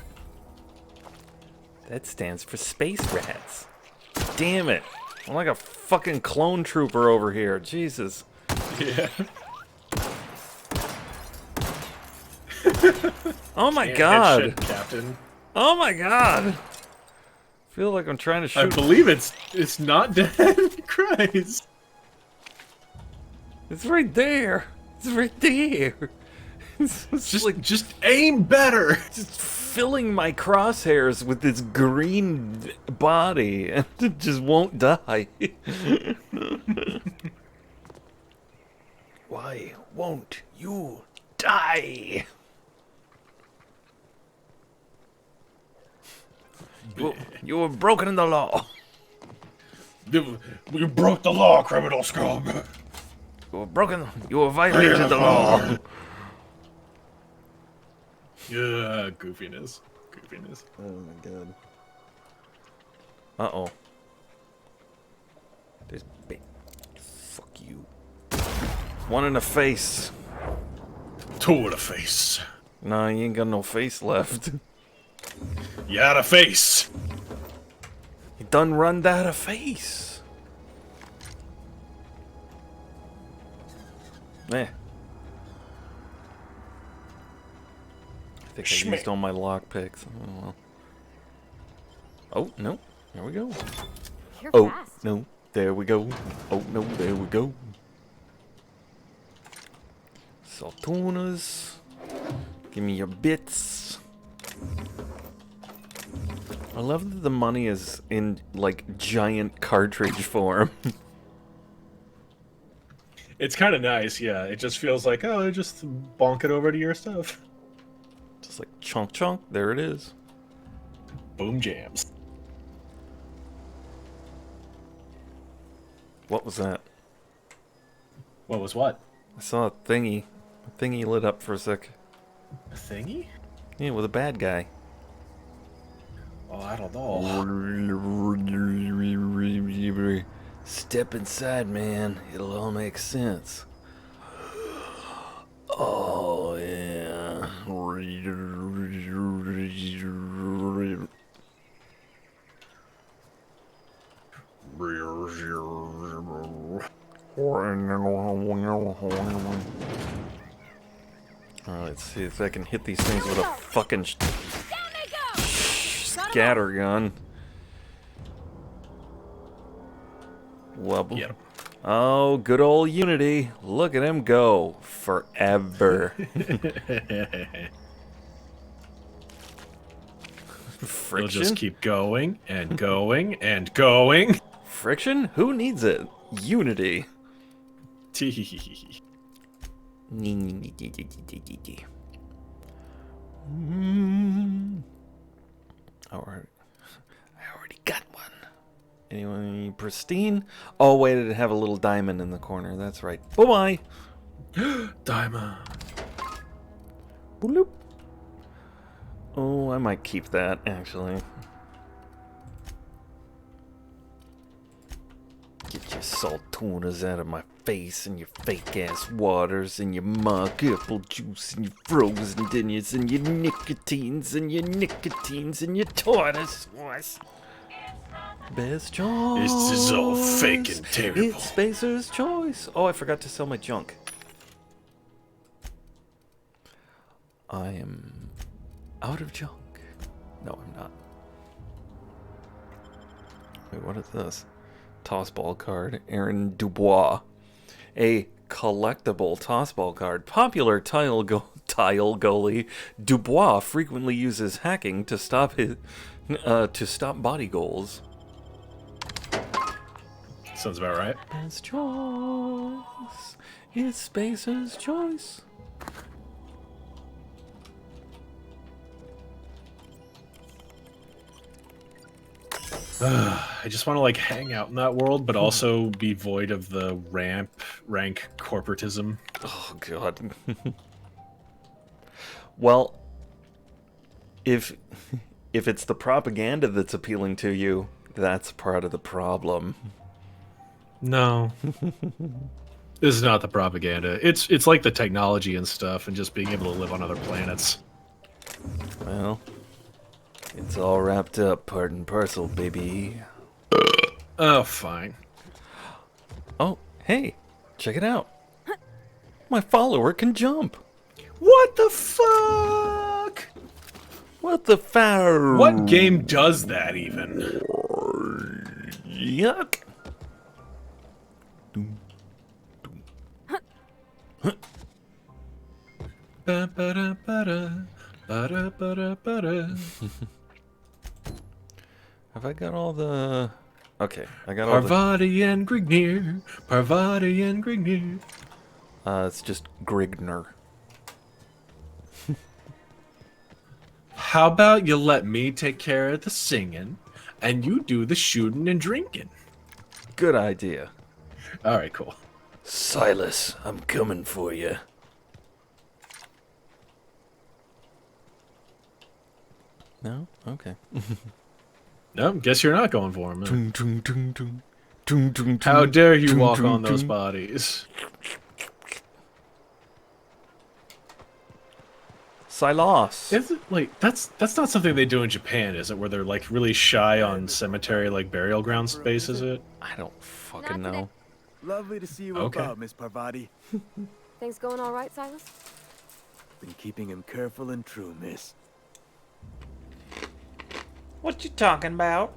That stands for space rats. Damn it. I'm like a fucking clone trooper over here. Jesus. Yeah. Oh my Can't god. hit shit, Captain. Oh my god. I feel like I'm trying to shoot. I believe it's not dead. Christ. It's right there. It's right there. It's just aim better. Just filling my crosshairs with this green body and it just won't die. Why won't you die? You have broken the law. You broke the law, criminal scum. You have broken. You have violated the law. Yeah, goofiness. Oh my god. Uh-oh. There's big... Fuck you. One in the face. Two in the face. Nah, you ain't got no face left. You had a face. You done run that a face. Eh. I think I used all my lockpicks. Oh, well. Oh, no. There we go. You're Oh, fast. no. There we go. Oh, no. There we go. Saltunas. Give me your bits. I love that the money is in, like, giant cartridge form. It's kind of nice, yeah. It just feels like, oh, just bonk it over to your stuff. Just like chunk chunk, there it is. Boom jams. What was that? What was what? I saw a thingy. A thingy lit up for a sec. A thingy? Yeah, with a bad guy. Oh, I don't know. Step inside, man. It'll all make sense. Oh, yeah. Alright, let's see if I can hit these things with a fucking scatter gun. Wobble. Yep. Oh, good old Unity. Look at him go. Forever. Friction? You'll just keep going and going and going. Friction? Who needs it? Unity. Alright. I already got one. Anyone pristine? Oh, wait, it have a little diamond in the corner. That's right. Bye-bye. Diamond. Bloop. Oh, I might keep that, actually. Get your salt tunas out of my face and your fake-ass waters and your mock apple juice and your frozen dinners and your nicotines and your tartar sauce. Best choice. This is all fake and terrible. It's Spacer's choice. Oh, I forgot to sell my junk. I am out of junk. No, I'm not. Wait, what is this? Tossball card. Aaron Dubois. A collectible tossball card. Popular tile goalie Dubois frequently uses hacking to stop body goals. Sounds about right. Best choice. It's Spacer's choice. I just want to like hang out in that world, but also be void of the rank corporatism. Oh god. Well, if it's the propaganda that's appealing to you, that's part of the problem. No. This is not the propaganda. It's like the technology and stuff and just being able to live on other planets. Well, it's all wrapped up, part and parcel, baby. Oh, fine. Oh, hey, check it out. My follower can jump. What the fuck? What the fuck? What game does that even? Yuck. Have I got all the... Okay, I got all the... Parvati and Grignir. Parvati and Grignir. It's just Grigner. How about you let me take care of the singing, and you do the shooting and drinking? Good idea. All right, cool. Silas, I'm coming for you. No? Okay. No, guess you're not going for him. Tung, tung, tung, tung. How dare you walk on those bodies? Silas. Is it like that's not something they do in Japan, is it? Where they're like really shy on cemetery like burial ground space, is it? I don't fucking know. Lovely to see you Okay. about, Miss Parvati. Things going all right, Silas? Been keeping him careful and true, miss. What you talking about?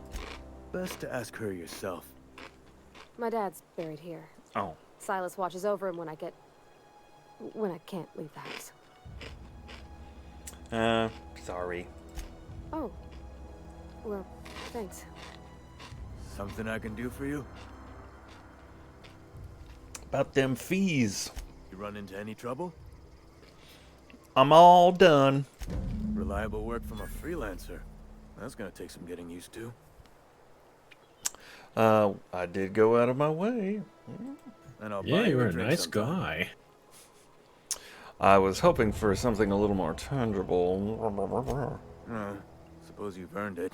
Best to ask her yourself. My dad's buried here. Oh. Silas watches over him when I can't leave the house. Sorry. Oh. Well, thanks. Something I can do for you? About them fees. You run into any trouble? I'm all done. Reliable work from a freelancer. That's gonna take some getting used to. I did go out of my way. And I'll Yeah, buy you you were a a drink nice sometime. guy. I was hoping for something a little more tangible. Suppose you've earned it.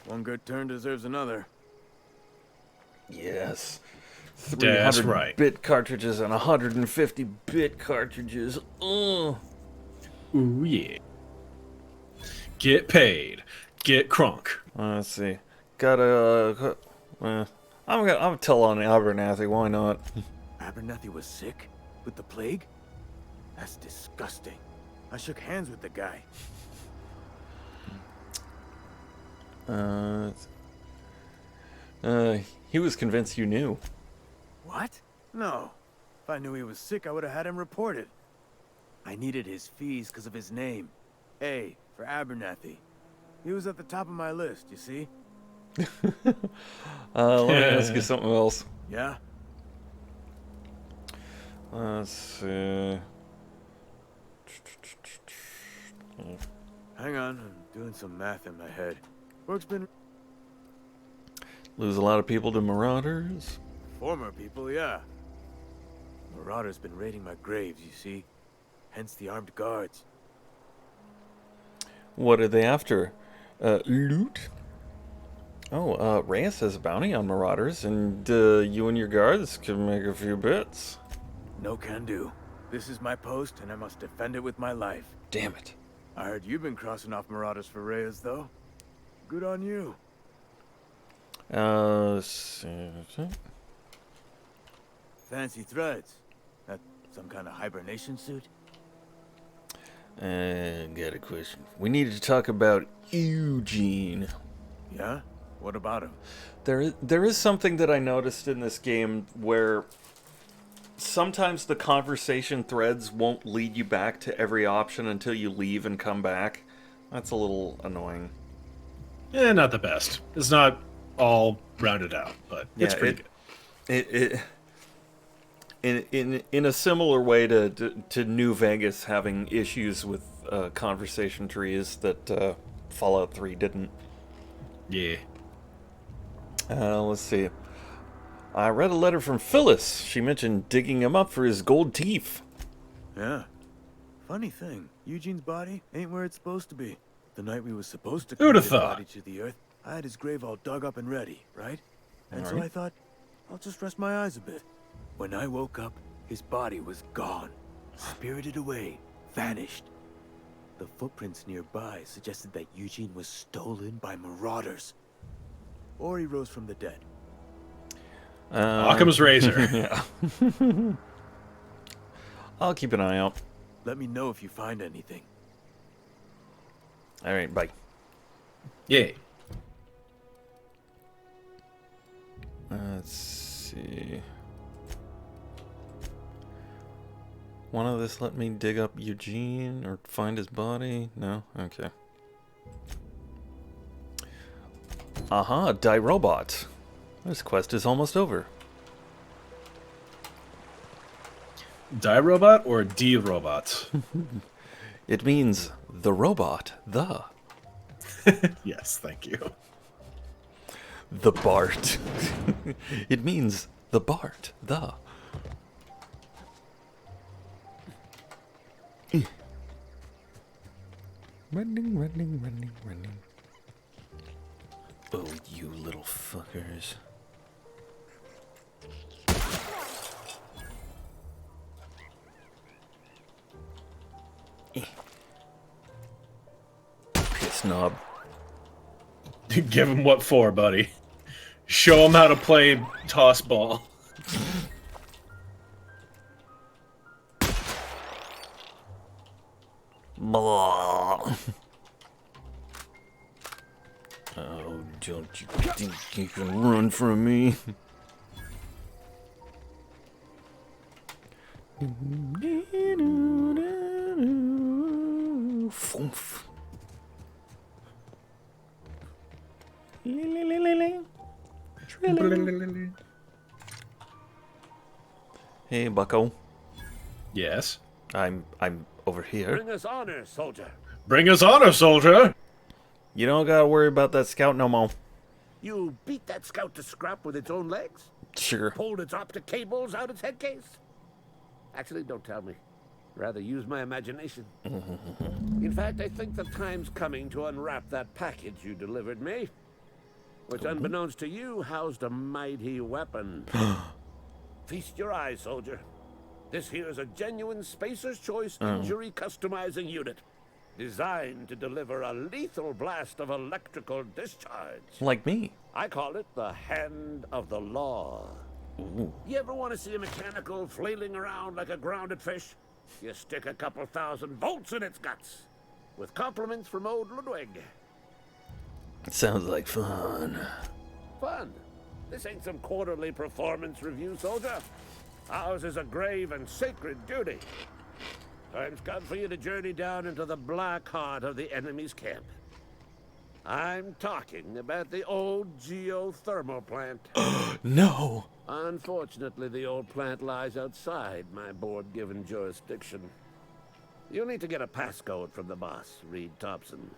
One good turn deserves another. Yes. That's 300 right. bit cartridges and 150 bit cartridges. Ugh. Ooh yeah. Get paid. Get crunk. Let's see. Gotta. I'm gonna tell on Abernathy. Why not? Abernathy was sick? With the plague? That's disgusting. I shook hands with the guy. He was convinced you knew. What? No. If I knew he was sick, I would have had him reported. I needed his fees because of his name. A for Abernathy. He was at the top of my list, you see? Let me ask you something else. Yeah? Let's see. Hang on, I'm doing some math in my head. Work's been... Lose a lot of people to marauders? Former people, yeah. Marauders been raiding my graves, you see? Hence the armed guards. What are they after? Loot? Oh, Reyes has a bounty on marauders, and you and your guards can make a few bits. No can do. This is my post, and I must defend it with my life. Damn it. I heard you've been crossing off marauders for Reyes, though. Good on you. Fancy threads. That some kind of hibernation suit? Got a question. We need to talk about Eugene. Yeah? What about him? There is something that I noticed in this game where sometimes the conversation threads won't lead you back to every option until you leave and come back. That's a little annoying. Yeah, not the best. It's not all rounded out, but it's pretty good. In a similar way to New Vegas having issues with conversation trees that Fallout 3 didn't. Yeah. Let's see. I read a letter from Phyllis. She mentioned digging him up for his gold teeth. Yeah. Funny thing, Eugene's body ain't where it's supposed to be. The night we was supposed to Who'd commit have his thought? body to the earth, I had his grave all dug up and ready, right? And so Alright. I thought, I'll just rest my eyes a bit. When I woke up, his body was gone. Spirited away. Vanished. The footprints nearby suggested that Eugene was stolen by marauders. Or he rose from the dead. Occam's razor. Yeah. I'll keep an eye out. Let me know if you find anything. Alright, bye. Yay. Let's see. One of this let me dig up Eugene or find his body? No? Okay. Aha, die robot. This quest is almost over. Die robot or D robot? It means the robot, the. Yes, thank you. The Bart. It means the Bart, the. Running, running, running, running. Oh, you little fuckers. Piss knob. Give him what for, buddy. Show him how to play toss ball. Blah. Oh, don't you think you can run from me? Foof. Hey, Bucko. Yes. I'm over here. Bring us honor, soldier. Bring us honor, soldier. You don't gotta worry about that scout no more. You beat that scout to scrap with its own legs? Sure. Pulled its optic cables out its head case? Actually, don't tell me. Rather use my imagination. In fact, I think the time's coming to unwrap that package you delivered me, which, unbeknownst to you, housed a mighty weapon. Feast your eyes, soldier. This here is a genuine Spacer's Choice injury customizing unit, designed to deliver a lethal blast of electrical discharge. Like me. I call it the Hand of the Law. Ooh. You ever want to see a mechanical flailing around like a grounded fish? You stick a couple thousand volts in its guts. With compliments from old Ludwig. Sounds like fun. Fun? This ain't some quarterly performance review, soldier. Ours is a grave and sacred duty. Time's come for you to journey down into the black heart of the enemy's camp. I'm talking about the old geothermal plant. No! Unfortunately, the old plant lies outside my board-given jurisdiction. You'll need to get a passcode from the boss, Reed Thompson.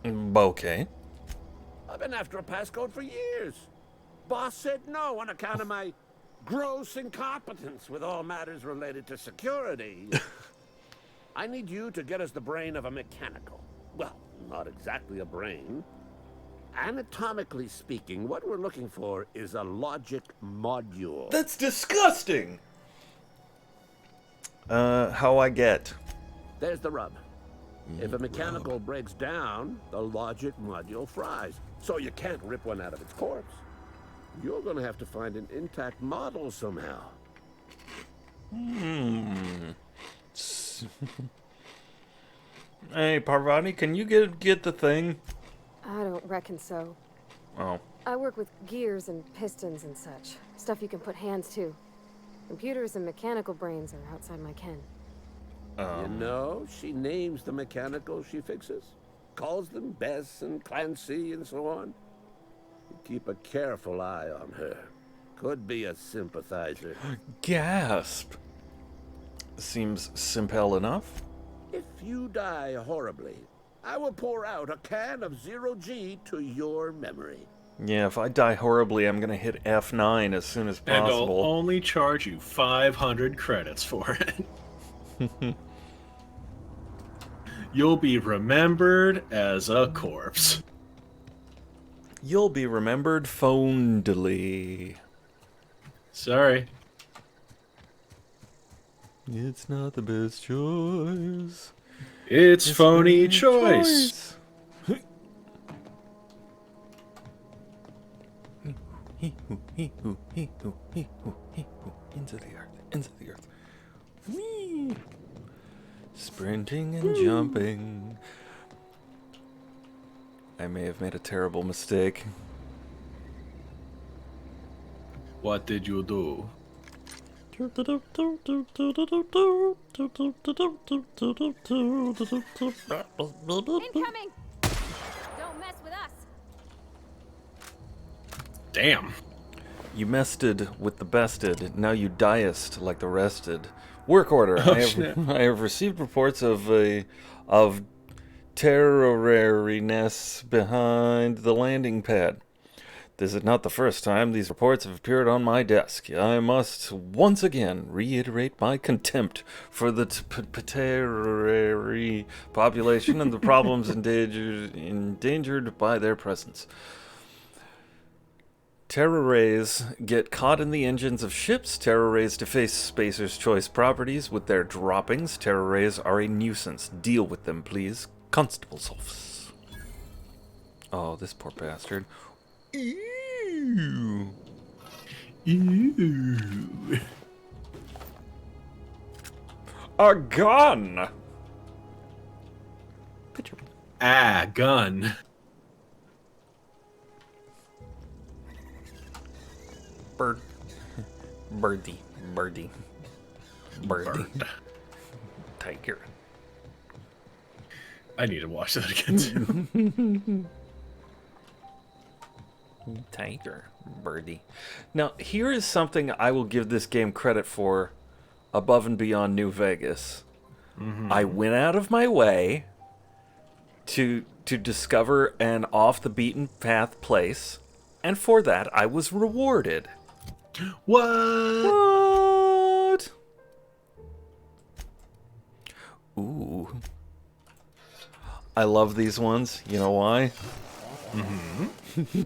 Okay. I've been after a passcode for years. Boss said no on account of my gross incompetence with all matters related to security. I need you to get us the brain of a mechanical. Well, not exactly a brain. Anatomically speaking, what we're looking for is a logic module. That's disgusting! How I get? There's the rub. If a mechanical breaks down, the logic module fries. So you can't rip one out of its corpse. You're gonna have to find an intact model somehow. Hey, Parvati, can you get the thing? I don't reckon so. Oh. I work with gears and pistons and such. Stuff you can put hands to. Computers and mechanical brains are outside my ken. You know, she names the mechanicals she fixes. Calls them Bess and Clancy and so on. You keep a careful eye on her. Could be a sympathizer. Gasp! Seems simple enough. If you die horribly, I will pour out a can of 0G to your memory. Yeah, if I die horribly, I'm gonna hit F9 as soon as And I'll possible. only charge you 500 credits for it. You'll be remembered as a corpse. You'll be remembered fondly. Sorry. It's not the best choice. It's phony choice. Into the earth, into the earth. Whee! Sprinting and jumping. I may have made a terrible mistake. What did you do? Incoming! Don't mess with us! Damn. You mested with the bested, now you diest like the rested. Work order. Oh, I have received reports of terrorariness behind the landing pad. This is not the first time these reports have appeared on my desk. I must once again reiterate my contempt for the terrorary population and the problems endangered by their presence. Terror rays get caught in the engines of ships. Terror rays deface Spacer's Choice properties with their droppings. Terror rays are a nuisance. Deal with them, please. Constable's office. Oh, this poor bastard. Ew. Ew. A gun! Picture. Ah, gun. Bird. Birdie. Birdie. Birdie. Tiger. I need to watch that again too. Tiger. Birdie. Now, here is something I will give this game credit for above and beyond New Vegas. I went out of my way to discover an off-the-beaten-path place, and for that, I was rewarded. What? Ooh. I love these ones. You know why?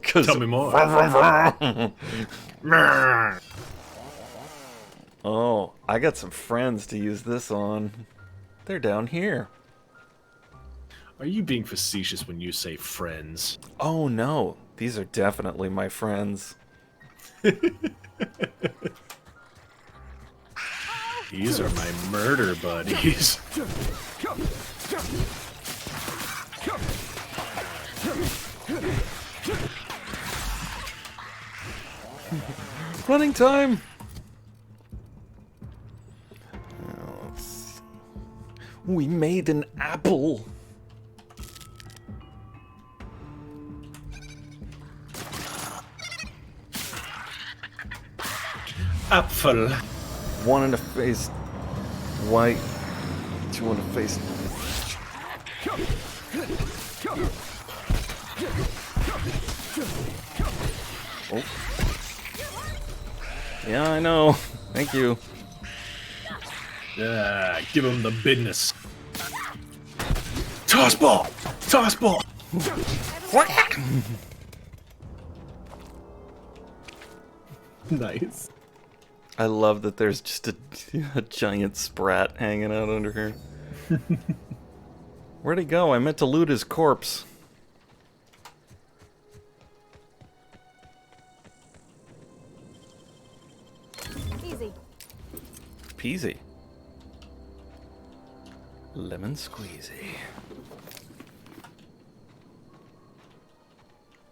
Tell me more. Oh, I got some friends to use this on. They're down here. Are you being facetious when you say friends? Oh no, these are definitely my friends. These are my murder buddies. Running time! We made an apple! Apfel. One in the face. White. Two in the face. Oh. Yeah, I know. Thank you. Yeah, give him the business. Toss ball! Toss ball! Nice. I love that there's just a giant sprat hanging out under here. Where'd he go? I meant to loot his corpse. Easy. Peasy. Lemon squeezy.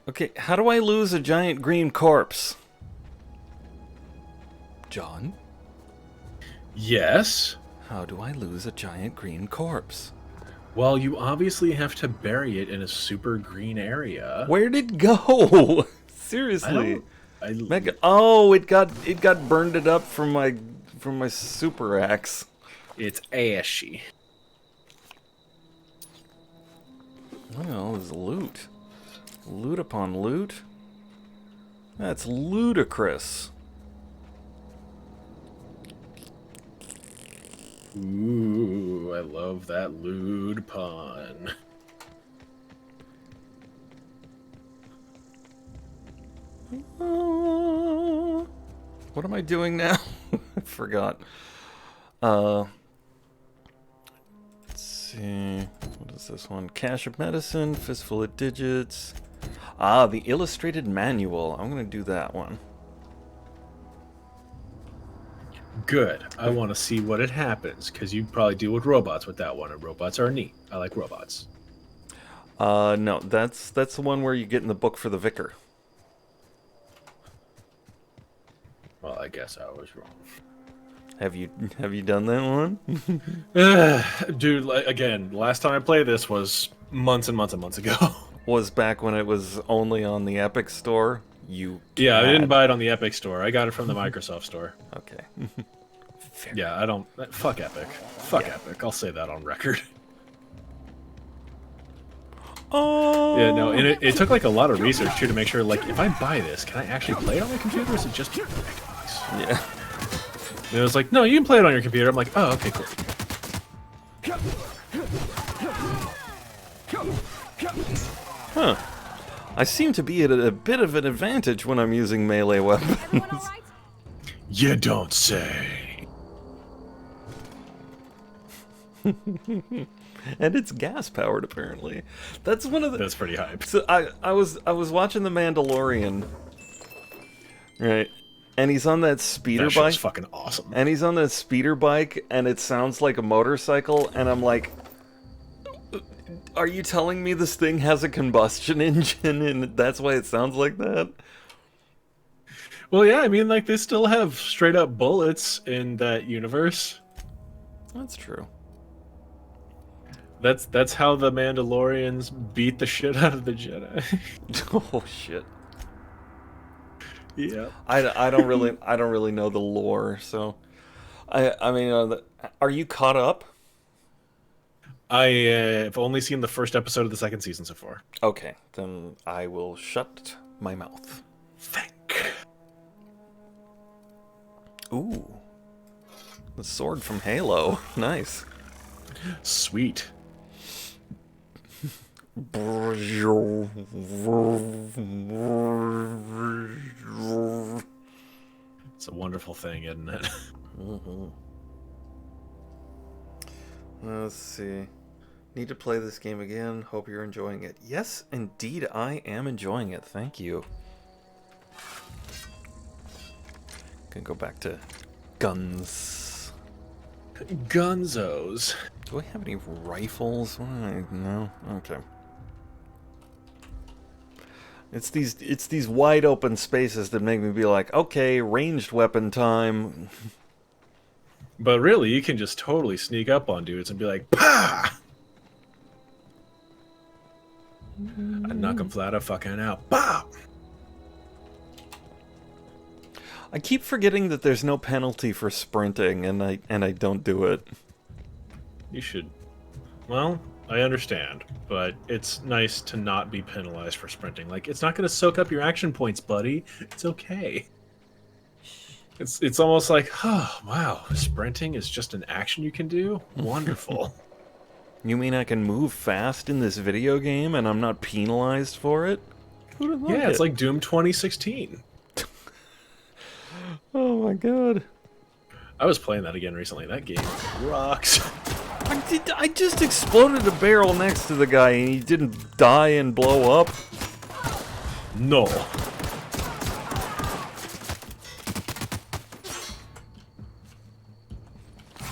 Okay, how do I lose a giant green corpse? John? Yes? How do I lose a giant green corpse? Well, you obviously have to bury it in a super green area. Where'd it go? Seriously. Mega, oh, it got burned it up from my super axe. It's ashy. Well, there's loot. Loot upon loot? That's ludicrous. Ooh, I love that lewd pun. What am I doing now? I forgot. Let's see. What is this one? Cache of medicine, fistful of digits. Ah, the illustrated manual. I'm gonna do that one. Good. I want to see what it happens, because you probably deal with robots with that one, and robots are neat. I like robots. No, that's the one where you get in the book for the vicar. Well, I guess I was wrong. Have you done that one? Dude, again, last time I played this was months and months and months ago. Was back when it was only on the Epic Store. Yeah, I didn't buy it on the Epic Store. I got it from the Microsoft Store. Okay. Yeah, I don't... Fuck Epic. Fuck Epic. I'll say that on record. Oh. Yeah, no, and it took like a lot of research too to make sure, like, if I buy this, can I actually play it on my computer, or is it just Xbox? Yeah. And it was like, no, you can play it on your computer. I'm like, oh, okay, cool. Huh. I seem to be at a bit of an advantage when I'm using melee weapons. You don't say. And it's gas powered apparently. That's one of the. That's pretty hype. So I was watching The Mandalorian, right? And he's on that speeder That bike. shit's fucking awesome. And he's on that speeder bike, and it sounds like a motorcycle, and I'm like, are you telling me this thing has a combustion engine, and that's why it sounds like that? Well, yeah, I mean, like, they still have straight up bullets in that universe. That's true. That's how the Mandalorians beat the shit out of the Jedi. Oh shit. Yeah. I don't really know the lore, so I mean, are you caught up? I have only seen the first episode of the second season so far. Okay, then I will shut my mouth. Ooh. The sword from Halo. Nice. Sweet. It's a wonderful thing, isn't it? Mm-hmm. Let's see. Need to play this game again. Hope you're enjoying it. Yes, indeed, I am enjoying it. Thank you. Gonna go back to guns. Gunzos. Do I have any rifles? No. Okay. It's these wide open spaces that make me be like, okay, ranged weapon time. But really, you can just totally sneak up on dudes and be like, "Pah!" I knock them flat out fucking out. Bah! I keep forgetting that there's no penalty for sprinting, and I don't do it. You should. Well, I understand, but it's nice to not be penalized for sprinting. Like, it's not going to soak up your action points, buddy. It's okay. It's almost like, oh, wow, sprinting is just an action you can do? Wonderful. You mean I can move fast in this video game and I'm not penalized for it? Who would like Yeah, it's it? like Doom 2016. Oh my god. I was playing that again recently. That game rocks. I just exploded a barrel next to the guy and he didn't die and blow up? No.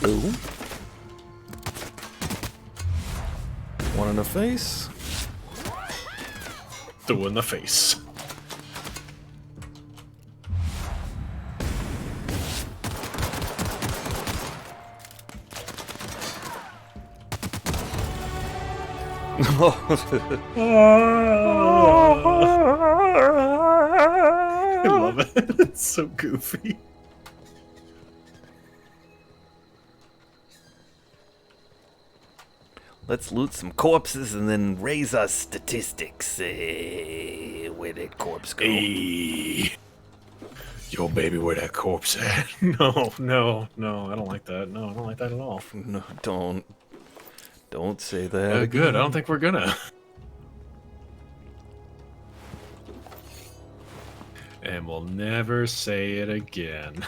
Ooh. One in the face. Two in the face. I love it. It's so goofy. Let's loot some corpses and then raise our statistics. Where did corpse go? Hey. Yo, baby, where that corpse at? No, I don't like that. No, I don't like that at all. No, don't say that. Good, I don't think we're gonna. And we'll never say it again.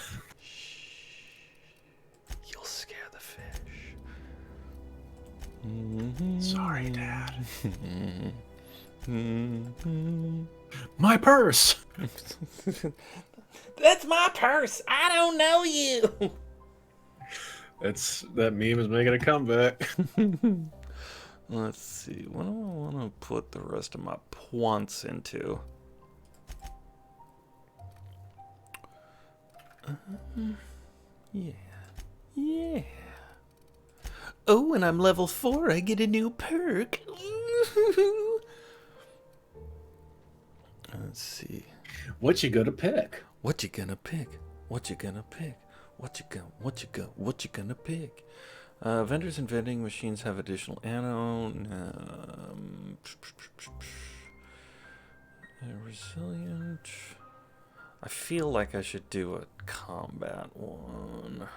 You'll scare the fish. Sorry, Dad. My purse! That's my purse! I don't know you! That meme is making a comeback. Let's see, what do I want to put the rest of my points into? Yeah. Oh, and I'm level 4, I get a new perk. Let's see. What you gonna pick? What you gonna pick? What you gonna pick? What you gonna pick? Vendors and vending machines have additional ammo. Resilient. I feel like I should do a combat one.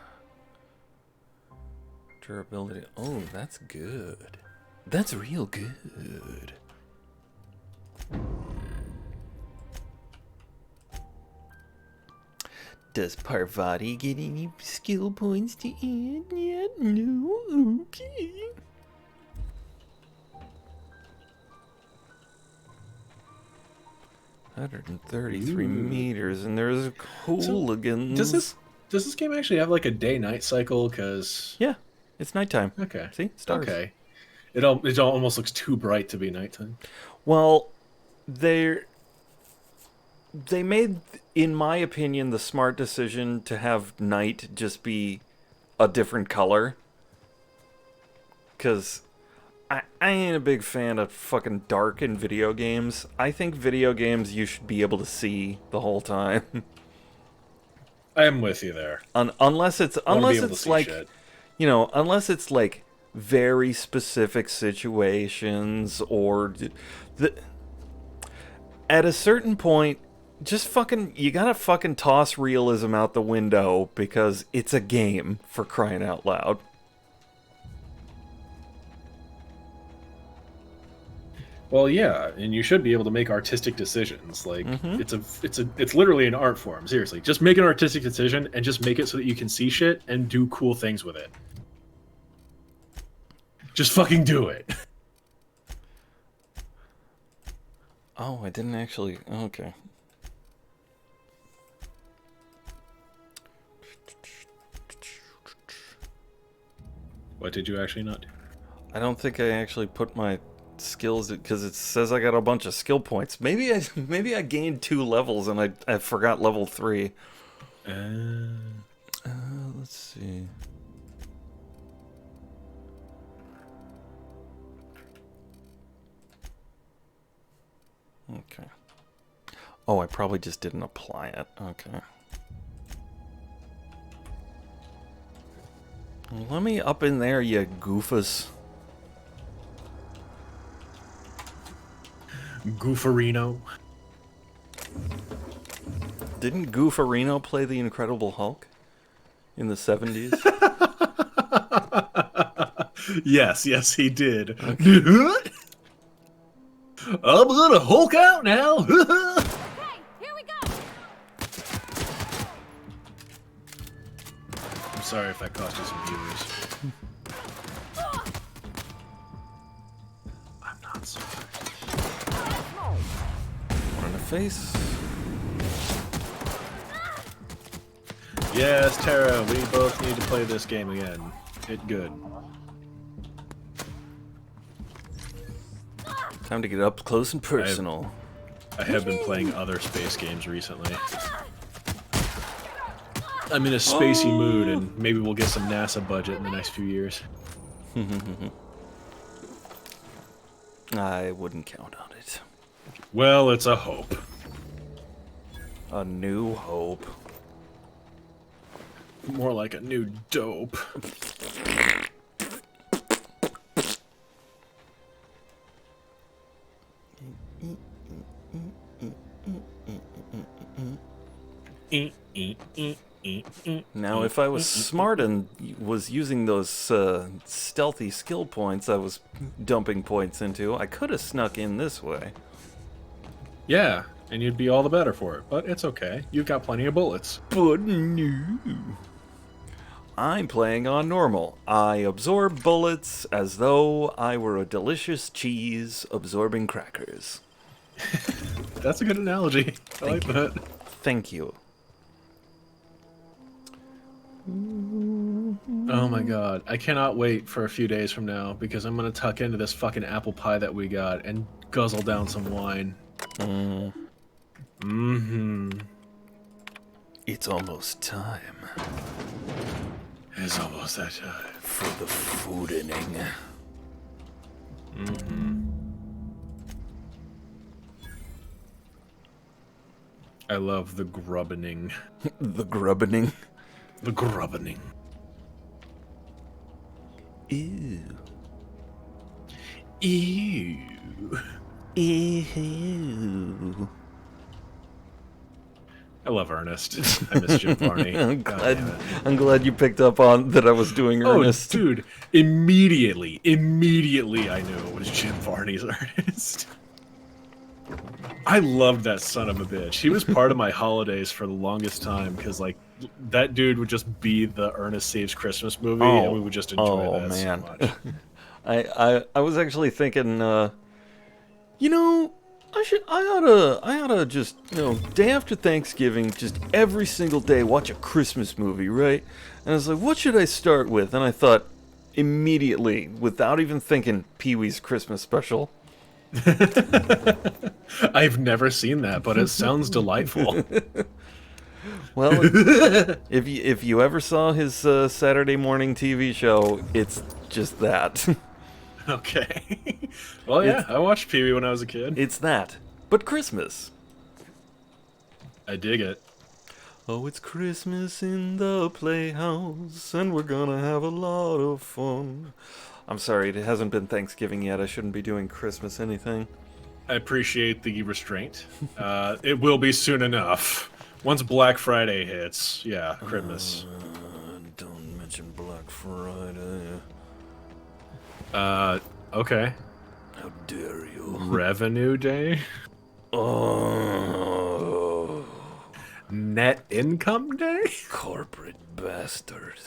Durability. Oh, that's good. That's real good. Does Parvati get any skill points to add yet? No? Okay. $133 meters, and there's hooligans. Does this game actually have like a day-night cycle? Cause yeah, it's nighttime. Okay. See, stars. Okay. It almost looks too bright to be nighttime. Well, they made, in my opinion, the smart decision to have night just be a different color. Because I ain't a big fan of fucking dark in video games. I think video games you should be able to see the whole time. I am with you there. Unless it's like, shit. you know, unless it's like very specific situations or at a certain point, just fucking, you gotta fucking toss realism out the window because it's a game, for crying out loud. Well, yeah, and you should be able to make artistic decisions. Like it's literally an art form. Seriously, just make an artistic decision and just make it so that you can see shit and do cool things with it. Just fucking do it. Oh, I didn't actually. Okay. What did you actually not do? I don't think I actually put my skills because it says I got a bunch of skill points. Maybe I gained 2 levels and I forgot level 3. Let's see. Okay. Oh, I probably just didn't apply it. Okay. Let me up in there, you goofus. Goofarino. Didn't Goofarino play the Incredible Hulk in the 70s? Yes, he did. Okay. I'm gonna Hulk out now. Okay, here we go. I'm sorry if that cost you some viewers. I'm not sorry. One in the face. Yes, Tara, we both need to play this game again. It's good. Time to get up close and personal. I have been playing other space games recently. I'm in a spacey mood, and maybe we'll get some NASA budget in the next few years. I wouldn't count on it. Well, it's a hope. A new hope. More like a new dope. Now, if I was smart and was using those stealthy skill points I was dumping points into, I could have snuck in this way. Yeah, and you'd be all the better for it, but it's okay. You've got plenty of bullets. But no. I'm playing on normal. I absorb bullets as though I were a delicious cheese absorbing crackers. That's a good analogy. I like that. Thank you. Oh my god. I cannot wait for a few days from now because I'm gonna tuck into this fucking apple pie that we got and guzzle down some wine. It's almost time. It's almost that time. For the foodening. I love the grubbening. The grubbening? The grubbening. Ew. Ew. Ew. I love Ernest. I miss Jim Varney. I'm glad you picked up on that I was doing Ernest. Oh, dude. Immediately I knew it was Jim Varney's Ernest. I loved that son of a bitch. He was part of my holidays for the longest time because, like, that dude would just be the Ernest Saves Christmas movie, and we would just enjoy that so much. I was actually thinking, you know, I oughta just, you know, day after Thanksgiving, just every single day watch a Christmas movie, right? And I was like, what should I start with? And I thought immediately, without even thinking, Pee-wee's Christmas Special. I've never seen that, but it sounds delightful. Well, if you ever saw his Saturday morning TV show, it's just that. Okay. Well, yeah, I watched Pee-wee when I was a kid. It's that, but Christmas. I dig it. Oh, it's Christmas in the playhouse, and we're gonna have a lot of fun. I'm sorry, it hasn't been Thanksgiving yet. I shouldn't be doing Christmas anything. I appreciate the restraint. It will be soon enough. Once Black Friday hits, yeah, Christmas. Don't mention Black Friday. Okay. How dare you? Revenue Day? Oh. Net Income Day? Corporate bastard.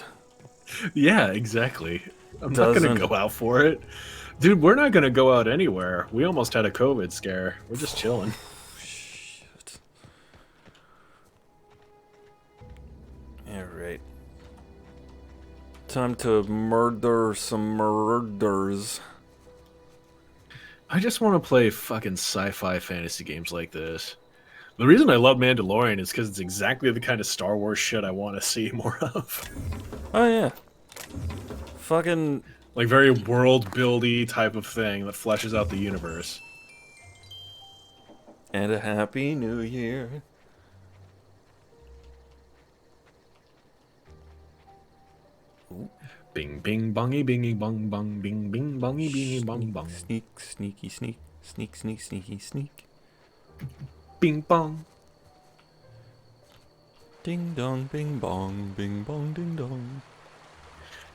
Yeah, exactly. I'm not gonna go out for it. Dude, we're not gonna go out anywhere. We almost had a COVID scare. We're just chilling. Shit. Alright. Time to murder some murders. I just want to play fucking sci-fi fantasy games like this. The reason I love Mandalorian is because it's exactly the kind of Star Wars shit I want to see more of. Oh yeah. Fucking like very world-buildy type of thing that fleshes out the universe. And a happy new year. Ooh. Bing bing bongy bingy bong bong bing bing bongy bingy bong bong. Sneak, sneaky sneak, sneak, sneak, sneaky sneak. Bing bong. Ding dong, bing bong, bing bong, ding dong.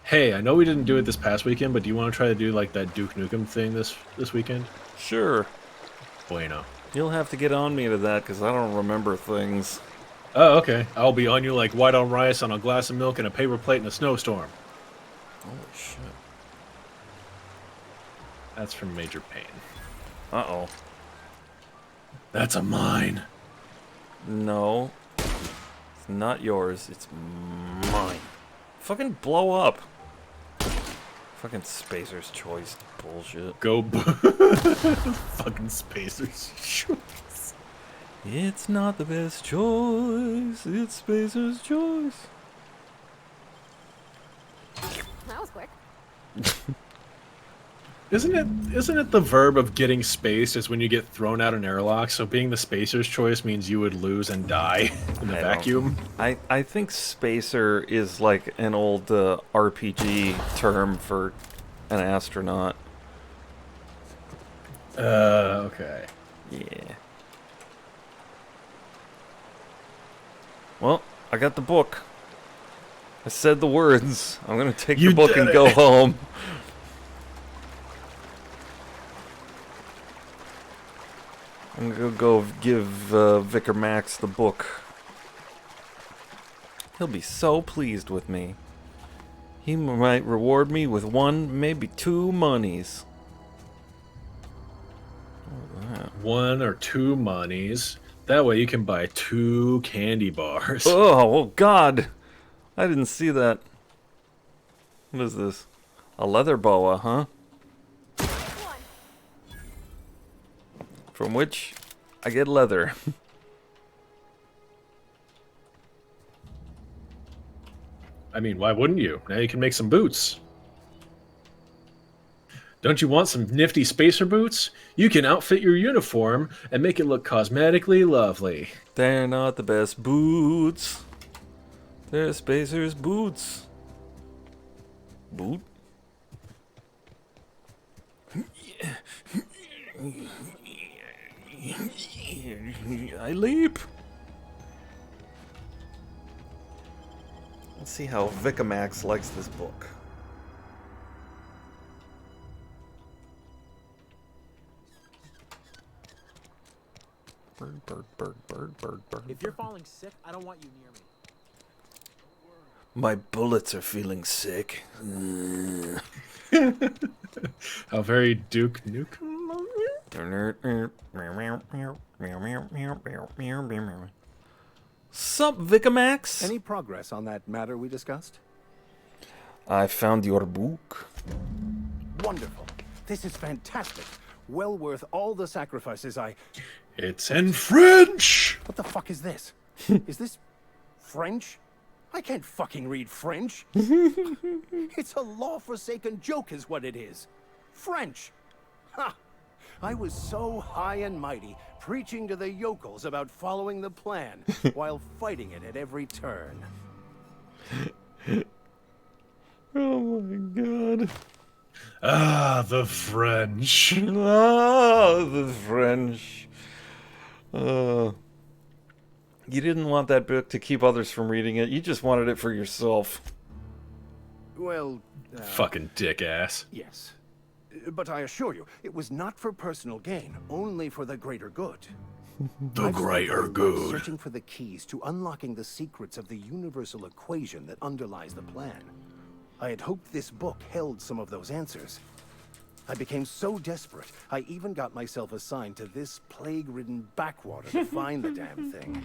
Hey, I know we didn't do it this past weekend, but do you want to try to do like that Duke Nukem thing this weekend? Sure. Bueno. You'll have to get on me to that because I don't remember things. Oh, okay. I'll be on you like white on rice on a glass of milk and a paper plate in a snowstorm. Holy shit. That's from Major Payne. Uh-oh. That's a mine. No. It's not yours. It's mine. Fucking blow up. Fucking Spacer's Choice bullshit. Go fucking Spacer's Choice. It's not the best choice. It's Spacer's Choice. That was quick. Isn't it the verb of getting spaced is when you get thrown out an airlock? So being the Spacer's Choice means you would lose and die in the vacuum. I think Spacer is like an old RPG term for an astronaut. Okay. Yeah. Well, I got the book. I said the words. I'm gonna take the book and go home. I'm gonna go give Vicar Max the book. He'll be so pleased with me. He might reward me with 1, maybe 2 monies. 1 or 2 monies. That way you can buy 2 candy bars. Oh God! I didn't see that. What is this? A leather boa, huh? From which I get leather. I mean, why wouldn't you? Now you can make some boots. Don't you want some nifty spacer boots? You can outfit your uniform and make it look cosmetically lovely. They're not the best boots. They're Spacer's boots. Boot? I leap. Let's see how Vicamax likes this book. Bird, bird, bird, bird, bird, bird. If you're falling sick, I don't want you near me. My bullets are feeling sick. How very Duke Nukem. Sup, Vicamax? Any progress on that matter we discussed? I found your book. Wonderful. This is fantastic. Well worth all the sacrifices I... It's in French! What the fuck is this? Is this French? I can't fucking read French. It's a law-forsaken joke is what it is. French. Ha! I was so high and mighty, preaching to the yokels about following the plan, while fighting it at every turn. Oh my God. Ah, the French. Ah, the French. You didn't want that book to keep others from reading it. You just wanted it for yourself. Well, fucking dick ass. Yes. But I assure you, it was not for personal gain, only for the greater good. The greater good. Searching for the keys to unlocking the secrets of the universal equation that underlies the plan. I had hoped this book held some of those answers. I became so desperate, I even got myself assigned to this plague-ridden backwater to find the damn thing.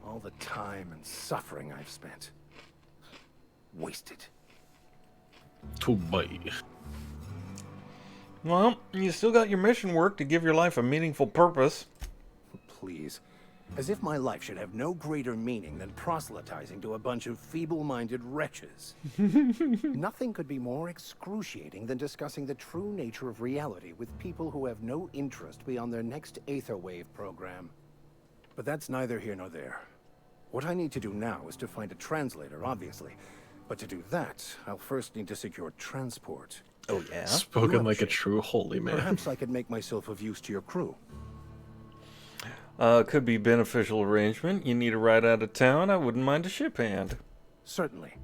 All the time and suffering I've spent. Wasted. Oh boy. Well, you still got your mission work to give your life a meaningful purpose. Please. As if my life should have no greater meaning than proselytizing to a bunch of feeble-minded wretches. Nothing could be more excruciating than discussing the true nature of reality with people who have no interest beyond their next Aetherwave program. But that's neither here nor there. What I need to do now is to find a translator, obviously. But to do that, I'll first need to secure transport. Oh, yeah? Spoken like a true holy man. Perhaps I could make myself of use to your crew. Could be beneficial arrangement. You need a ride out of town, I wouldn't mind a ship hand. Certainly.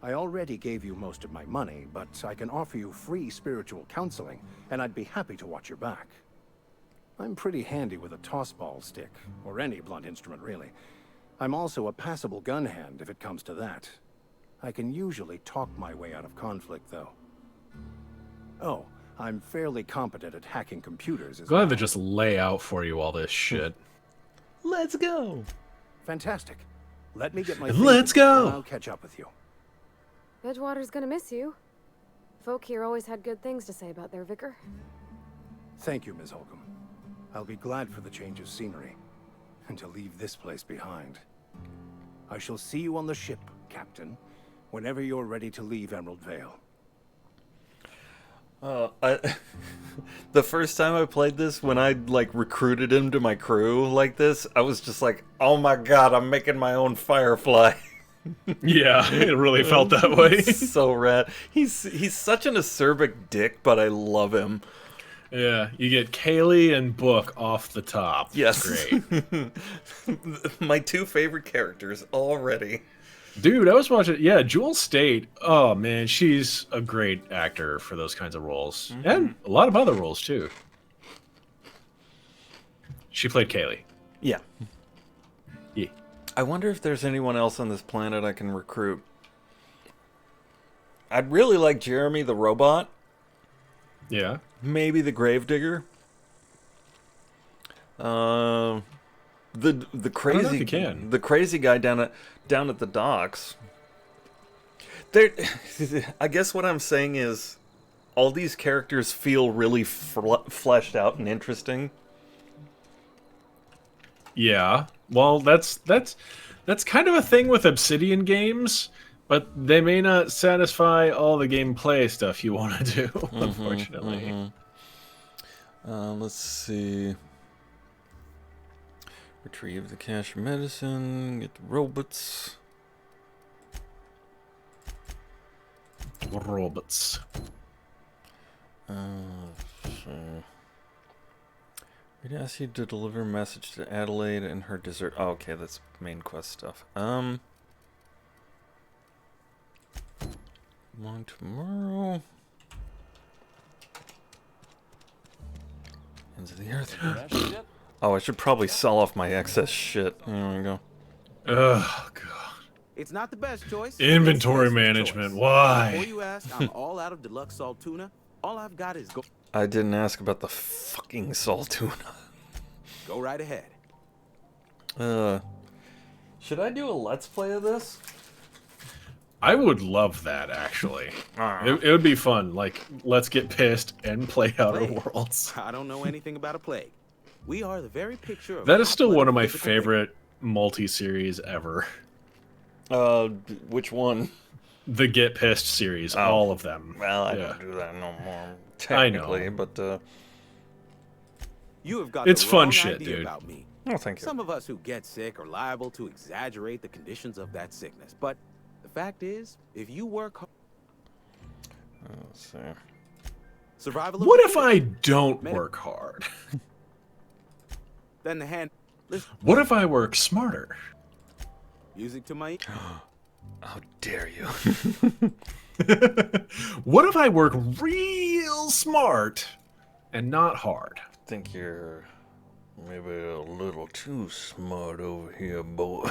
I already gave you most of my money, but I can offer you free spiritual counseling, and I'd be happy to watch your back. I'm pretty handy with a tossball stick, or any blunt instrument really. I'm also a passable gun hand if it comes to that. I can usually talk my way out of conflict, though. Oh, I'm fairly competent at hacking computers as well. Glad to just lay out for you all this shit. Let's go. Fantastic. Let me get my Let's go. And I'll catch up with you. Edgewater's gonna miss you. Folk here always had good things to say about their vicar. Thank you, Ms. Holcomb. I'll be glad for the change of scenery, and to leave this place behind. I shall see you on the ship, Captain, whenever you're ready to leave Emerald Vale. The first time I played this, when I like recruited him to my crew like this, I was just like, oh my god, I'm making my own Firefly. Yeah, it really felt that way. So rad. He's such an acerbic dick, but I love him. Yeah, you get Kaylee and Book off the top. Yes. Great. My two favorite characters already. Dude, I was watching, yeah, Jewel State. Oh man, she's a great actor for those kinds of roles. And a lot of other roles too. She played Kaylee. Yeah. Yeah. I wonder if there's anyone else on this planet I can recruit. I'd really like Jeremy the robot. Yeah. Maybe the Gravedigger. The crazy, I don't know if you can. The crazy guy down at the docks. There, I guess what I'm saying is, all these characters feel really fleshed out and interesting. Yeah. Well, that's kind of a thing with Obsidian games, but they may not satisfy all the gameplay stuff you want to do, unfortunately. Let's see. Retrieve the cache medicine, get the robots. Robots. Sure. We'd ask you to deliver a message to Adelaide and her dessert. Oh, okay, that's main quest stuff. Long tomorrow. Ends of the earth. Oh, I should probably sell off my excess shit. There we go. Oh, God. It's not the best choice. Inventory management. Choice. Why? Before you ask, I'm all out of deluxe salt tuna. All I've got is I didn't ask about the fucking salt tuna. Go right ahead. Should I do a let's play of this? I would love that, actually. It would be fun. Like, let's get pissed and play Outer Worlds. I don't know anything about a plague. We are the very picture of That is still one of my favorite multi-series ever. Which one? The Get Pissed series, all of them. Well, I Yeah. don't do that no more. I know. Technically, but You have got It's the fun wrong shit, idea dude. about me. Oh, thank you. Some of us who get sick are liable to exaggerate the conditions of that sickness. But the fact is, if you work hard, let's see. Survival of What the if I don't work hard? Then the hand. What if I work smarter? Music to my. How dare you? What if I work real smart and not hard? I think you're maybe a little too smart over here, boy.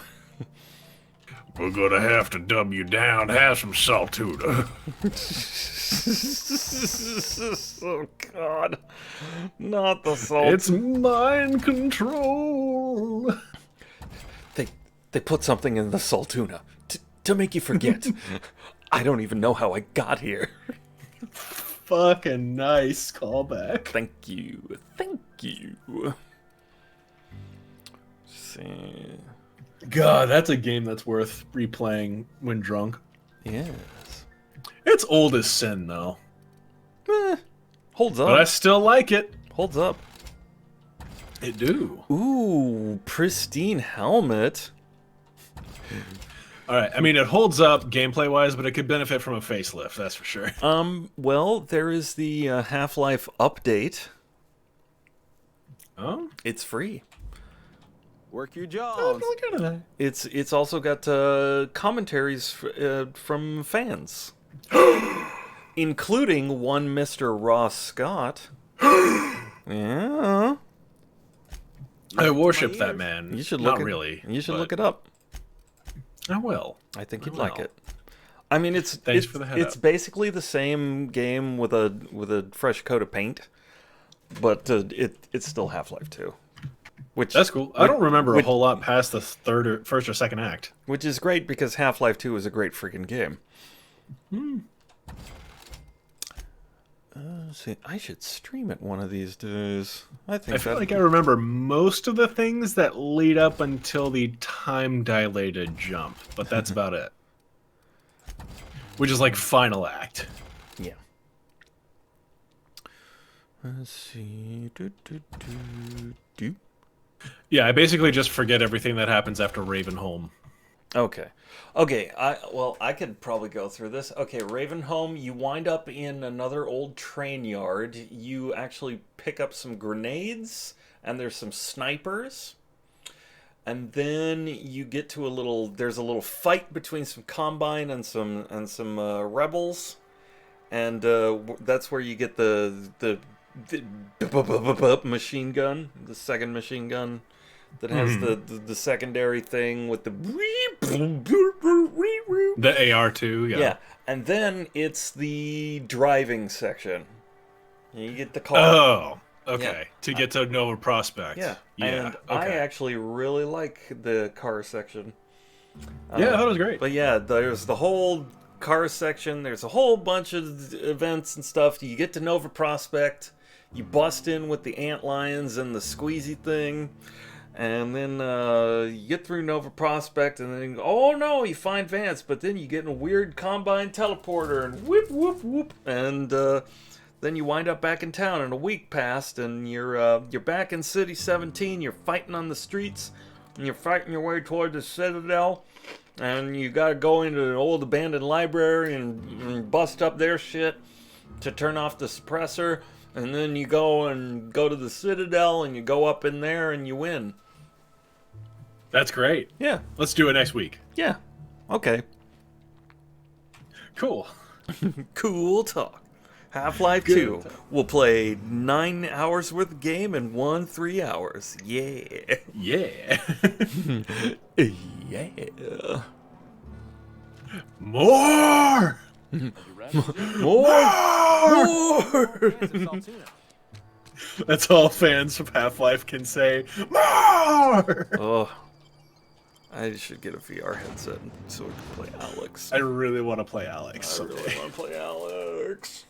We're gonna have to dumb you down. Have some salt tuna. Oh God, not the salt. It's mind control. They put something in the salt tuna to make you forget. I don't even know how I got here. Fucking nice callback. Thank you. Thank you. Let's see. God, that's a game that's worth replaying when drunk. Yes. It's old as sin, though. Holds up. But I still like it. Holds up. It do. Ooh, pristine helmet. All right. I mean, it holds up gameplay-wise, but it could benefit from a facelift. That's for sure. Well, there is the Half-Life update. Oh, it's free. Work your jaws. Oh, look at that. It's also got commentaries from fans, including one Mr. Ross Scott. Yeah. I worship that man. You should Not look it, really. You should but look it up. I will. I think you'd I like will. it. I mean, it's Thanks for the head it's up. basically the same game with a fresh coat of paint, but it's still Half-Life 2. Which That's cool. I don't remember a whole lot past the first or second act. Which is great because Half-Life 2 is a great freaking game. See, I should stream it one of these days. I feel like I remember most of the things that lead up until the time-dilated jump, but that's about it. Which is like final act. Yeah. Let's see. Yeah, I basically just forget everything that happens after Ravenholm. Okay. I could probably go through this. Okay, Ravenholm, you wind up in another old train yard. You actually pick up some grenades, and there's some snipers. And then you get to there's a little fight between some Combine and some rebels. And that's where you get the machine gun, the second machine gun. That has the secondary thing with the AR2, yeah. Yeah, and then it's the driving section. You get the car. Oh, okay. Yeah. To get to Nova Prospect. Yeah, and okay. I actually really like the car section. Yeah, I thought it was great. But yeah, there's the whole car section. There's a whole bunch of events and stuff. You get to Nova Prospect. You bust in with the antlions and the squeezy thing. And then you get through Nova Prospect, and then oh no, you find Vance, but then you get in a weird Combine teleporter, and whoop whoop whoop, and then you wind up back in town, and a week passed, and you're back in City 17. You're fighting on the streets, and you're fighting your way toward the Citadel, and you gotta go into an old abandoned library and bust up their shit to turn off the suppressor, and then you go to the Citadel, and you go up in there, and you win. That's great. Yeah. Let's do it next week. Yeah. Okay. Cool. Cool talk. Half-Life 2. We'll play 9 hours worth of game in 3 hours. Yeah. Yeah. Yeah. More! More! That's all fans of Half-Life can say. More! Oh. I should get a VR headset so we can play Alex. I really want to play Alex. I really want to play Alex.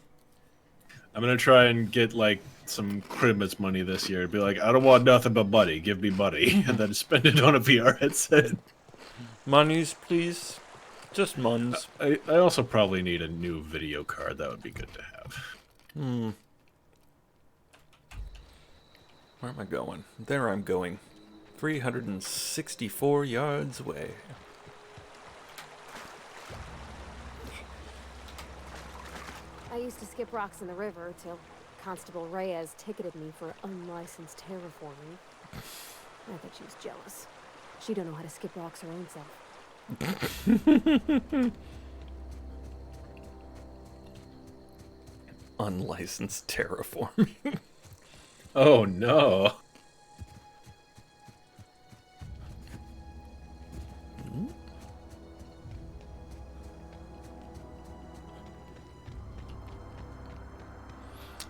I'm going to try and get, like, some Christmas money this year. Be like, I don't want nothing but Buddy. Give me Buddy. And then spend it on a VR headset. Monies, please. Just muns. I also probably need a new video card. That would be good to have. Where am I going? There I'm going. 364 yards away. I used to skip rocks in the river till Constable Reyes ticketed me for unlicensed terraforming. I think she was jealous. She don't know how to skip rocks her own self. Unlicensed terraforming. Oh no.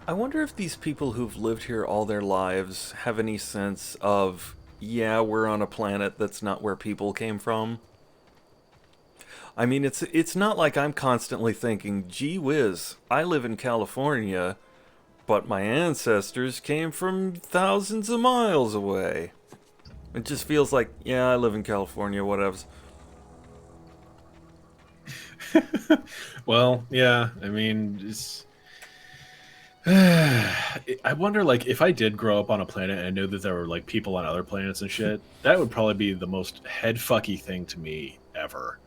I wonder if these people who've lived here all their lives have any sense of, yeah, we're on a planet that's not where people came from. I mean, it's not like I'm constantly thinking, gee whiz, I live in California, but my ancestors came from thousands of miles away. It just feels like, yeah, I live in California, whatever. Well, yeah, I mean, it's... I wonder, like, if I did grow up on a planet and I knew that there were, like, people on other planets and shit, that would probably be the most head-fucky thing to me ever.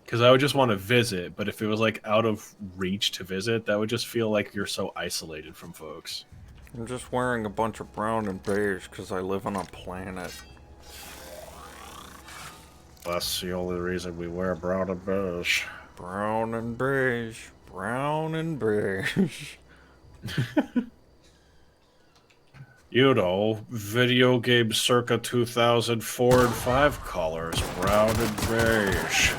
Because I would just want to visit, but if it was, like, out of reach to visit, that would just feel like you're so isolated from folks. I'm just wearing a bunch of brown and beige because I live on a planet. That's the only reason we wear brown and beige. Brown and beige. Brown and beige. You know, video game circa 2004 and 5 colors, brown and beige.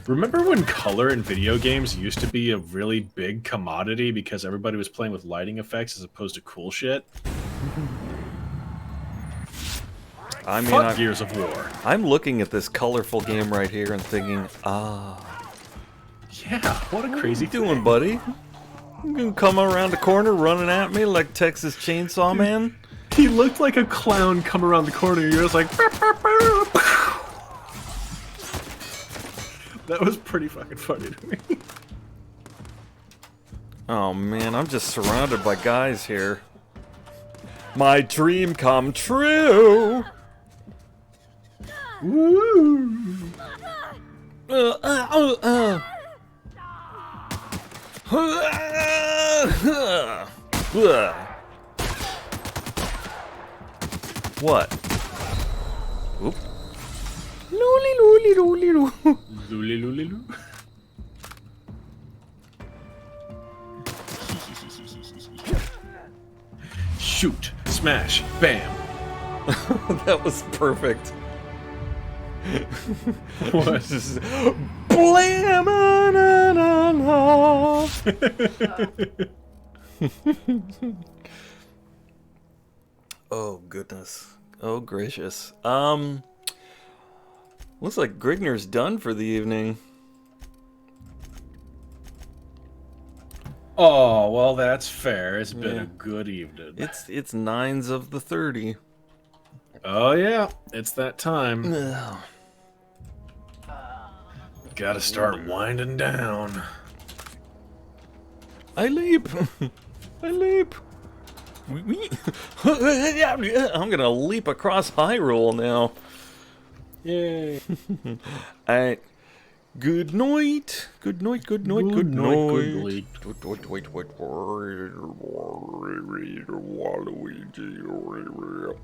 Remember when color in video games used to be a really big commodity because everybody was playing with lighting effects as opposed to cool shit? I mean, Fuck Gears of War. I'm looking at this colorful game right here and thinking, yeah, what a crazy thing. What are you doing, buddy? You gonna come around the corner running at me like Texas Chainsaw Man? He looked like a clown come around the corner. He was like... That was pretty fucking funny to me. Oh man, I'm just surrounded by guys here. My dream come true! Woo! What? Oop. Looly looly looly loo. Looly looly loo. Shoot, smash, bam. That was perfect. What? Blam! Oh goodness. Oh gracious. Looks like Grigner's done for the evening. Oh, well, that's fair. It's been a good evening. It's 9s of the 30. Oh yeah, it's that time. Gotta start winding down. I leap. I leap. I'm gonna leap across Hyrule now. Yay. Alright. Good night. Good night. Good night. Good night. Good night.